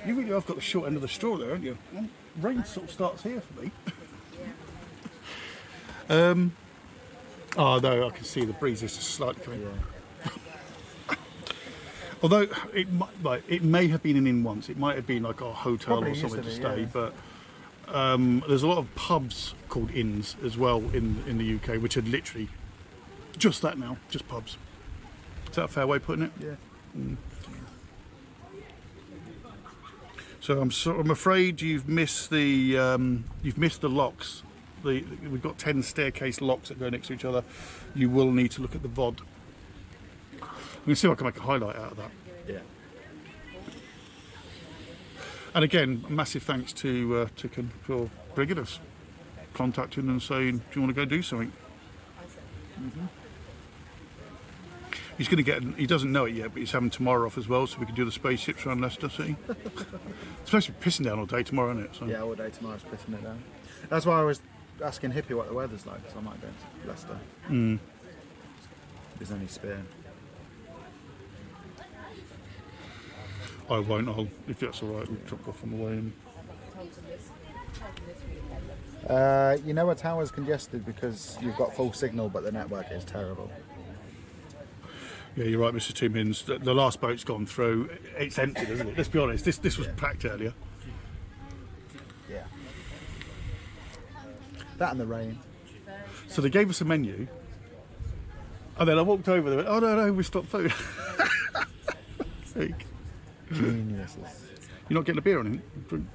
You really have got the short end of the straw there, haven't you? Well, rain sort of starts here for me. Oh no, I can see the breeze is just slightly coming. Yeah. Although it may have been an inn once. It might have been like a hotel Probably or somewhere to be, stay. yeah. But there's a lot of pubs called inns as well in the UK, which are literally just that now, just pubs. Is that a fair way of putting it? Yeah. Mm. So I'm afraid you've missed the locks. We've got 10 staircase locks that go next to each other. You will need to look at the VOD. I'm going to see if I can make a highlight out of that. Yeah. And again, massive thanks to Tican for bringing us, contacting and saying, do you want to go do something? Mm-hmm. He's going to get, he doesn't know it yet, but he's having tomorrow off as well, so we can do the spaceships around Leicester City. It's supposed to be pissing down all day tomorrow, isn't it? So. Yeah, all day tomorrow's pissing it down. That's why I was asking Hippie what the weather's like, so I might go to Leicester. Mm. There's only spare. I won't, if that's alright, we'll drop off on the way in. You know a tower's congested because you've got full signal, but the network is terrible. Yeah, you're right, Mr. Timmins. The last boat's gone through. It's empty, isn't it? Let's be honest. This was packed earlier. Yeah. That and the rain. So they gave us a menu, and then I walked over there. And went, oh no, we stopped food. Geniuses. You're not getting a beer on it? Drink.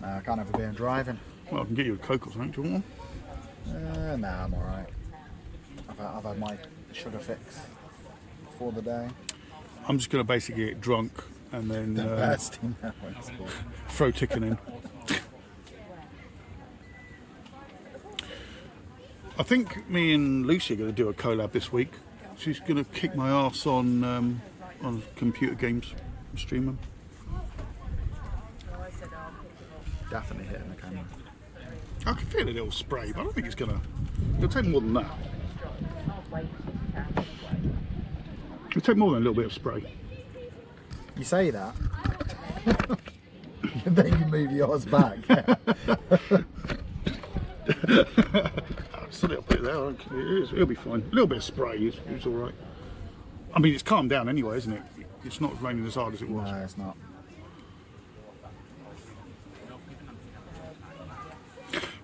No, I can't have a beer and driving. Well, I can get you a Coke or something. Do you want one? No, I'm all right. I've had my sugar fix for the day. I'm just going to basically get drunk and then throw Tican in. I think me and Lucy are going to do a collab this week. She's going to kick my ass on computer games streaming. Definitely hitting the camera. I can feel a little spray, but I don't think it's going to... It'll take more than that. It'll take more than a little bit of spray. You say that, and then you move yours back. It's a little bit there. It'll be fine. A little bit of spray is all right. I mean, it's calmed down anyway, isn't it? It's not raining as hard as it was. No, it's not.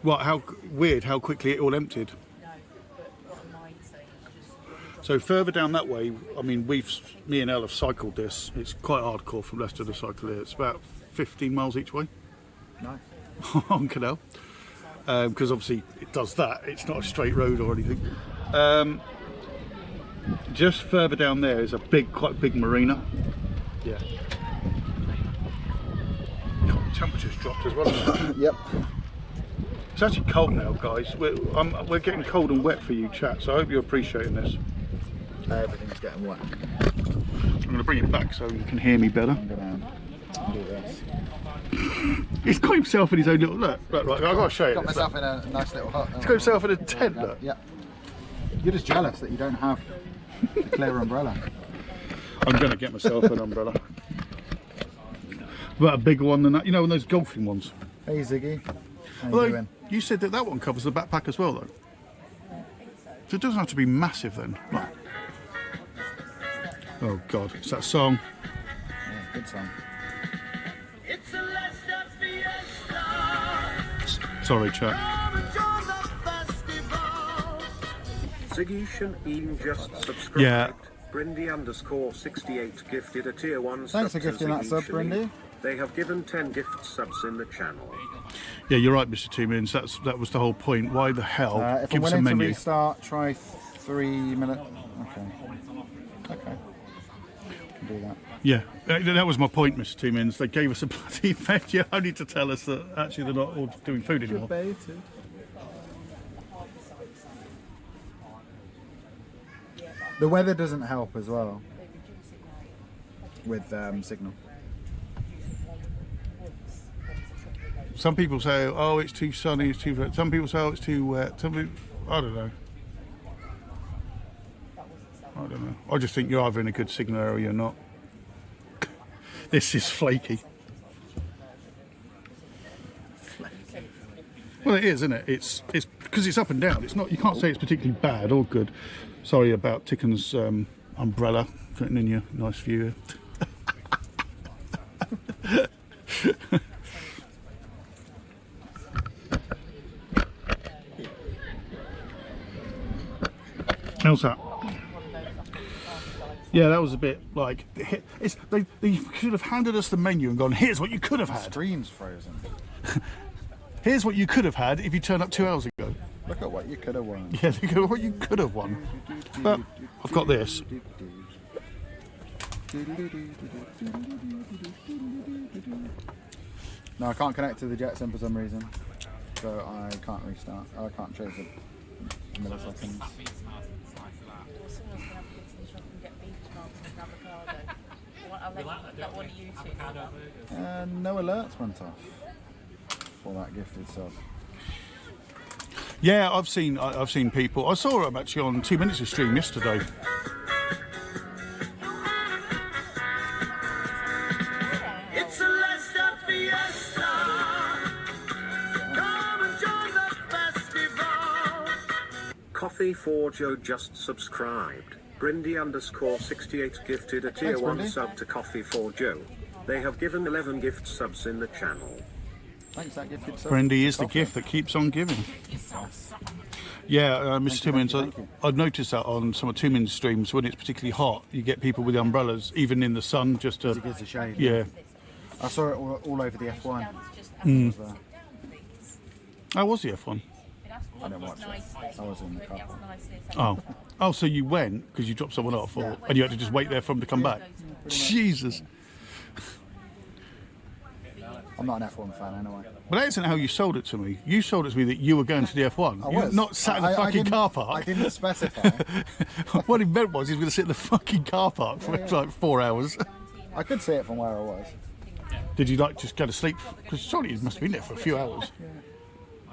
Well, how weird how quickly it all emptied. So further down that way, I mean, me and Elle have cycled this. It's quite hardcore from Leicester to cycle here. It's about 15 miles each way. Nice. On canal. Because obviously it does that. It's not a straight road or anything. Just further down there is a quite big marina. Yeah. God, the temperature's dropped as well, hasn't it? Yep. It's actually cold now, guys. We're getting cold and wet for you, chat, so I hope you're appreciating this. Everything's getting wet. I'm going to bring it back so you can hear me better. I'm going to do this. He's got himself in his own little... Look, I've got to show you Got this, myself look. in a nice little hut. He's got himself in a tent, look. Yeah. You're just jealous that you don't have a clear umbrella. I'm going to get myself an umbrella. But a bigger one than that. You know, those golfing ones. Hey, Ziggy. How you Although, doing? you said that one covers the backpack as well, though. So it doesn't have to be massive then. Right. Oh God, it's that song. Yeah, good song. Sorry, chat. Ziggy Ian just subscribed. Yeah. Brindy_68 gifted a tier 1 sub. Thanks for gifting that sub, Brindy. They have given 10 gift subs in the channel. Yeah, you're right, Mr. 2 Minutes. That was the whole point. Why the hell If give I'm us a willing to menu? restart, try 3 minutes. Okay. Can do that. Yeah, that was my point, Mr. 2 Minutes. They gave us a bloody menu only to tell us that actually they're not all doing food anymore. Debated. The weather doesn't help as well with signal. Some people say, oh, it's too sunny, it's too wet. Some people say, oh, it's too wet. Some people, I don't know. I just think you're either in a good signal area or not. This is flaky. Well, it is, isn't it? It's because it's up and down. It's not. You can't say it's particularly bad or good. Sorry about Tican's umbrella getting in your nice view. How's that? Yeah, that was a bit like they should have handed us the menu and gone, here's what you could have had. Screen's frozen. Here's what you could have had if you turned up 2 hours ago. Look at what you could have won. Yeah, look at what you could have won. But I've got this. No, I can't connect to the Jetson for some reason, so I can't restart. I can't change it in milliseconds. No alerts went off for that gifted sub. Yeah, I've seen people. I saw them actually on 2 Minutes of stream yesterday. It's a Leicester Fiesta. Come and join the festival. Coffee for Joe just subscribed. Brindy_68 gifted a tier Thanks, 1 Brindy. sub to Coffee for Joe. They have given 11 gift subs in the channel. Thanks, that gifted sub. Brandy is the Coffee. gift that keeps on giving. Yeah, Mr. 2 Minutes, I've noticed that on some of 2 Minutes streams, when it's particularly hot, you get people with umbrellas, even in the sun, just to... It gives a shade. Yeah. I saw it all over the F1. Mm. How was the F1? I didn't watch it. I was in the car. Oh, so you went because you dropped someone off, and you had to just wait there for them to come back? Jesus. I'm not an F1 fan anyway. But that isn't how you sold it to me. You sold it to me that you were going to the F1. I You was. not sat in the fucking car park. I didn't specify. What he meant was he was going to sit in the fucking car park for like 4 hours. I could see it from where I was. Did you like just go to sleep? Because surely you must have been there for a few hours.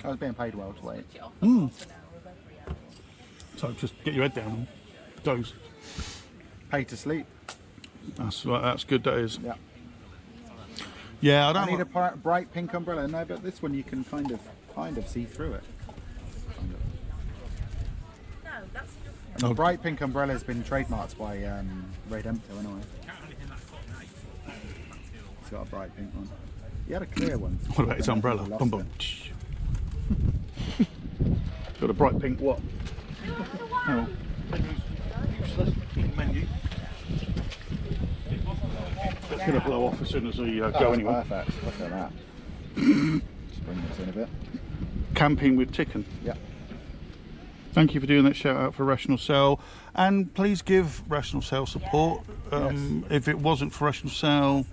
I was being paid well to wait. Mm. So just get your head down and doze. Paid to sleep. That's right. That's good. That is. Yeah. Yeah, I I don't. need a bright pink umbrella. No, but this one you can kind of see through it. And the bright pink umbrella has been trademarked by Redempto anyway. It's got a bright pink one. He had a clear one. What about his umbrella? Bum, bum. Got a bright pink what? Oh. Menu. It's going to blow off as soon as we go anyway. Perfect. Look at that. Just bring this in a bit. Camping with Tican. Yeah. Thank you for doing that shout out for Rational Cell, and please give Rational Cell support. If it wasn't for Rational Cell,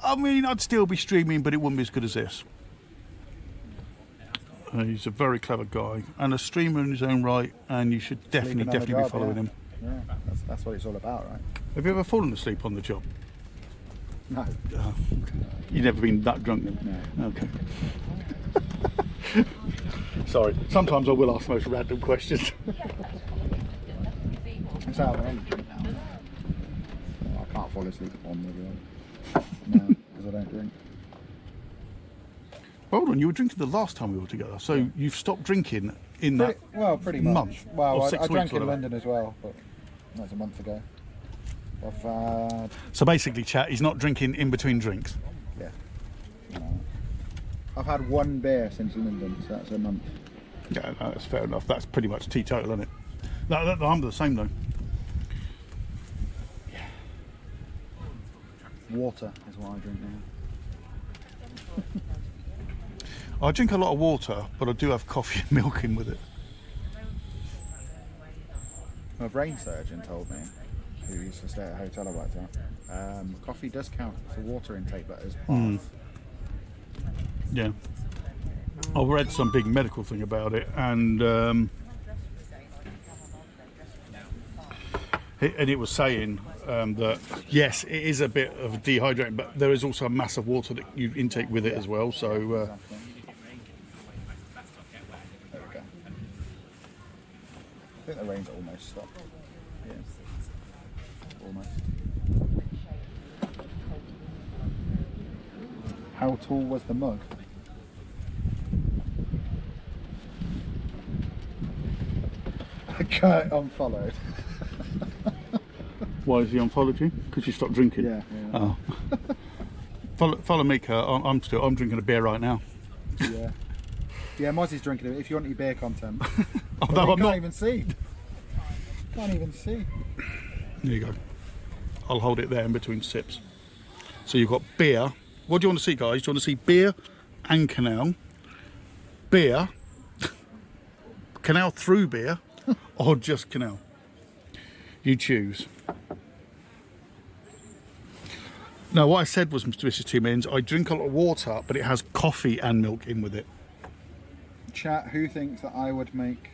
I mean, I'd still be streaming, but it wouldn't be as good as this. He's a very clever guy and a streamer in his own right, and you should definitely be following him. Yeah, that's what it's all about, right? Have you ever fallen asleep on the job? No. Oh, you've never been that drunk? No. Okay. Sorry. Sometimes I will ask the most random questions. It's out of energy. I can't fall asleep on the job. No, because I don't drink. Hold on, you were drinking the last time we were together, so you've stopped drinking in that pretty much. month. Well, or I 6 weeks, drank in whatever. London as well, but that was a month ago. I've had... So basically, chat, he's not drinking in between drinks. Yeah. No. I've had one beer since London, so that's a month. Yeah, no, that's fair enough. That's pretty much teetotal, isn't it? I'm the same though. Yeah. Water is what I drink now. I drink a lot of water, but I do have coffee and milk in with it. My brain surgeon told me, who used to stay at a hotel I worked at, coffee does count for water intake, but as half. Yeah. I read some big medical thing about it, and it was saying that yes, it is a bit of dehydrating, but there is also a massive water that you intake with it as well. So. There we go. I think the rain's almost stopped. Yeah. Almost. How tall was the mug? Kurt unfollowed. Why is he unfollowed you? Because you stopped drinking. Yeah. Oh. follow me, Kurt. I'm drinking a beer right now. Yeah. Yeah, Mozzie's drinking it. If you want your beer content. Although you I'm can't not. even see. Can't even see. There you go. I'll hold it there in between sips. So you've got beer. What do you want to see, guys? Do you want to see beer and canal? Beer, canal through beer, or just canal? You choose. No, what I said was, Mr. Vicious 2 Mins, I drink a lot of water, but it has coffee and milk in with it. Chat, who thinks that I would make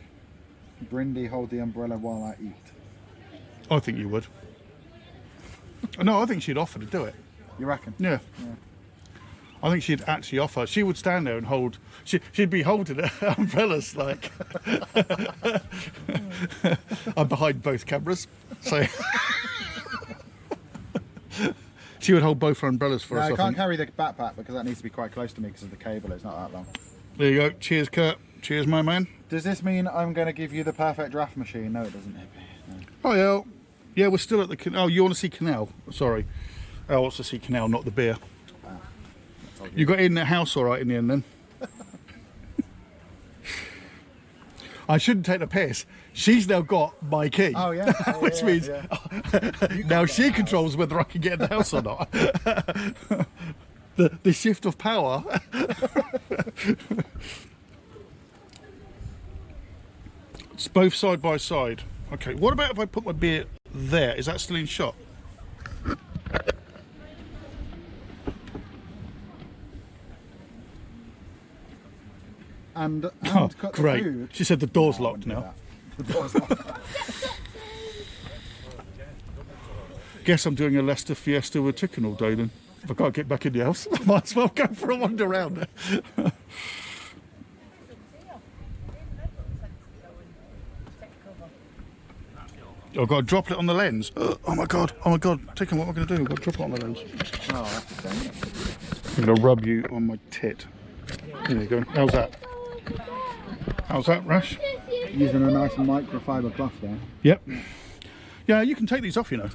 Brindy hold the umbrella while I eat? I think you would. No, I think she'd offer to do it. You reckon? Yeah. I think she'd actually offer. She would stand there and hold. She'd be holding umbrellas like. I'm behind both cameras, so she would hold both her umbrellas for us. I can't carry the backpack because that needs to be quite close to me because of the cable. It's not that long. There you go. Cheers, Kurt. Cheers, my man. Does this mean I'm going to give you the perfect draft machine? No, it doesn't. No. Oh yeah, yeah. We're still at the canal. Oh, you want to see canal? Sorry, I want to see canal, not the beer. You got in the house all right in the end then? I shouldn't take the piss. She's now got my key. Oh yeah. Which means now she controls whether I can get in the house or not. the shift of power. It's both side by side. Okay, what about if I put my beer there? Is that still in shot? And oh, cut great. the food. She said the door's locked now. The door's locked. Guess I'm doing a Leicester Fiesta with chicken all day then. If I can't get back in the house, I might as well go for a wander around there. I've got a droplet on the lens. Oh my god, Tican, what am I going to do? I've got a droplet on the lens. Oh, that's a shame. I'm going to rub you on my tit. There you go. How's that? How's that, Rash? Using a nice microfiber cloth there. Yep. Yeah, you can take these off, you know.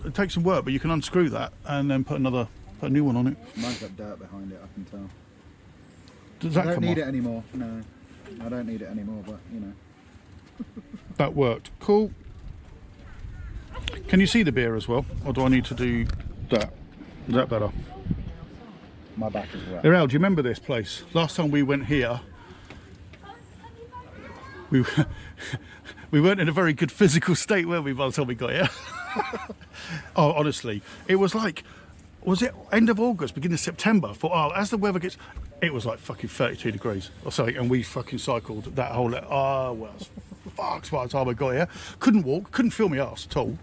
It takes some work, but you can unscrew that and then put a new one on it. Mine's got dirt behind it, I can tell. Does that I don't come need off? it anymore. No, I don't need it anymore, but you know. That worked. Cool. Can you see the beer as well? Or do I need to do that? Is that better? My back is wet. IRL, do you remember this place? Last time we went here, we weren't in a very good physical state, were we, by the time we got here? Oh, honestly, it was like, was it end of August, beginning of September? As the weather gets, it was like fucking 32 degrees or something, and we fucking cycled that whole, well, it was fucks by the time I got here. Couldn't walk, couldn't feel my arse at all.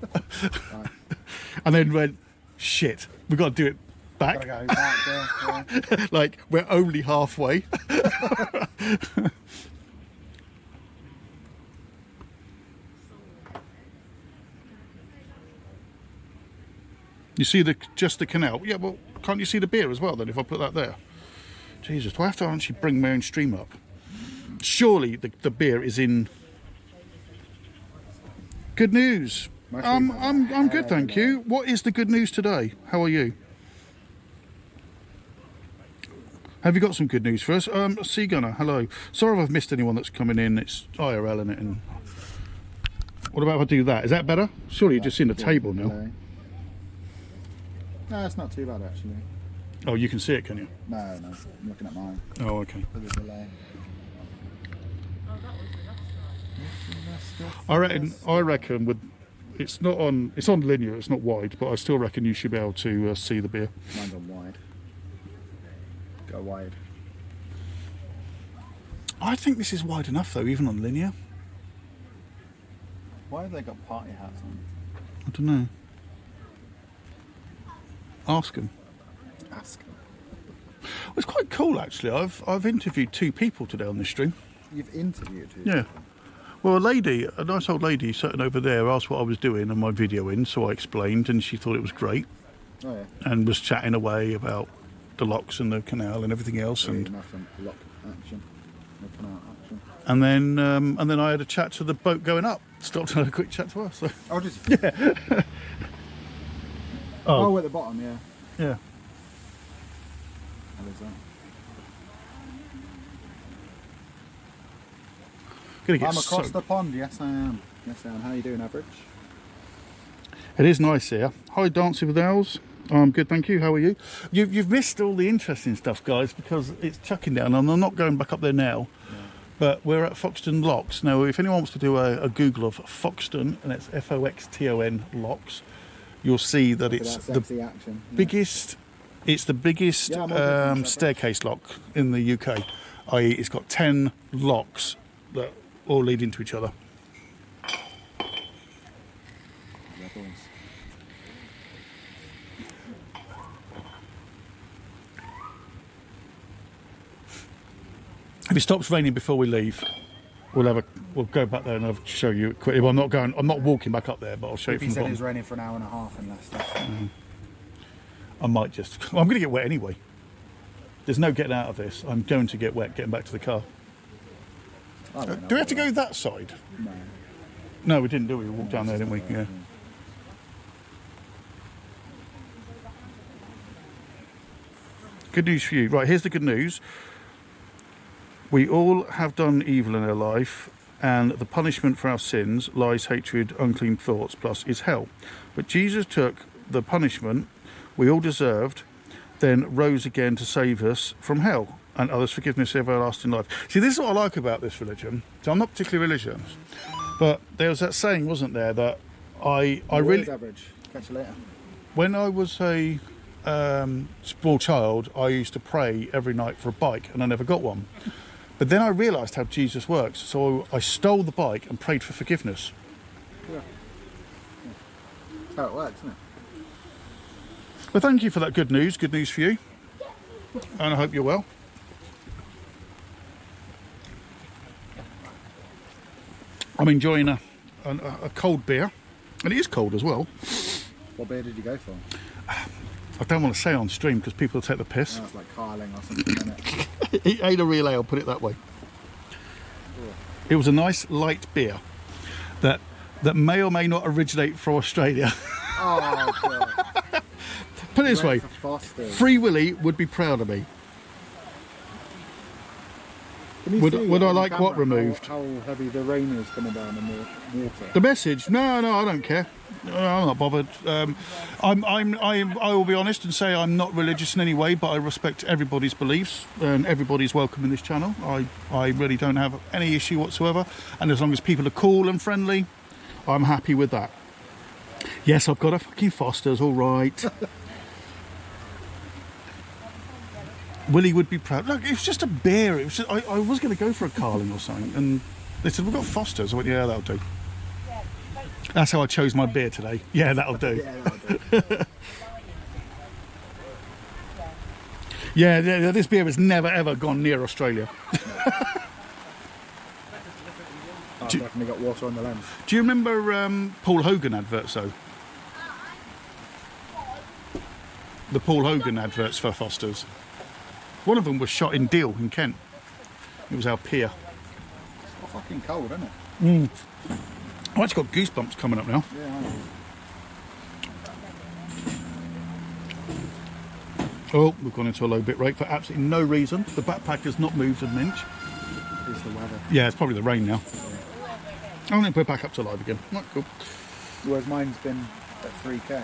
And then went, shit, we've got to do it back. Gotta go back, yeah. Like, we're only halfway. You see just the canal? Yeah, well, can't you see the beer as well then if I put that there? Jesus, do I have to actually bring my own stream up? surely the beer is in good news. I'm good, thank you. What is the good news today? How are you? Have you got some good news for us? Sea Gunner, hello. Sorry if I've missed anyone that's coming in. It's IRL in it. And what about if I do that? Is that better? Surely you're just in the table now. No, it's not too bad actually. Oh, you can see it, can you? No, I'm looking at mine. Oh, okay. For the delay. I reckon with it's on linear, it's not wide, but I still reckon you should be able to see the beer. Mine's on wide. Go wide. I think this is wide enough though, even on linear. Why have they got party hats on? I don't know. Ask them. Ask them. Well, it's quite cool actually. I've interviewed 2 people today on this stream. You've interviewed 2 Yeah. people? Well, a nice old lady sitting over there asked what I was doing and my video in, so I explained, and she thought it was great. Oh yeah. And was chatting away about the locks and the canal and everything else. And lock action. No canal action. and then I had a chat to the boat going up. Stopped and had a quick chat to her. So. Oh, did you? Yeah. Oh, at the bottom, yeah. Yeah. How is that? Gonna get I'm across soaked. the pond. Yes, I am. Yes, I am. How are you doing, Average? It is nice here. Hi, Dancing with Owls. I'm good, thank you. How are you? You've missed all the interesting stuff, guys, because it's chucking down, and I'm not going back up there now. Yeah. But we're at Foxton Locks now. If anyone wants to do a Google of Foxton, and it's Foxton Locks, you'll see that it's the biggest. It's the biggest staircase lock in the UK. I.e., it's got 10 locks that all lead into each other. If it stops raining before we leave, we'll go back there and I'll show you quickly. Well, I'm not walking back up there, but I'll show you from the bottom. He said it's raining for an hour and a half in Leicester. I might just. Well, I'm going to get wet anyway. There's no getting out of this. I'm going to get wet getting back to the car. Do we have to go that side? No. No, we didn't, do we? We walked down there, didn't we? Yeah. Good news for you. Right, here's the good news. We all have done evil in our life, and the punishment for our sins, lies, hatred, unclean thoughts, plus is hell. But Jesus took the punishment we all deserved, then rose again to save us from hell and others' forgiveness, everlasting life. See, this is what I like about this religion. So I'm not particularly religious, but there was that saying, wasn't there, that I really... Average. Catch you later. When I was a small child, I used to pray every night for a bike, and I never got one. But then I realised how Jesus works, so I stole the bike and prayed for forgiveness. Yeah. That's how it works, isn't it? Well, thank you for that good news for you, and I hope you're well. I'm enjoying a cold beer, and it is cold as well. What beer did you go for? I don't want to say on stream because people will take the piss. Oh, it's like Carling or something, isn't it? It ain't a real ale, put it that way. It was a nice light beer that may or may not originate from Australia. Oh, God. Put it this way, Free Willy would be proud of me. Would I like what removed? How heavy the rain is coming down in the water? The message? No, I don't care. No, I'm not bothered. I will be honest and say I'm not religious in any way, but I respect everybody's beliefs and everybody's welcome in this channel. I really don't have any issue whatsoever, and as long as people are cool and friendly, I'm happy with that. Yes, I've got a fucking Foster's, all right. Willie would be proud. Look, it was just a beer. It was just, I was going to go for a Carling or something, and they said, we've got Foster's. I went, yeah, that'll do. That's how I chose my beer today. Yeah, that'll do. Yeah, that'll do. Yeah, this beer has never ever gone near Australia. I've definitely got water on the lens. Do you remember Paul Hogan adverts though? The Paul Hogan adverts for Foster's. One of them was shot in Deal in Kent. It was our pier. fucking cold, isn't it? Mm. Oh, it's got goosebumps coming up now. Yeah, I know. Oh, we've gone into a low bit rate for absolutely no reason. The backpack has not moved an inch. It's the weather. Yeah, it's probably the rain now. I'm going to put it back up to live again. Right, cool. Whereas mine's been at 3k.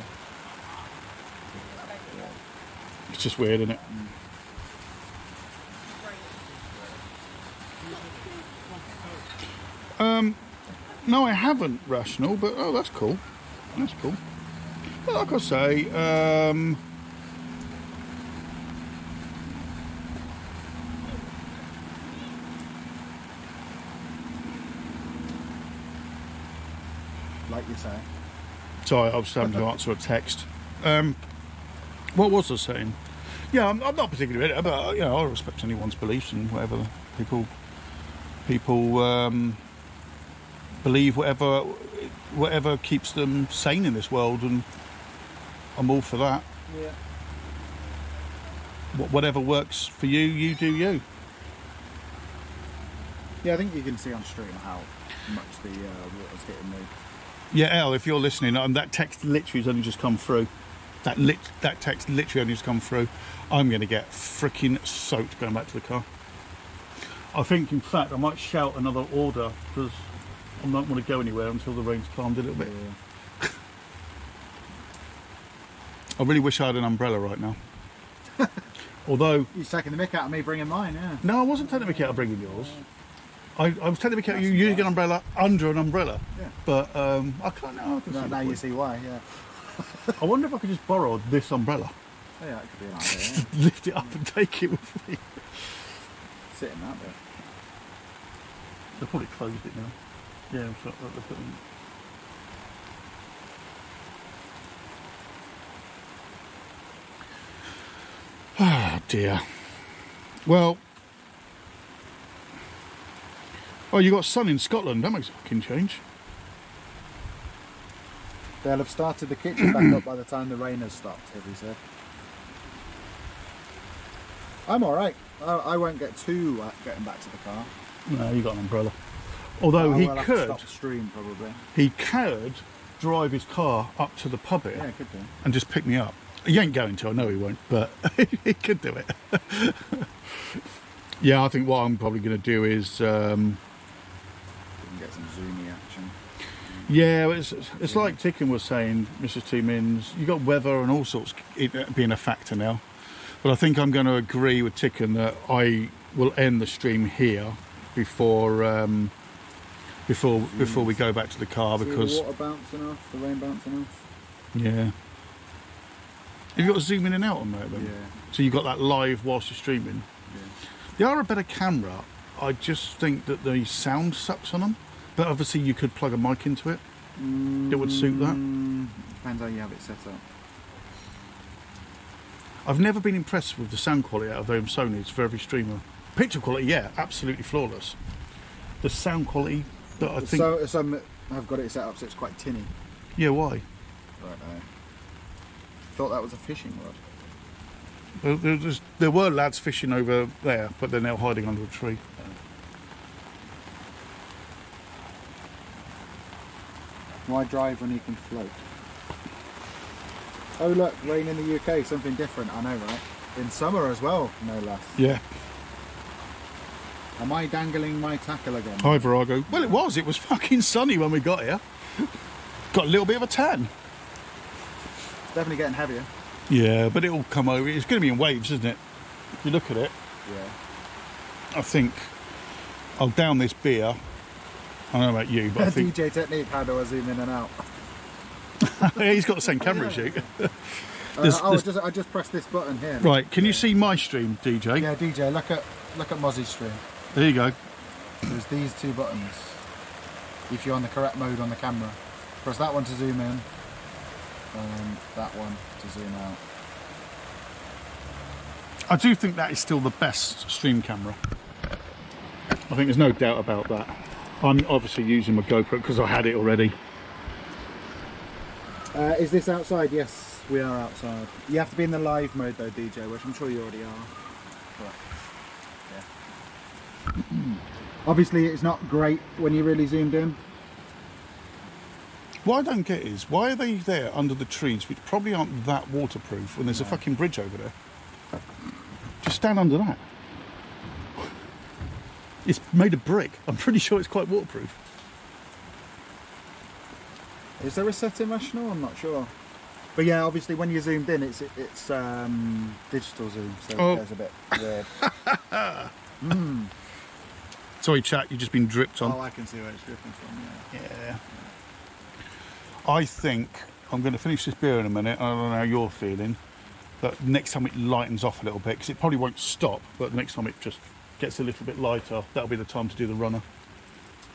It's just weird, isn't it? No, I haven't, Rational, but oh, that's cool. That's cool. But like I say, like you say. Sorry, I was having to answer a text. What was I saying? Yeah, I'm not particularly bitter, but you know, I respect anyone's beliefs and whatever people believe, whatever keeps them sane in this world, and I'm all for that. Yeah. Whatever works for you, you do you. Yeah, I think you can see on stream how much the water's getting moved. Yeah, Elle, if you're listening, that text literally has only just come through. That text literally only just come through. I'm going to get freaking soaked going back to the car. I think, in fact, I might shout another order because I don't want to go anywhere until the rain's calmed a little bit. Yeah. I really wish I had an umbrella right now. Although... You're taking the mick out of me bringing mine, yeah. No, I wasn't taking the mick out of bringing yours. I was taking the mick out of you using an umbrella under an umbrella. Yeah. But I can't now. Now you see why, yeah. I wonder if I could just borrow this umbrella. Oh, yeah, that could be an idea, yeah. Lift it up and take it with me. Sit in that bit. They've probably closed it now. Yeah, I'm sorry, look at them. Ah, dear. Well, you got sun in Scotland. That makes a fucking change. They'll have started the kitchen back up by the time the rain has stopped, have you said? I'm alright. I won't get too wet getting back to the car. No, you got an umbrella. Although he could stop the stream probably. He could drive his car up to the pub here. Yeah, he could do. And just pick me up. He ain't going to, I know he won't, but he could do it. Yeah, I think what I'm probably going to do is we can get some zoomy action. Yeah, it's like Tican was saying, Mrs. T Mins, you got weather and all sorts being a factor now. But I think I'm going to agree with Tican that I will end the stream here before we go back to the car, because the water bouncing off, the rain bouncing off. Yeah. Have you got to zoom in and out on that then? Yeah. So you've got that live whilst you're streaming? Yeah. They are a better camera. I just think that the sound sucks on them. But obviously you could plug a mic into it. It would suit that. Depends how you have it set up. I've never been impressed with the sound quality out of them Sonys for every streamer. Picture quality, yeah, absolutely flawless. The sound quality that I think... So some have got it set up so it's quite tinny. Yeah, why? Right there. Thought that was a fishing rod. There were lads fishing over there, but they're now hiding under a tree. Why drive when you can float? Oh look, rain in the UK, something different, I know, right? In summer as well, no less. Yeah. Am I dangling my tackle again? Hi Virago. Well, it was fucking sunny when we got here. Got a little bit of a tan. Definitely getting heavier. Yeah, but it'll come over. It's going to be in waves, isn't it? If you look at it. Yeah. I think I'll down this beer. I don't know about you, but I think... DJ Technique, how do I zoom in and out? He's got the same camera as you. I just pressed this button here. Right, can you see my stream, DJ? Yeah, DJ, look at Mozzie's stream. There you go. There's these two buttons. If you're on the correct mode on the camera. Press that one to zoom in. And that one to zoom out. I do think that is still the best stream camera. I think there's no doubt about that. I'm obviously using my GoPro because I had it already. Is this outside? Yes, we are outside. You have to be in the live mode though, DJ, which I'm sure you already are. Correct. Yeah. Obviously, it's not great when you really zoomed in. What I don't get is, why are they there under the trees, which probably aren't that waterproof, when there's a fucking bridge over there? Just stand under that. It's made of brick. I'm pretty sure it's quite waterproof. Is there a setting rational? I'm not sure. But yeah, obviously when you zoomed in, it's digital zoom, so it's a bit weird. Sorry, chat, you've just been dripped on. Oh, I can see where it's dripping from. Yeah. I think I'm going to finish this beer in a minute. I don't know how you're feeling, but next time it lightens off a little bit, because it probably won't stop, but next time it just gets a little bit lighter, that'll be the time to do the runner.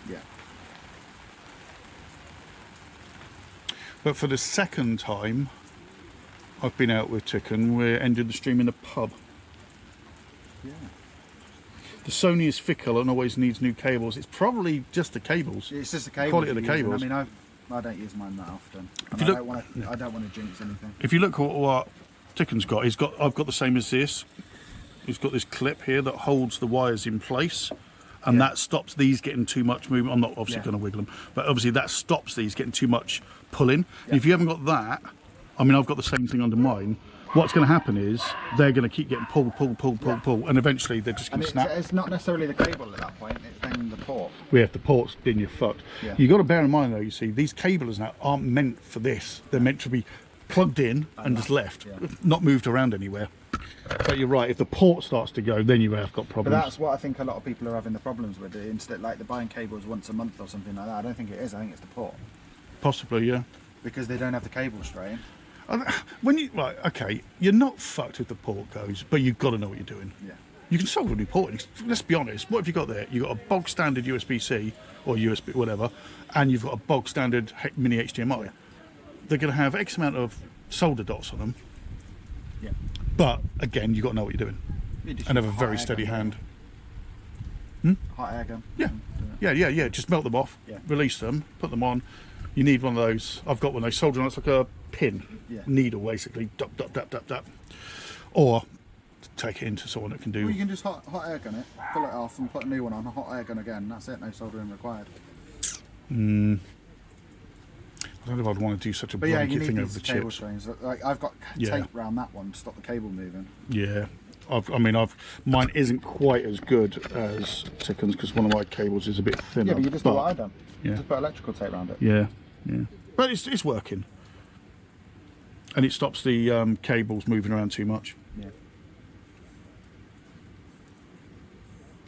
Yeah. But for the second time I've been out with Tican, we're ending the stream in a pub. Yeah. The Sony is fickle and always needs new cables. It's probably just the cables. It's just the cables. Quality of the cables. I mean, I don't use mine that often. And I don't want to jinx anything. If you look at what Tican's got, I've got the same as this. He's got this clip here that holds the wires in place, and that stops these getting too much movement. I'm not obviously going to wiggle them, but obviously that stops these getting too much pulling. If you haven't got that, I mean, I've got the same thing under mine. What's going to happen is they're going to keep getting pull, and eventually they're just going to snap. It's not necessarily the cable at that point, it's then the port. We have the ports, then you're fucked. Yeah. You've got to bear in mind though, you see, these cables now aren't meant for this. They're meant to be plugged in and just left, not moved around anywhere. But you're right, if the port starts to go, then you have got problems. But that's what I think a lot of people are having the problems with. Instead, like they're buying cables once a month or something like that. I don't think it is, I think it's the port. Possibly, yeah. Because they don't have the cable straight. When you, right, okay, you're not fucked if the port goes, but you've got to know what you're doing. Yeah. You can solve a new port. Let's be honest, what have you got there? You've got a bog standard USB-C or USB, whatever, and you've got a bog standard mini HDMI. Yeah. They're going to have X amount of solder dots on them. Yeah. But again, you've got to know what you're doing and have a very steady hand. Hot air gun. Yeah. Yeah. Just melt them off, release them, put them on. You need one of those. I've got one of those soldering. It's like a pin, needle basically. Dap. Or take it into someone that can do. Well, you can just hot air gun it, pull it off, and put a new one on. A hot air gun again. That's it. No soldering required. I don't know if I'd want to do such a blanket thing over the cable chips. strings. Like I've got tape around that one to stop the cable moving. Yeah. Mine isn't quite as good as Tican's because one of my cables is a bit thinner. Yeah, but you just do what I've done. Yeah. Just put electrical tape around it. Yeah. But it's working. And it stops the cables moving around too much. Yeah.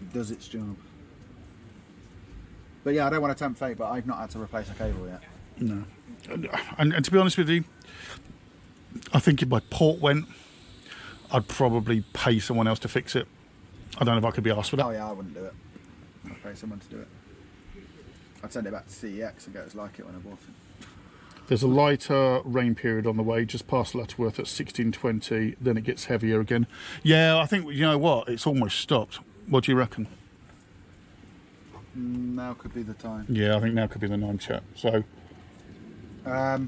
It does its job. But yeah, I don't want to tempt fate, but I've not had to replace a cable yet. No. And to be honest with you, I think if my port went, I'd probably pay someone else to fix it. I don't know if I could be asked for that. Oh yeah, I wouldn't do it. I'd pay someone to do it. I'd send it back to CEX and get us like it when I bought it. There's a lighter rain period on the way, just past Lutterworth at 16:20, then it gets heavier again. Yeah, I think, you know what, it's almost stopped. What do you reckon? Now could be the time. Yeah, I think now could be the time, chat. So, are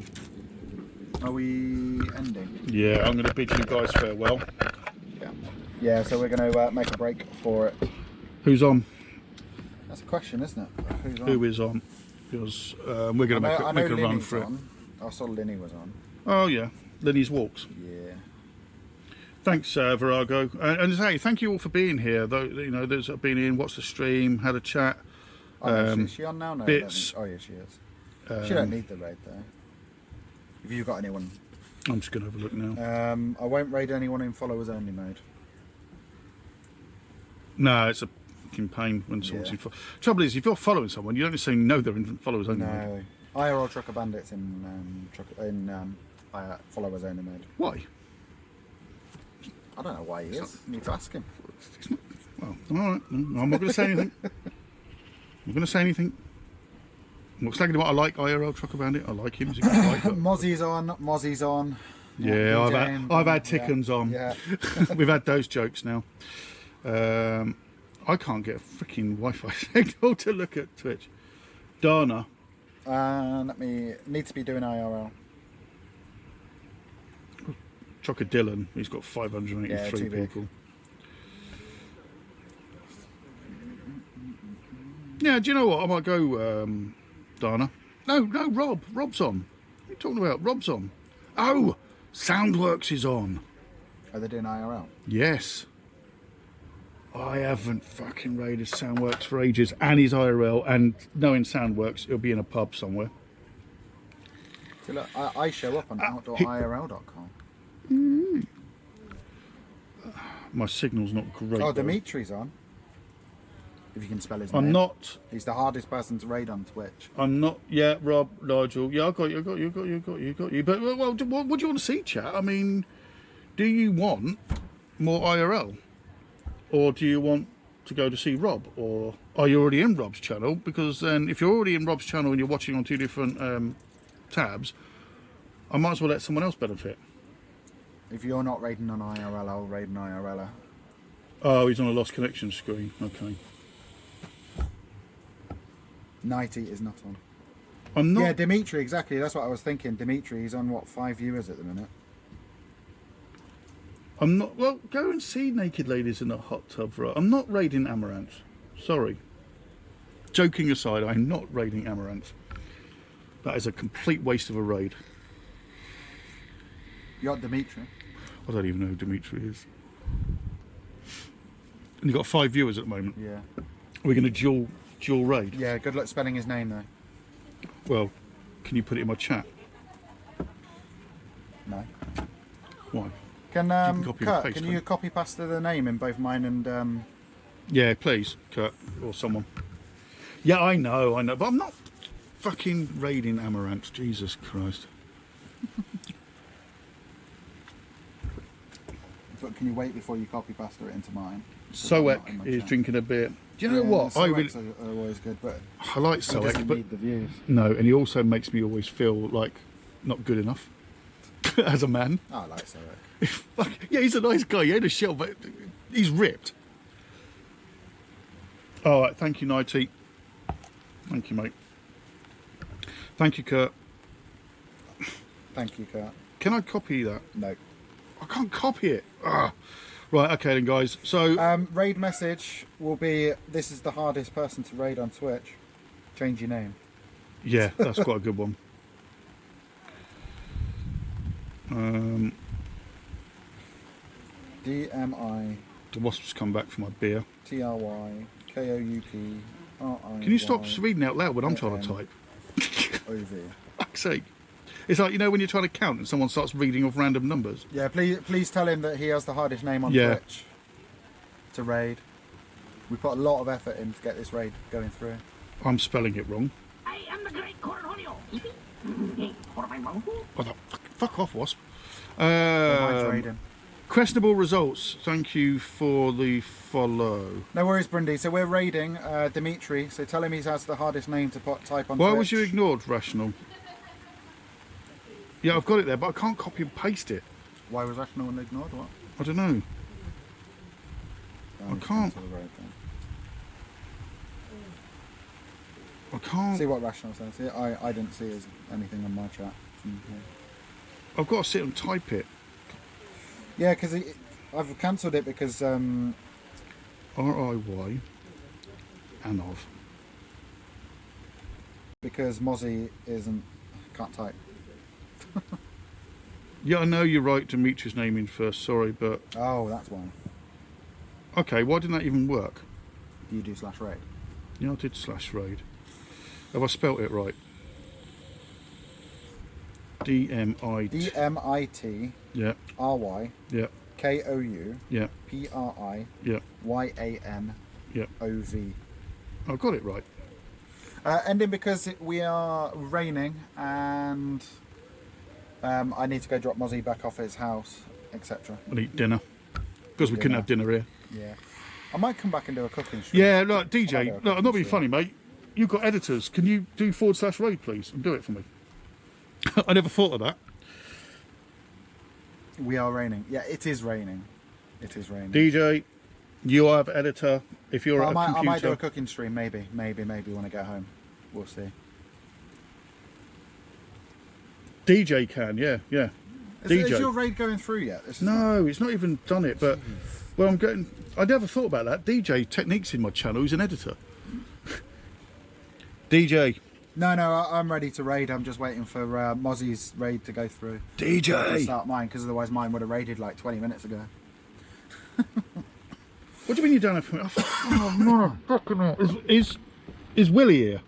we ending? Yeah, I'm going to bid you guys farewell. Yeah, so we're going to make a break for it. Who's on? That's a question, isn't it? Who's on? Who is on? Because we're going to make a run for it. I saw Linny was on. Oh yeah, Linny's walks. Yeah. Thanks, Virago, and hey, thank you all for being here. Though you know, there's been in, watched the stream, had a chat. Is she on now? No, bits. Oh yeah, she is. She don't need the raid though. Have you got anyone? I'm just going to have a look now. I won't raid anyone in followers only mode. No, it's a fucking pain when someone's in. Trouble is, if you're following someone, you don't necessarily know they're in followers only mode. No, IRL Trucker Bandits in followers only mode. Why? I don't know why he is. You need to ask him. Well, all right. I'm not going to say anything. I'm not going to say anything. I'm not slagging what I like. IRL Trucker Bandit. I like him. He's a good guy. Mozzie's on. Yeah, I've had Tican's on. Yeah. We've had those jokes now. I can't get a freaking Wi-Fi signal to look at Twitch. Dana. Need to be doing IRL. Trucker Dylan. He's got 583 people. Yeah, do you know what? I might go, Dana. No, Rob. Rob's on. What are you talking about? Rob's on. Oh, Soundworks is on. Are they doing IRL? Yes. I haven't fucking raided Soundworks for ages, and he's IRL, and knowing Soundworks, it'll be in a pub somewhere. So look, I show up on outdoorirl.com. My signal's not great. Oh, though. Dimitri's on. If you can spell his I'm name. not. He's the hardest person to raid on Twitch. I'm not. Yeah, Rob, Nigel. Yeah, I got you. But well, what do you want to see, chat? I mean, do you want more IRL, or do you want to go to see Rob, or are you already in Rob's channel? Because then, if you're already in Rob's channel and you're watching on two different tabs, I might as well let someone else benefit. If you're not raiding on IRL, I'll raid an IRLer. Oh, he's on a lost connection screen. Okay. Nighty is not on. I'm not. Yeah, Dimitri, exactly. That's what I was thinking. Dimitri, he's on, what, 5 viewers at the minute? I'm not. Well, go and see naked ladies in a hot tub, right? I'm not raiding Amaranth. Sorry. Joking aside, I'm not raiding Amaranth. That is a complete waste of a raid. You're Dimitri. I don't even know who Dimitri is. And you've got 5 viewers at the moment. Yeah. We're going to dual raid. Yeah, good luck spelling his name though. Well, can you put it in my chat? No. Why? Can copy and Kurt, paste can it. you copy pasta the name in both mine and Yeah, please, Kurt, or someone. Yeah, I know, but I'm not fucking raiding Amaranth. Jesus Christ. But can you wait before you copy pasta it into mine? Soek is drinking a beer. Do you know what? I really are always good, but I like he Soek, doesn't but need the views. no, and he also makes me always feel like not good enough as a man. I like Soek. Yeah, he's a nice guy. He ain't a shell, but he's ripped. All right, thank you, Nighty. Thank you, mate. Thank you, Kurt. Thank you, Kurt. Can I copy that? No. I can't copy it. Ah. Right, okay then, guys. So raid message will be: this is the hardest person to raid on Twitch. Change your name. Yeah, that's quite a good one. DMI. The wasps come back for my beer. TRY KOUP RI. Can you stop reading out loud when I'm trying to type? OV. Fuck's sake. It's like, you know, when you're trying to count and someone starts reading off random numbers. Yeah, please tell him that he has the hardest name on Twitch to raid. We put a lot of effort in to get this raid going through. I'm spelling it wrong. I am the great Cornholio. Oh, fuck off, wasp. Mine's raiding. Questionable results. Thank you for the follow. No worries, Brindy. So we're raiding Dimitri. So tell him he has the hardest name to type on Why Twitch. was you ignored, Rational? Yeah, I've got it there, but I can't copy and paste it. Why was Rational ignored? What? I don't know. I can't. I can't. See what Rational says. I didn't see anything on my chat. I've got to sit and type it. Yeah, because I've cancelled it because RIY Anov. Because Mozzie can't type. Yeah, I know you're right. Dimitri's name in first. Sorry, but oh, that's why. Okay, why didn't that even work? You do /raid. Yeah, I did /raid. Have I spelt it right? DMIT. Yeah. RY. Yeah. KOU. Yeah. PRI. Yeah. YAN. Yeah. OV. I got it right. Ending because we are raining and I need to go drop Mozzie back off at his house, etc. And eat dinner. Because we couldn't have dinner here. Yeah. I might come back and do a cooking stream. Yeah, look, DJ, look, I'm not being funny, mate. You've got editors. Can you do /raid, please, and do it for me? I never thought of that. We are raining. Yeah, it is raining. It is raining. DJ, you have editor. If you're at a computer... I might do a cooking stream, maybe when I get home. We'll see. DJ can, yeah. DJ. Is your raid going through yet? No, it's not even done it, but... Well, I never thought about that. DJ Technique's in my channel. He's an editor. DJ. No, I'm ready to raid. I'm just waiting for Mozzie's raid to go through. DJ. I can start mine, because otherwise mine would have raided like 20 minutes ago. What do you mean you don't have for me? Oh, no, fucking hell. Is Willie here?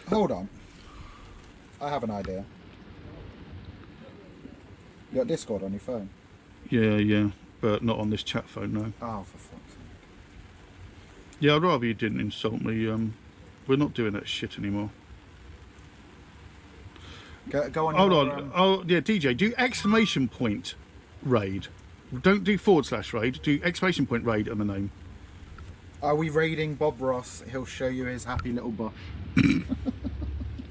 Hold on. I have an idea. You got Discord on your phone? Yeah, but not on this chat phone, no. Oh, for fuck's sake. Yeah, I'd rather you didn't insult me. We're not doing that shit anymore. Go on. Hold on. Oh, yeah, DJ, do exclamation point raid. Don't do / raid. Do exclamation point raid on the name. Are we raiding Bob Ross? He'll show you his happy little butt.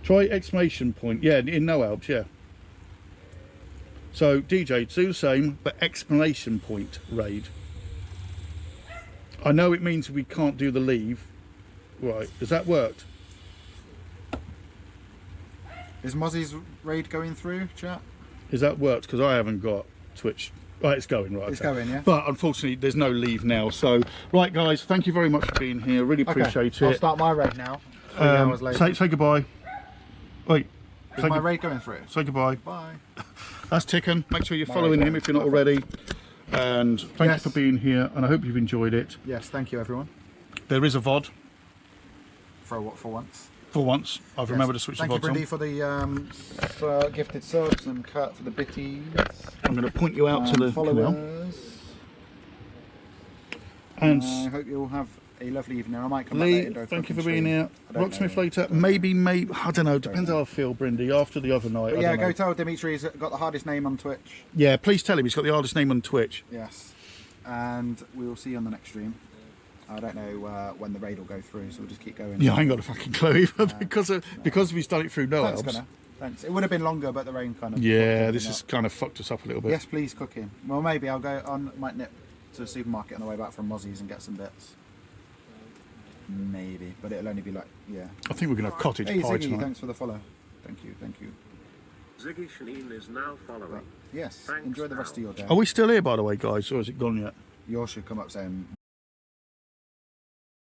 Try exclamation point. Yeah, in no helps, yeah. So, DJ, do the same, but exclamation point raid. I know it means we can't do the leave. Right, has that worked? Is Mozzie's raid going through, chat? Has that worked? Because I haven't got Twitch. Right, it's going, right. It's okay. going, yeah. But unfortunately, there's no leave now. So, right, guys, thank you very much for being here. Really appreciate it. I'll start my raid now. 3 hours later. Say goodbye. Wait. Is my raid going through? Say goodbye. Bye. That's Tican. Make sure you're following him if you're not already. And thank you for being here, and I hope you've enjoyed it. Yes, thank you, everyone. There is a VOD. For once? For once. I've remembered to switch the VODs on. Thank you, Brindy, for the gifted subs, and Kurt for the bitties. I'm going to point you out to the followers. canal. And I hope you all have a lovely evening. I might come back later and do a thank you for fucking being stream. here. Rocksmith later. Maybe, I don't know. Depends how I feel, Brindy. After the other night. But I yeah, don't know. go tell Dimitri he's got the hardest name on Twitch. Yeah, please tell him he's got the hardest name on Twitch. Yes. And we will see you on the next stream. I don't know when the raid will go through, so we'll just keep going. Yeah, I ain't got a fucking clue either because we've done it through no Thanks, helps. Connor. Thanks. It would have been longer, but the rain kind of. Yeah, this has kind of fucked us up a little bit. Yes, please cook him. Well, maybe I'll go on. Might nip to the supermarket on the way back from Mozzie's and get some bits. Maybe, but it'll only be like I think we're gonna have cottage hey, pie Ziggy, tonight. thanks for the follow. Thank you. Ziggy Shaneen is now following. Yes, enjoy the rest of your day. Are we still here, by the way, guys, or has it gone yet? Yours should come up saying